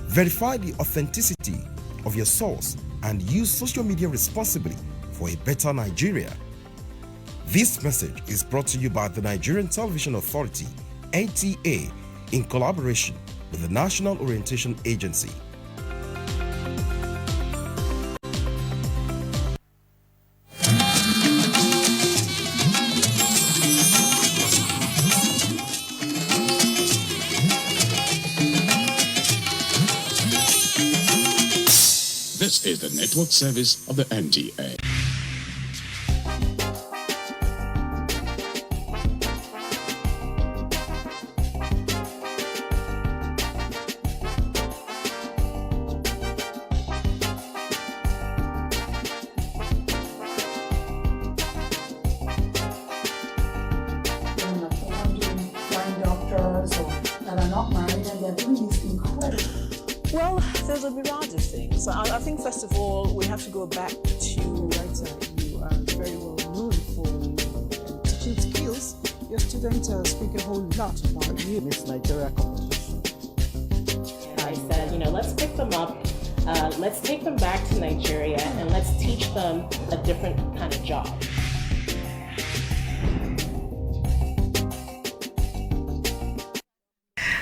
Verify the authenticity of your source and use social media responsibly for a better Nigeria. This message is brought to you by the Nigerian Television Authority, NTA, in collaboration with the National Orientation Agency. This is the network service of the NTA. Well, there's a mirage of things. I think, first of all, we have to go back to writer. You are very well known for teaching skills. Your students speak a whole lot about you. Miss Nigeria competition. I said, let's pick them up, let's take them back to Nigeria, and let's teach them a different kind of job.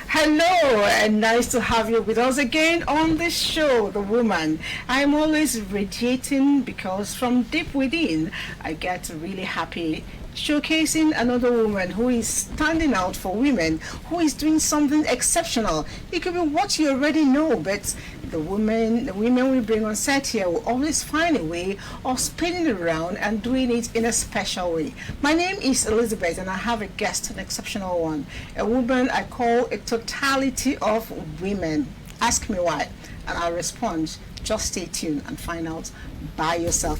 Hello, and nice to have you with us again on this show, The Woman. I'm always radiating because from deep within, I get really happy showcasing another woman who is standing out for women, who is doing something exceptional. It could be what you already know, but the women we bring on set here will always find a way of spinning it around and doing it in a special way. My name is Elizabeth, and I have a guest, an exceptional one, a woman I call a totality of women. Ask me why, and I'll respond. Just stay tuned and find out by yourself.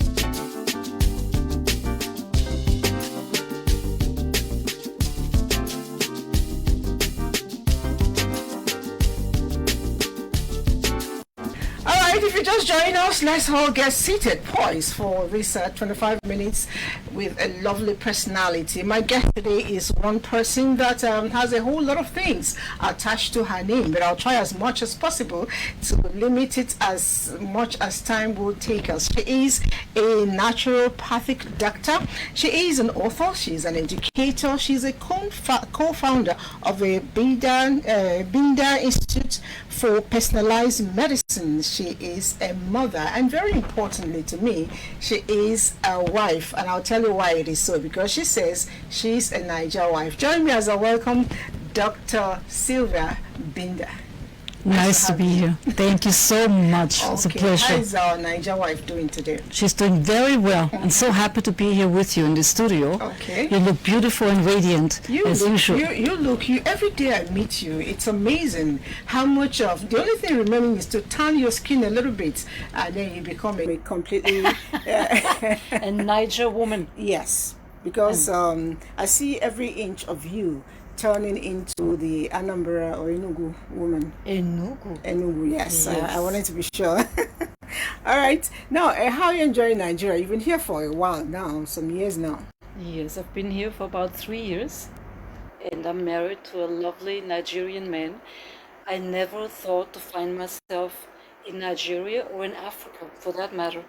If you just join us, let's all get seated, poised for this 25 minutes with a lovely personality. My guest today is one person that has a whole lot of things attached to her name, but I'll try as much as possible to limit it as much as time will take us. She is a naturopathic doctor. She is an author. She's an educator. She's a co-founder of a Binda Institute for Personalized Medicine. She is a mother, and very importantly to me, she is a wife, and I'll tell you why it is so, because she says she's a Niger wife. Join me as I welcome Dr. Sylvia Binda. Nice to be here. Thank you so much. It's a pleasure. How is our Niger wife doing today? She's doing very well. I'm so happy to be here with you in the studio. Okay. You look beautiful and radiant as usual. Every day I meet you, it's amazing how much of the only thing remaining is to tan your skin a little bit, and then you become a completely a Niger woman. Yes, because I see every inch of you turning into the Anambra or Enugu woman. Enugu, yes. I wanted to be sure. All right. Now, how are you enjoying Nigeria? You've been here for a while now, some years now. Yes, I've been here for about 3 years, and I'm married to a lovely Nigerian man. I never thought to find myself in Nigeria or in Africa, for that matter.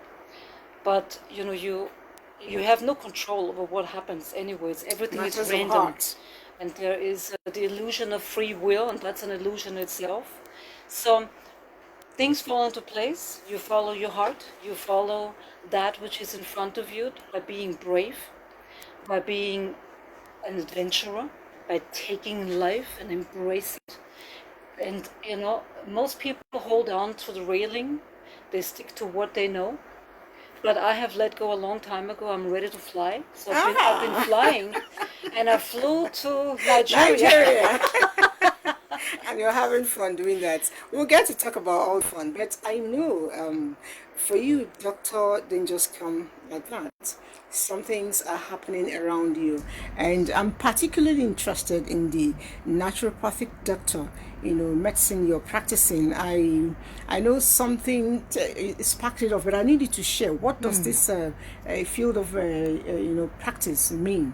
But, you have no control over what happens anyways. Everything is random. And there is the illusion of free will, and that's an illusion itself. So things fall into place. You follow your heart. You follow that which is in front of you by being brave, by being an adventurer, by taking life and embrace it. And, most people hold on to the railing. They stick to what they know. But I have let go a long time ago. I'm ready to fly. So I've been flying, and I flew to Nigeria. And you're having fun doing that. We'll get to talk about all fun, but I know for you, doctor, didn't just come like that. Some things are happening around you, and I'm particularly interested in the naturopathic doctor, medicine you're practicing. I know something sparked it off, but I need you to share. What does this field of practice mean?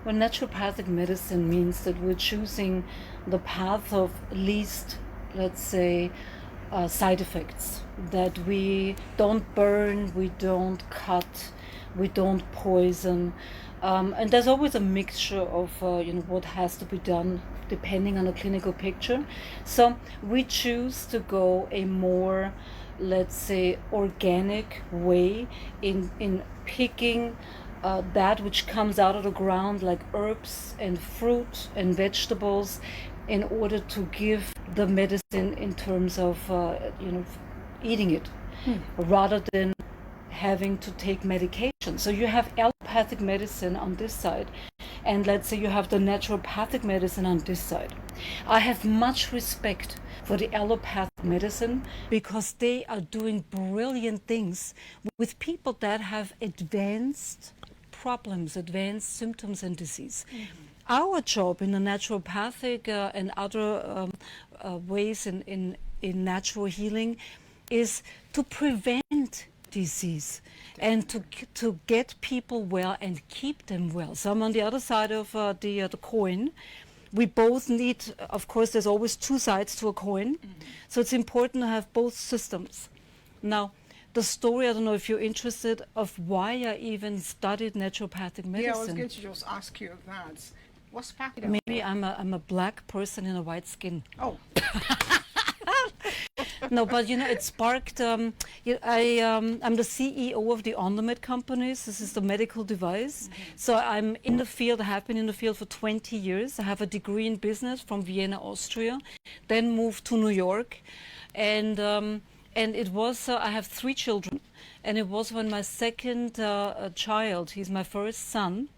Well, naturopathic medicine means that we're choosing the path of least, let's say, side effects. That we don't burn, we don't cut, we don't poison. And there's always a mixture of what has to be done depending on the clinical picture. So we choose to go a more, let's say, organic way in picking that which comes out of the ground, like herbs and fruit and vegetables, in order to give the medicine in terms of eating it, rather than having to take medication. So you have allopathic medicine on this side, and let's say you have the naturopathic medicine on this side. I have much respect for the allopathic medicine because they are doing brilliant things with people that have advanced problems, advanced symptoms and disease. Our job in the naturopathic and other ways in natural healing is to prevent disease and to get people well and keep them well. So I'm on the other side of the coin. We both need, of course, there's always two sides to a coin. So it's important to have both systems. Now, the story, I don't know if you're interested, of why I even studied naturopathic medicine. Yeah, I was going to just ask you that. What's sparked it? Maybe I'm a black person in a white skin. Oh. No, but it sparked. I'm the CEO of the OnTheMed companies. This is the medical device. So I'm in the field. I have been in the field for 20 years. I have a degree in business from Vienna, Austria. Then moved to New York, and it was. I have 3 children, and it was when my second child. He's my first son.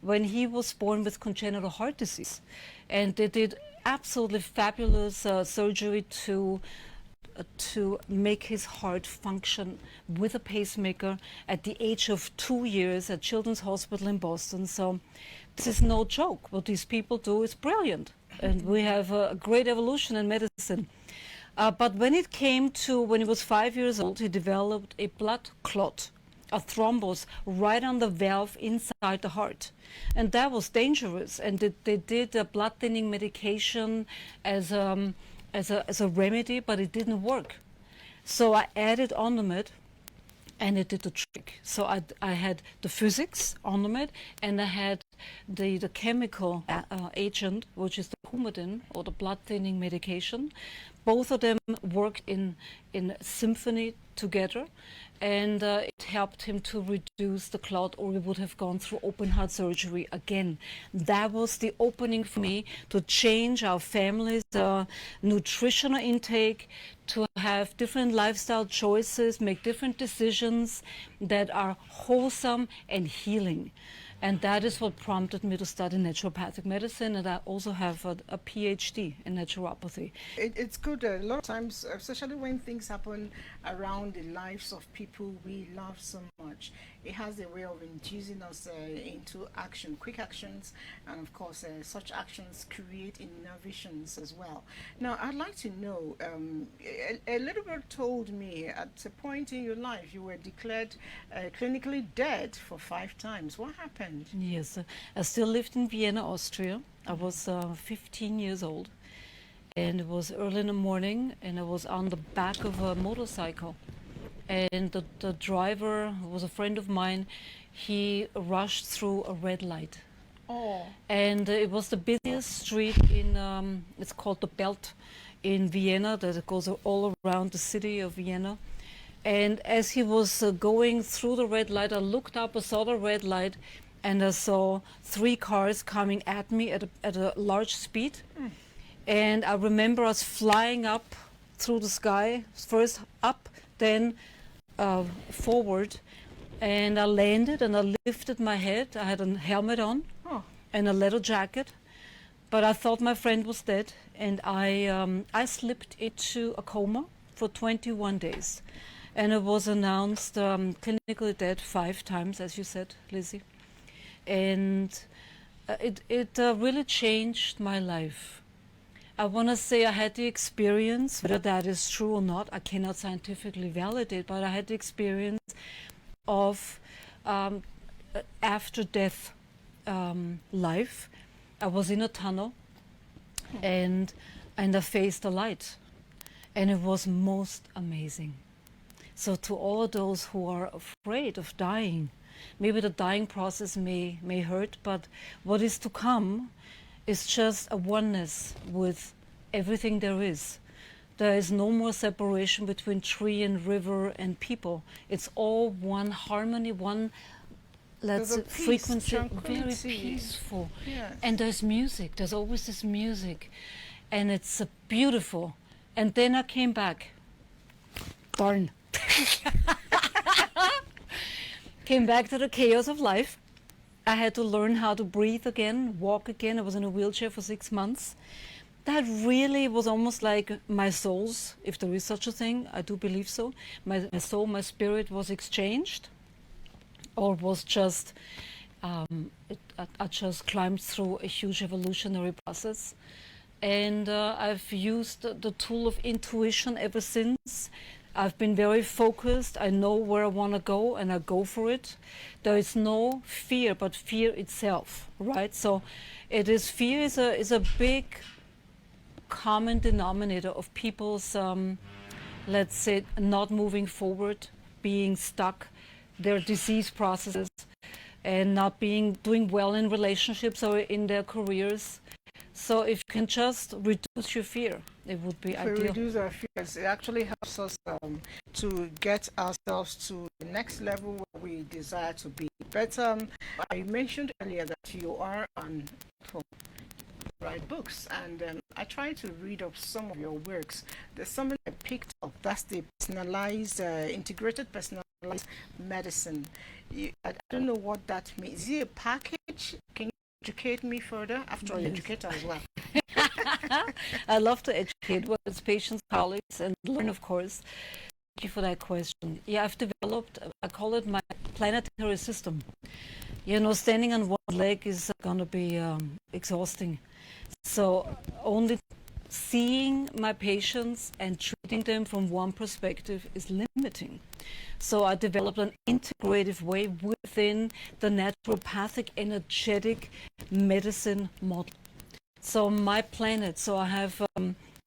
When he was born with congenital heart disease, and they did absolutely fabulous surgery to make his heart function with a pacemaker at the age of 2 years at Children's Hospital in Boston. So this is no joke. What these people do is brilliant, and we have a great evolution in medicine. But when it came to when he was 5 years old, he developed a blood clot, a thrombus right on the valve inside the heart, and that was dangerous. And they did a blood thinning medication as a remedy, but it didn't work. So I added OnTheMed, and it did the trick. So I had the physics OnTheMed, and I had the chemical agent, which is the Coumadin, or the blood thinning medication. Both of them worked in symphony together, and it helped him to reduce the clot, or we would have gone through open heart surgery again. That was the opening for me to change our family's nutritional intake, to have different lifestyle choices, make different decisions that are wholesome and healing. And that is what prompted me to study naturopathic medicine, and I also have a PhD in naturopathy. It's good a lot of times, especially when things happen around the lives of people we love so much. It has a way of inducing us into action, quick actions, and of course such actions create innovations as well. Now I'd like to know, a little bit told me at a point in your life you were declared clinically dead for 5 times. What happened? Yes, I still lived in Vienna, Austria. I was 15 years old, and it was early in the morning, and I was on the back of a motorcycle, and the driver, who was a friend of mine, he rushed through a red light. Oh. And it was the busiest street in, it's called the Belt in Vienna, that goes all around the city of Vienna. And as he was going through the red light, I looked up, I saw the red light, and I saw 3 cars coming at me at a large speed. And I remember us flying up through the sky, first up, then forward, and I landed and I lifted my head. I had a helmet on and a leather jacket, but I thought my friend was dead, and I slipped into a coma for 21 days. And it was announced clinically dead 5 times, as you said, Lizzie. And it really changed my life. I want to say I had the experience, whether that is true or not, I cannot scientifically validate, but I had the experience of after death life. I was in a tunnel, and I faced the light, and it was most amazing. So to all of those who are afraid of dying, Maybe the dying process may hurt, but what is to come is just a oneness with everything there is. There is no more separation between tree and river and people. It's all one harmony, one frequency, very peaceful. Yes. And there's music, there's always this music, and it's beautiful. And then I came back. Darn. Came back to the chaos of life. I had to learn how to breathe again, walk again. I was in a wheelchair for 6 months. That really was almost like my souls, if there is such a thing. I do believe so. My soul, my spirit was exchanged, or was just, I just climbed through a huge evolutionary process. And I've used the tool of intuition ever since. I've been very focused. I know where I want to go, and I go for it. There is no fear, but fear itself, right? So it is, fear is a big common denominator of people's, let's say, not moving forward, being stuck, their disease processes, and not doing well in relationships or in their careers. So if you can just reduce your fear, it would be ideal. If we reduce our fears, it actually helps us to get ourselves to the next level where we desire to be. But I mentioned earlier that you are on write books, and I tried to read up some of your works. There's something I picked up. That's the personalized, integrated personalized medicine. I don't know what that means. Is it a package? Can you educate me further? After all, educator as well. I love to educate, whether it's patients, colleagues, and learn, of course. Thank you for that question. Yeah, I've developed, I call it my planetary system. You know, standing on one leg is going to be exhausting. So only seeing my patients and treating them from one perspective is limiting. So I developed an integrative way within the naturopathic energetic medicine model. So my planet, so I have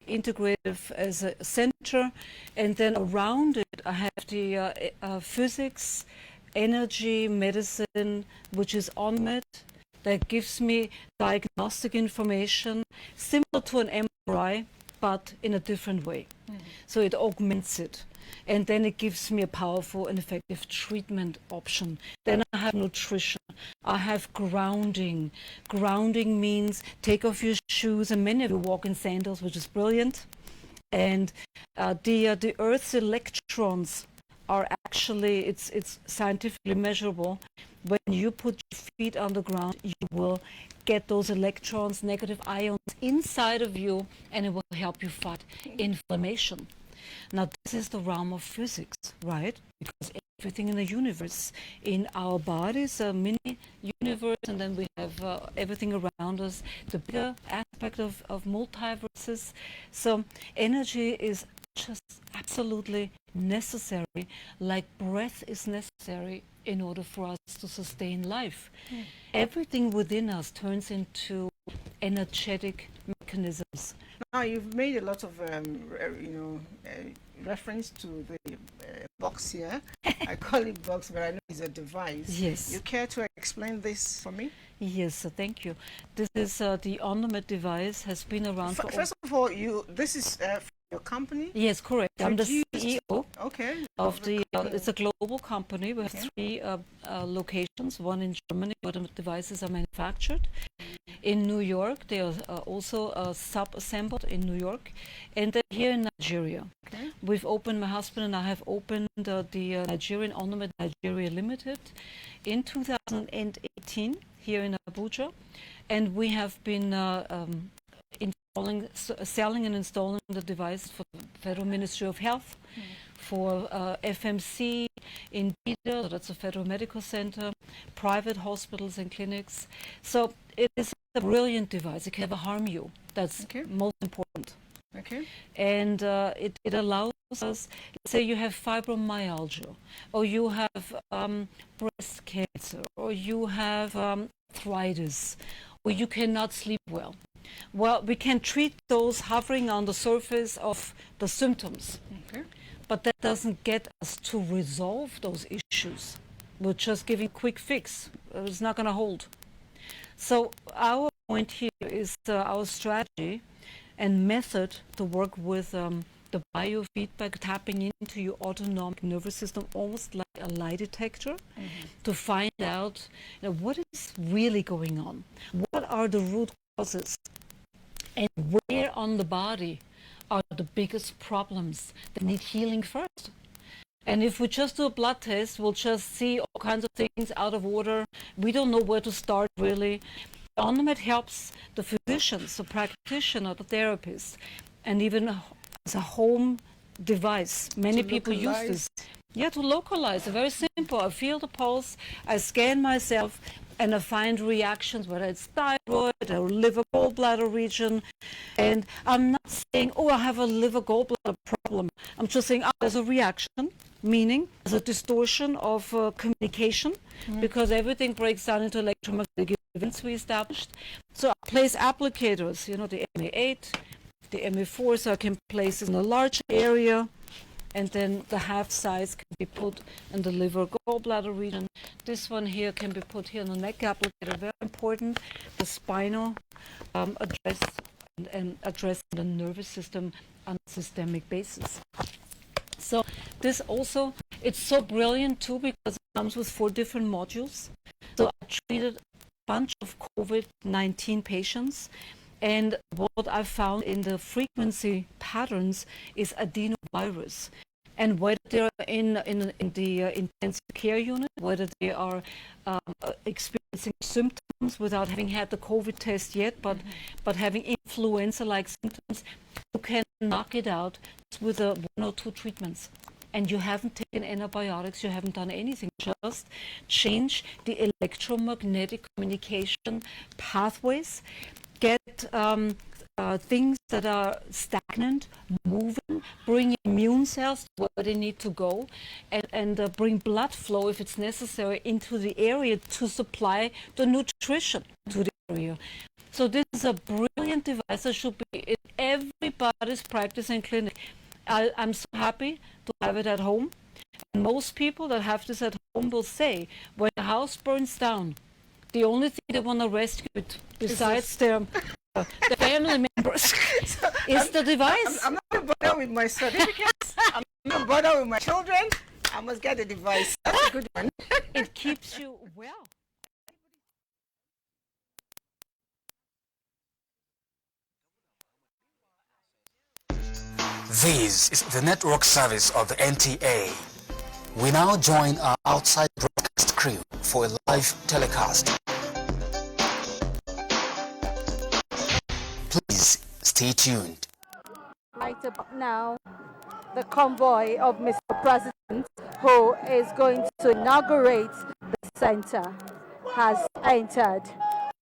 integrative as a center, and then around it I have the physics, energy, medicine, which is OnMed, that gives me diagnostic information similar to an MRI, but in a different way. So it augments it. And then it gives me a powerful and effective treatment option. Then I have nutrition. I have grounding. Grounding means take off your shoes, and many of you walk in sandals, which is brilliant. And the Earth's electrons are actually, it's scientifically measurable. When you put your feet on the ground, you will get those electrons, negative ions inside of you, and it will help you fight inflammation. Now, this is the realm of physics, right? Because everything in the universe, in our bodies, a mini universe, and then we have everything around us, the bigger aspect of multiverses. So energy is just absolutely necessary, like breath is necessary in order for us to sustain life. Everything within us turns into energetic mechanisms. Now, you've made a lot of, reference to the box here. I call it box, but I know it's a device. Yes. You care to explain this for me? Yes, thank you. This is the OnMed device, has been around for... First of all, this is your company? Yes, correct. I'm the CEO of the, it's a global company. We have 3 locations, one in Germany, where the devices are manufactured. In New York, they are also sub-assembled in New York. And then here in Nigeria. We've opened, my husband and I have opened the Nigerian OnMed Nigeria Limited in 2018 here in Abuja. And we have been selling and installing the device for the Federal Ministry of Health, for FMC in Bida, that's a Federal Medical Center, private hospitals and clinics. So it is a brilliant device. It can never harm you. That's most important. And it allows us, let's say you have fibromyalgia, or you have breast cancer, or you have arthritis, or you cannot sleep well. Well, we can treat those hovering on the surface of the symptoms, but that doesn't get us to resolve those issues. We're just giving quick fix. It's not going to hold. So our point here is our strategy and method to work with the biofeedback, tapping into your autonomic nervous system, almost like a lie detector, to find out what is really going on. What are the root causes? And where on the body are the biggest problems that need healing first? And if we just do a blood test, we'll just see all kinds of things out of order. We don't know where to start, really. OnTheMed helps the physicians, the practitioner, the therapist, and even as a home device. Many people use this. Yeah, to localize. Very simple. I feel the pulse, I scan myself, and I find reactions, whether it's thyroid or liver gallbladder region. And I'm not saying, oh, I have a liver gallbladder problem. I'm just saying, oh, there's a reaction, meaning there's a distortion of communication, because everything breaks down into electromagnetic events we established. So I place applicators, the MA8, the MA4, so I can place it in a large area, and then the half size can be put in the liver gallbladder region. This one here can be put here in the neck applicator. Very important, the spinal address and address the nervous system on a systemic basis. So this also, it's so brilliant too, because it comes with 4 different modules. So I treated a bunch of COVID-19 patients, and what I found in the frequency patterns is adenovirus. And whether they're in the intensive care unit, whether they are experiencing symptoms without having had the COVID test yet, but having influenza-like symptoms, you can knock it out with 1 or 2 treatments. And you haven't taken antibiotics, you haven't done anything, just change the electromagnetic communication pathways, get things that are stagnant, moving, bring immune cells to where they need to go, and bring blood flow, if it's necessary, into the area to supply the nutrition to the area. So this is a brilliant device that should be in everybody's practice and clinic. I'm so happy to have it at home. And most people that have this at home will say, when the house burns down, the only thing they want to rescue it, besides their family members, is the device. I'm not going to bother with my certificates. I'm not going to bother with my children. I must get the device. That's a good one. It keeps you well. This is the network service of the NTA. We now join our outside broadcast crew for a live telecast. Please stay tuned. Right about now, the convoy of Mr. President, who is going to inaugurate the center, has entered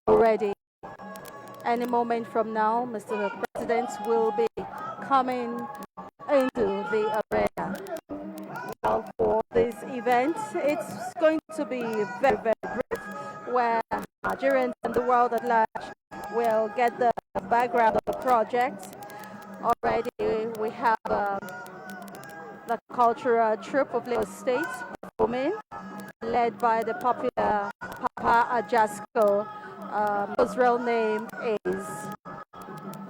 already. Any moment from now, Mr. President will be coming into the arena. Well, for this event, it's going to be very, very brief, where Nigerians and the world at large will get the background of the project. Already we have the cultural troupe of Lagos State performing, led by the popular Papa Ajasko, whose real name is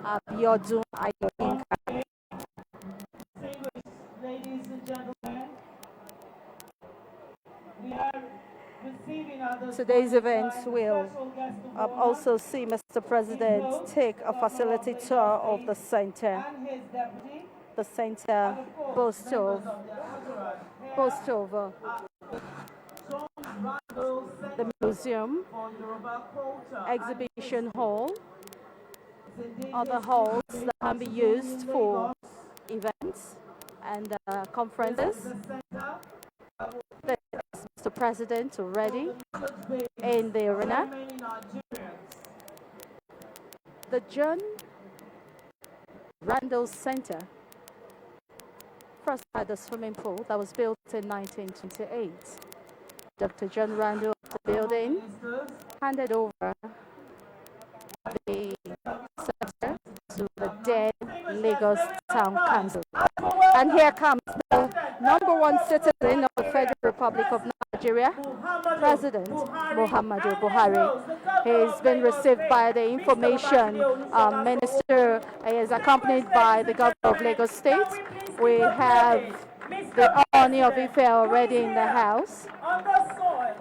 Abiodun Ayoyinka. Ladies and gentlemen, we are receiving others. Today's event will also see Mr. President take a facility tour of the center. The center boasts of the museum, exhibition hall, other halls that can be used for events and conferences. Mr. President already in the arena. The John Randall Center first had a swimming pool that was built in 1928. Dr. John Randall, the building, handed over the center to the then Lagos Town Council. And here comes the #1 citizen of the Federal Republic of Nigeria, President Muhammadu Buhari. He's been received by the Information Minister. He is accompanied by the Governor of Lagos State. We have the Oni of Ife already in the house.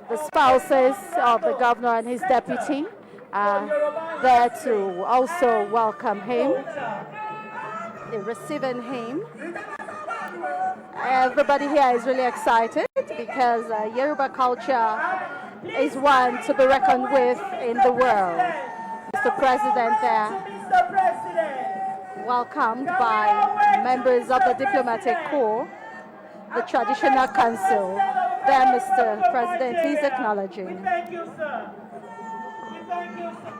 The spouses of the Governor and his deputy are there to also welcome him. They're receiving him. Everybody here is really excited because Yoruba culture is one to be reckoned with in the world. Mr. President there, welcomed by members of the diplomatic corps, the traditional council. There, Mr. President, he's acknowledging. Thank you, sir. Thank you, sir.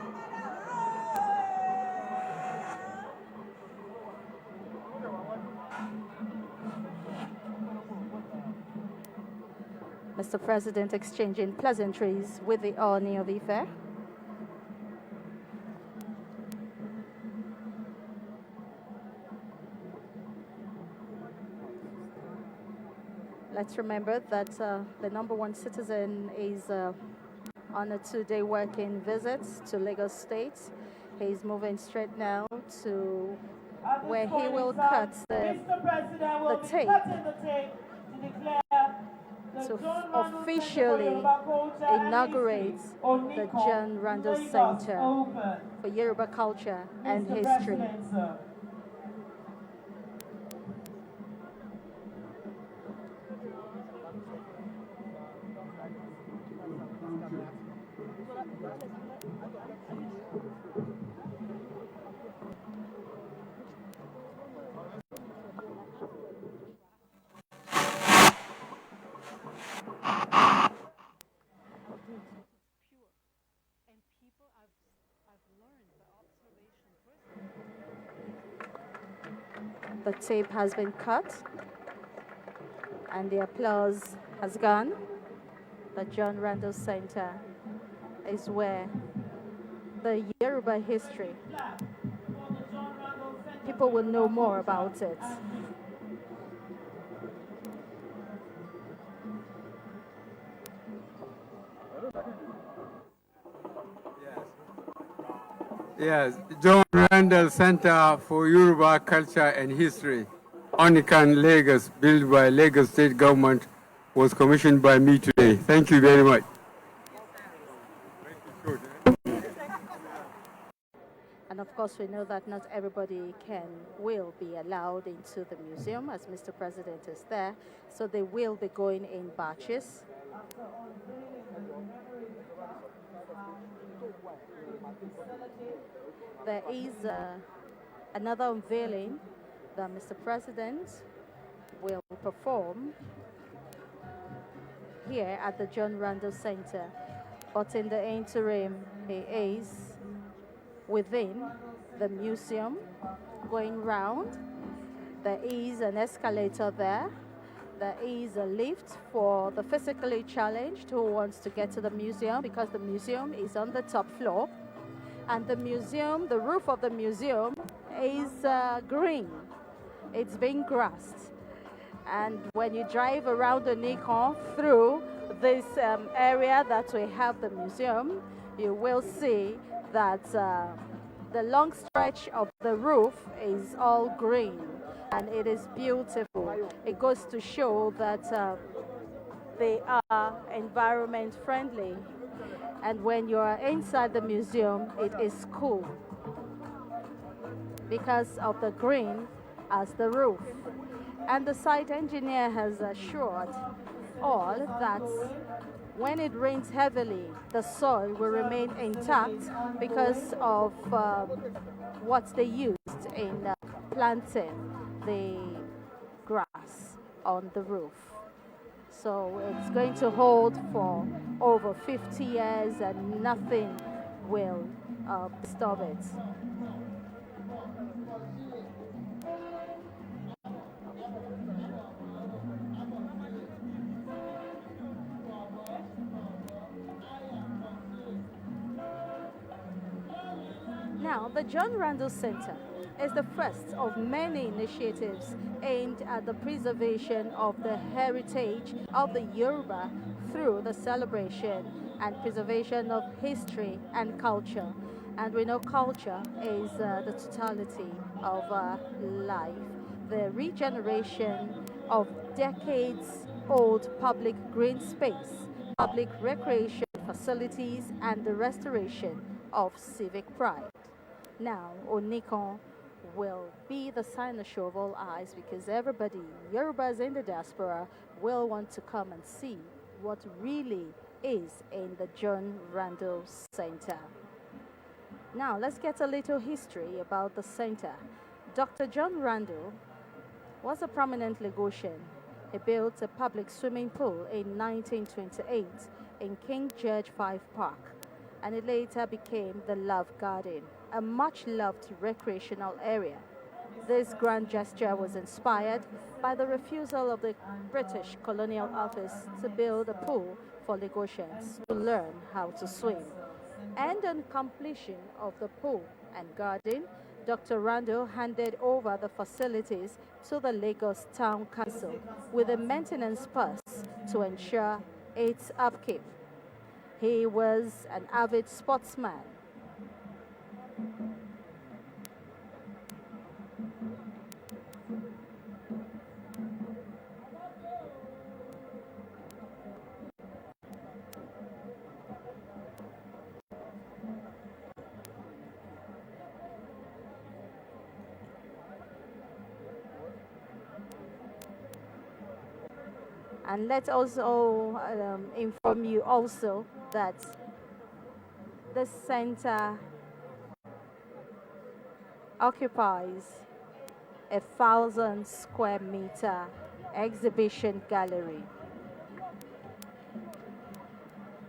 Mr. President exchanging pleasantries with the Oni of Ife. Let's remember that the number one citizen is on a 2-day working visit to Lagos State. He's moving straight now to where he will cut the tape to officially inaugurate the John Randall Center for Yoruba Culture and History. The tape has been cut and the applause has gone. The John Randall Center is where the Yoruba history, people will know more about it. Yes, John Randall Center for Yoruba Culture and History, Onikan, Lagos, built by Lagos State Government, was commissioned by me today. Thank you very much. And of course, we know that not everybody will be allowed into the museum, as Mr. President is there, so they will be going in batches. There is another unveiling that Mr. President will perform here at the John Randall Center. But in the interim, he is within the museum going round. There is an escalator there. There is a lift for the physically challenged who wants to get to the museum, because the museum is on the top floor. And the museum, the roof of the museum is green. It's being grassed. And when you drive around the Nikon through this area that we have the museum, you will see that the long stretch of the roof is all green. And it is beautiful. It goes to show that they are environment friendly. And when you are inside the museum, it is cool because of the green as the roof. And the site engineer has assured all that when it rains heavily, the soil will remain intact because of what they used in planting the grass on the roof. So it's going to hold for over 50 years and nothing will disturb it. Now, the John Randall Center is the first of many initiatives aimed at the preservation of the heritage of the Yoruba through the celebration and preservation of history and culture. And we know culture is the totality of life. The regeneration of decades-old public green space, public recreation facilities, and the restoration of civic pride. Now, Onikon will be the cynosure of all eyes because everybody, Yorubas in the diaspora, will want to come and see what really is in the John Randall Center. Now, let's get a little history about the center. Dr. John Randall was a prominent Lagosian. He built a public swimming pool in 1928 in King George V Park, and it later became the Love Garden, a much-loved recreational area. This grand gesture was inspired by the refusal of the British Colonial Office to build a pool for Lagosians to learn how to swim. And on completion of the pool and garden, Dr. Randall handed over the facilities to the Lagos Town Council with a maintenance purse to ensure its upkeep. He was an avid sportsman. And let's also inform you also that this center occupies 1,000 square meter exhibition gallery.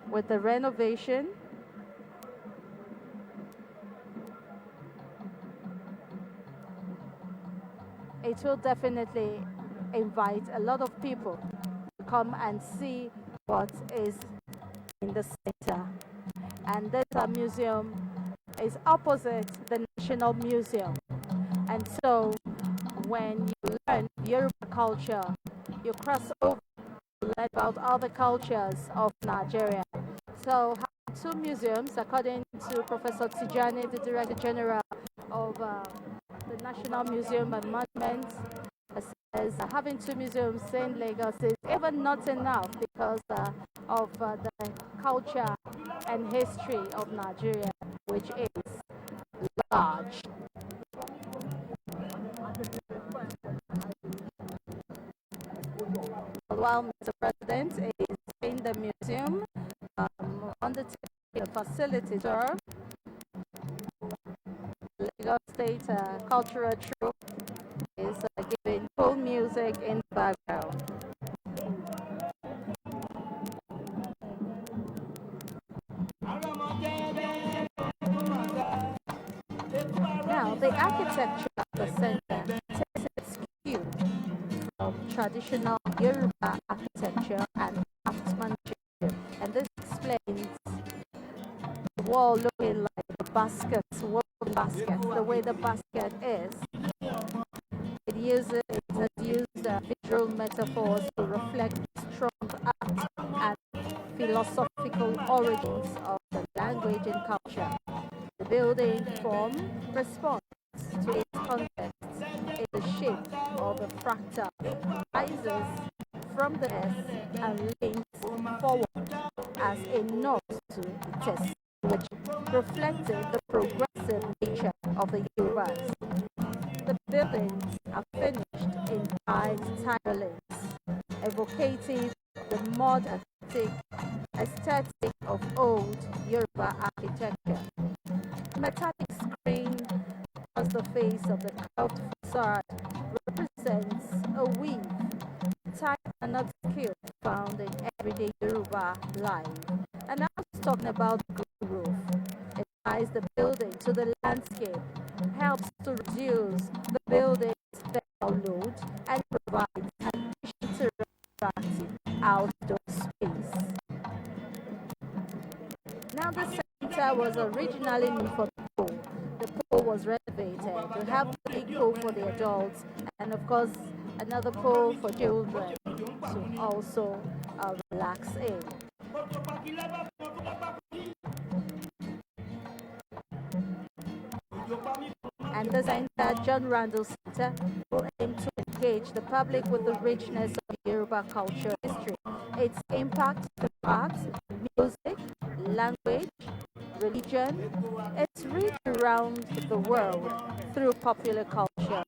With the renovation, it will definitely invite a lot of people come and see what is in the center. And this museum is opposite the National Museum. And so when you learn Yoruba culture, you cross over to learn about other cultures of Nigeria. So two museums, according to Professor Tijani, the Director General of the National Museum and Monuments, says having two museums in Lagos is even not enough because of the culture and history of Nigeria, which is large. While Mr. President is in the museum, undertaking a facility tour, Lagos State Cultural Troupe is giving full music in the background. Now, the architecture of the center takes its cue from traditional Yoruba architecture and craftsmanship, and this explains the wall looking like a basket, woven basket, the way the basket is. It has used visual metaphors to reflect the strong art and philosophical origins of the language and culture. The building form responds to its context in the shape of a fractal, rises from the earth and leans forward as a nod to the text, which reflected the progressive nature of the Yorubas. The buildings are finished in 5 tilings, evocating the modern aesthetic of old Yoruba architecture. The metallic screen across the face of the curved facade represents a weave, type and not skill found in everyday Yoruba life. And I was talking about the green roof. It ties the building to the landscape, helps to reduce the building's thermal load, and provides an interactive outdoor space. Now, the center was originally meant for the pool. The pool was renovated to have for the adults, and of course another pool for children to also relax in. And the Center, John Randall Center, will aim to engage the public with the richness of Yoruba culture history, its impact through art, music, language, religion, its reach around the world through popular culture,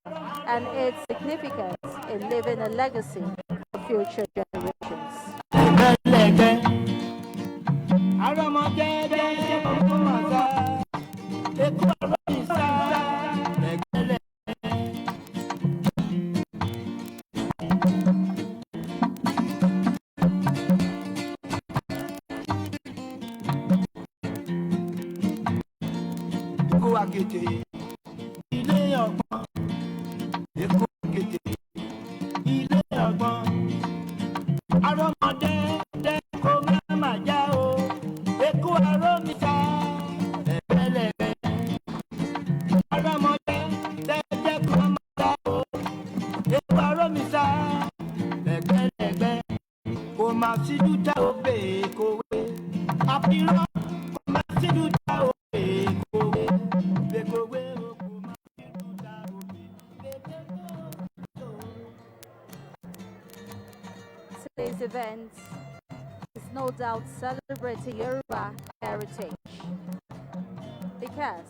and its significance in leaving a legacy for future generations. Today's event is no doubt celebrating Yoruba heritage, because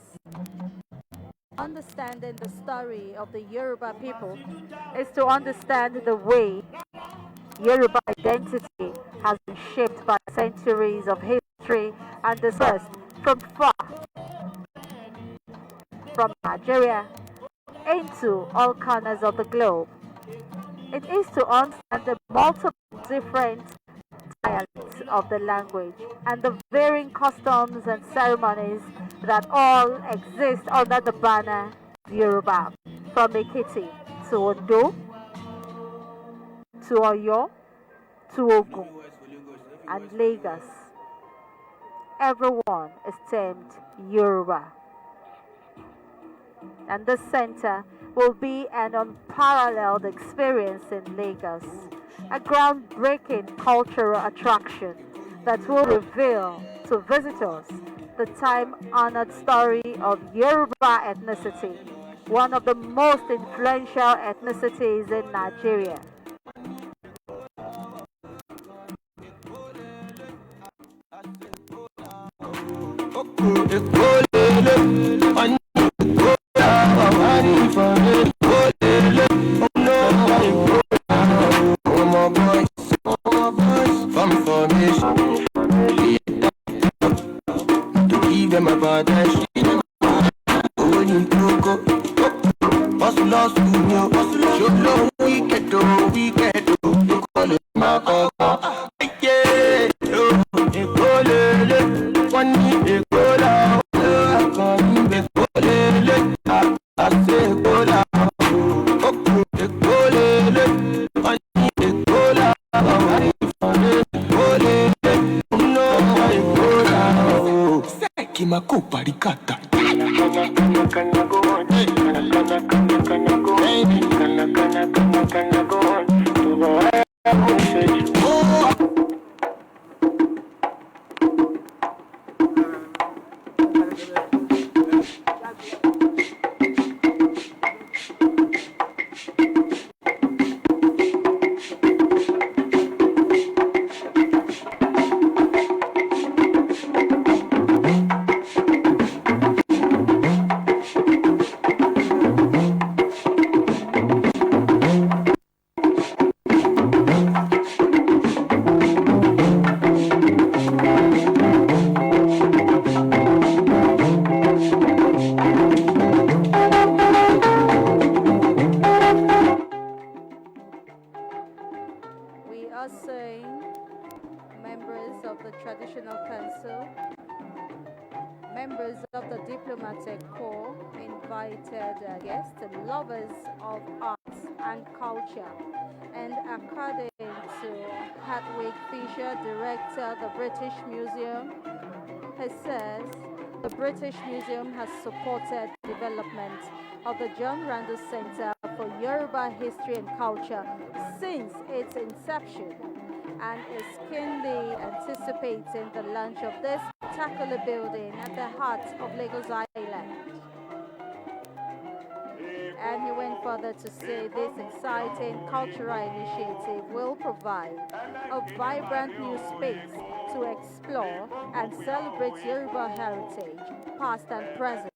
understanding the story of the Yoruba people is to understand the way Yoruba identity has been shaped by centuries of history and dispersed from far from Nigeria into all corners of the globe. It is to understand the multiple different dialects of the language and the varying customs and ceremonies that all exist under the banner of Yoruba, from Ekiti to Ondo, to Oyo, to Ogun, and Lagos. Everyone is termed Yoruba. And this center will be an unparalleled experience in Lagos, a groundbreaking cultural attraction that will reveal to visitors the time-honored story of Yoruba ethnicity, one of the most influential ethnicities in Nigeria. Members of the Diplomatic Corps, invited guests, lovers of arts and culture, and according to Hartwig Fisher, director of the British Museum, he says the British Museum has supported development of the John Randall Center for Yoruba History and Culture since its inception and is keenly anticipating the launch of this spectacular building at the heart of Lagos Island. And he went further to say this exciting cultural initiative will provide a vibrant new space to explore and celebrate Yoruba heritage, past and present,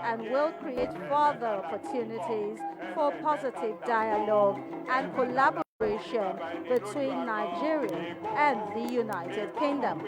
and will create further opportunities for positive dialogue and collaboration between Nigeria and the United Kingdom.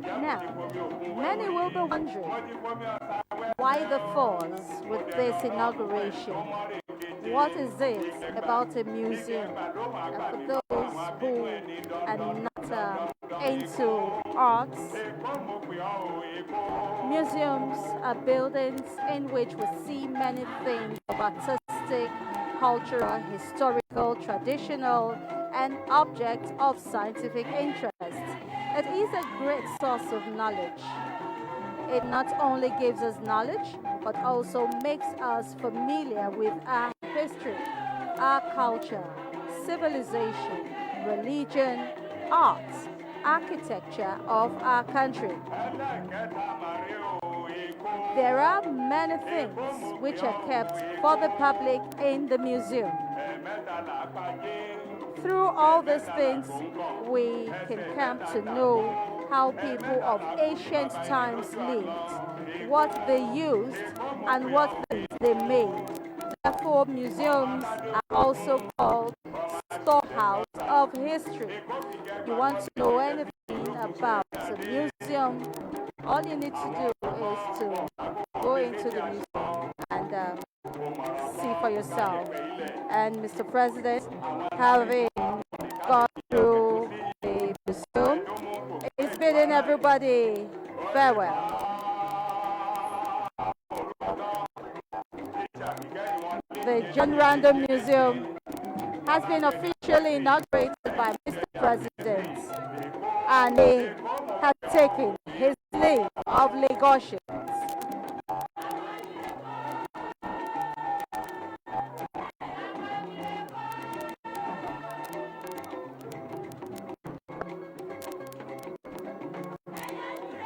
Now, many will be wondering why the force with this inauguration. What is it about a museum? And for those who are not into arts, museums are buildings in which we see many things of artistic, cultural, historical, traditional, and objects of scientific interest. It is a great source of knowledge. It not only gives us knowledge, but also makes us familiar with our history, our culture, civilization, religion, arts, architecture of our country. There are many things which are kept for the public in the museum. Through all these things, we can come to know how people of ancient times lived, what they used, and what things they made. Therefore, museums are also called storehouse of history. You want to know anything about a museum, all you need to do is to go into the museum and see for yourself. And Mr. President, having gone through the museum, is bidding everybody farewell. The John Randall Museum has been officially inaugurated by Mr. President, and he has taken his leave of Lagosians.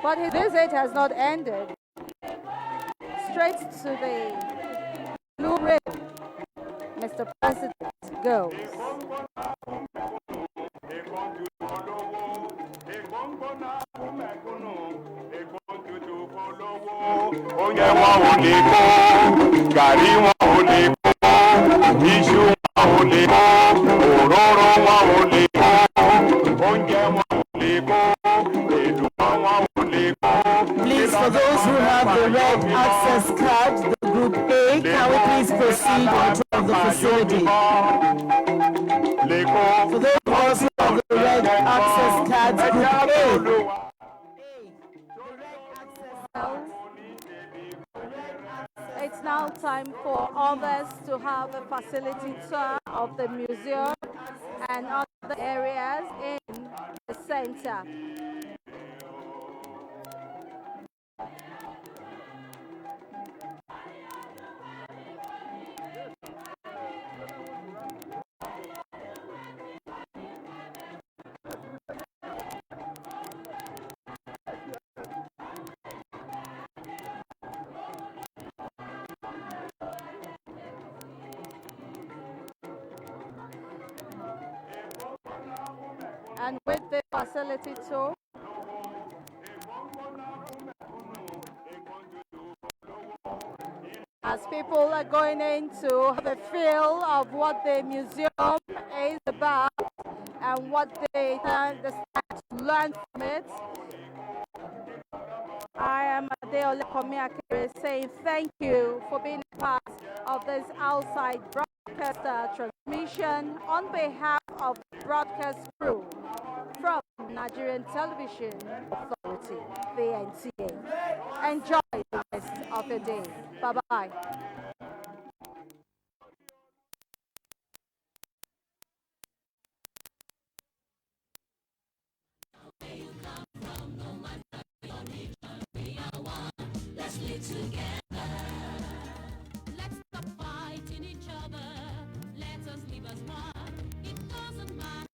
But his visit has not ended. Straight to the Blue Ribbon, Mr. President goes. Oúnjẹ wọn ò lè kó, gàrí wọn ò lè kó, iṣu wọn ò lè kó, òróró wọn ò lè kó, oúnjẹ wọn ò lè kó, èlùbọ́ wọn ò lè kó. Please, for those who have the red access card, the group A, can we please proceed on top of the facility? For those who have the red access card, group A. It's now time for others to have a facility tour of the museum and other areas in the center. And with the facility tour, people are going in to have a feel of what the museum is about and what they stand to learn from it. I am Adeole Komiakere saying thank you for being part of this outside broadcast transmission on behalf of the broadcast crew from Nigerian Television Authority, the NTA. Enjoy the rest of the day. Bye-bye. Let's live together. Let's stop fighting each other. Let us live as one. It doesn't matter.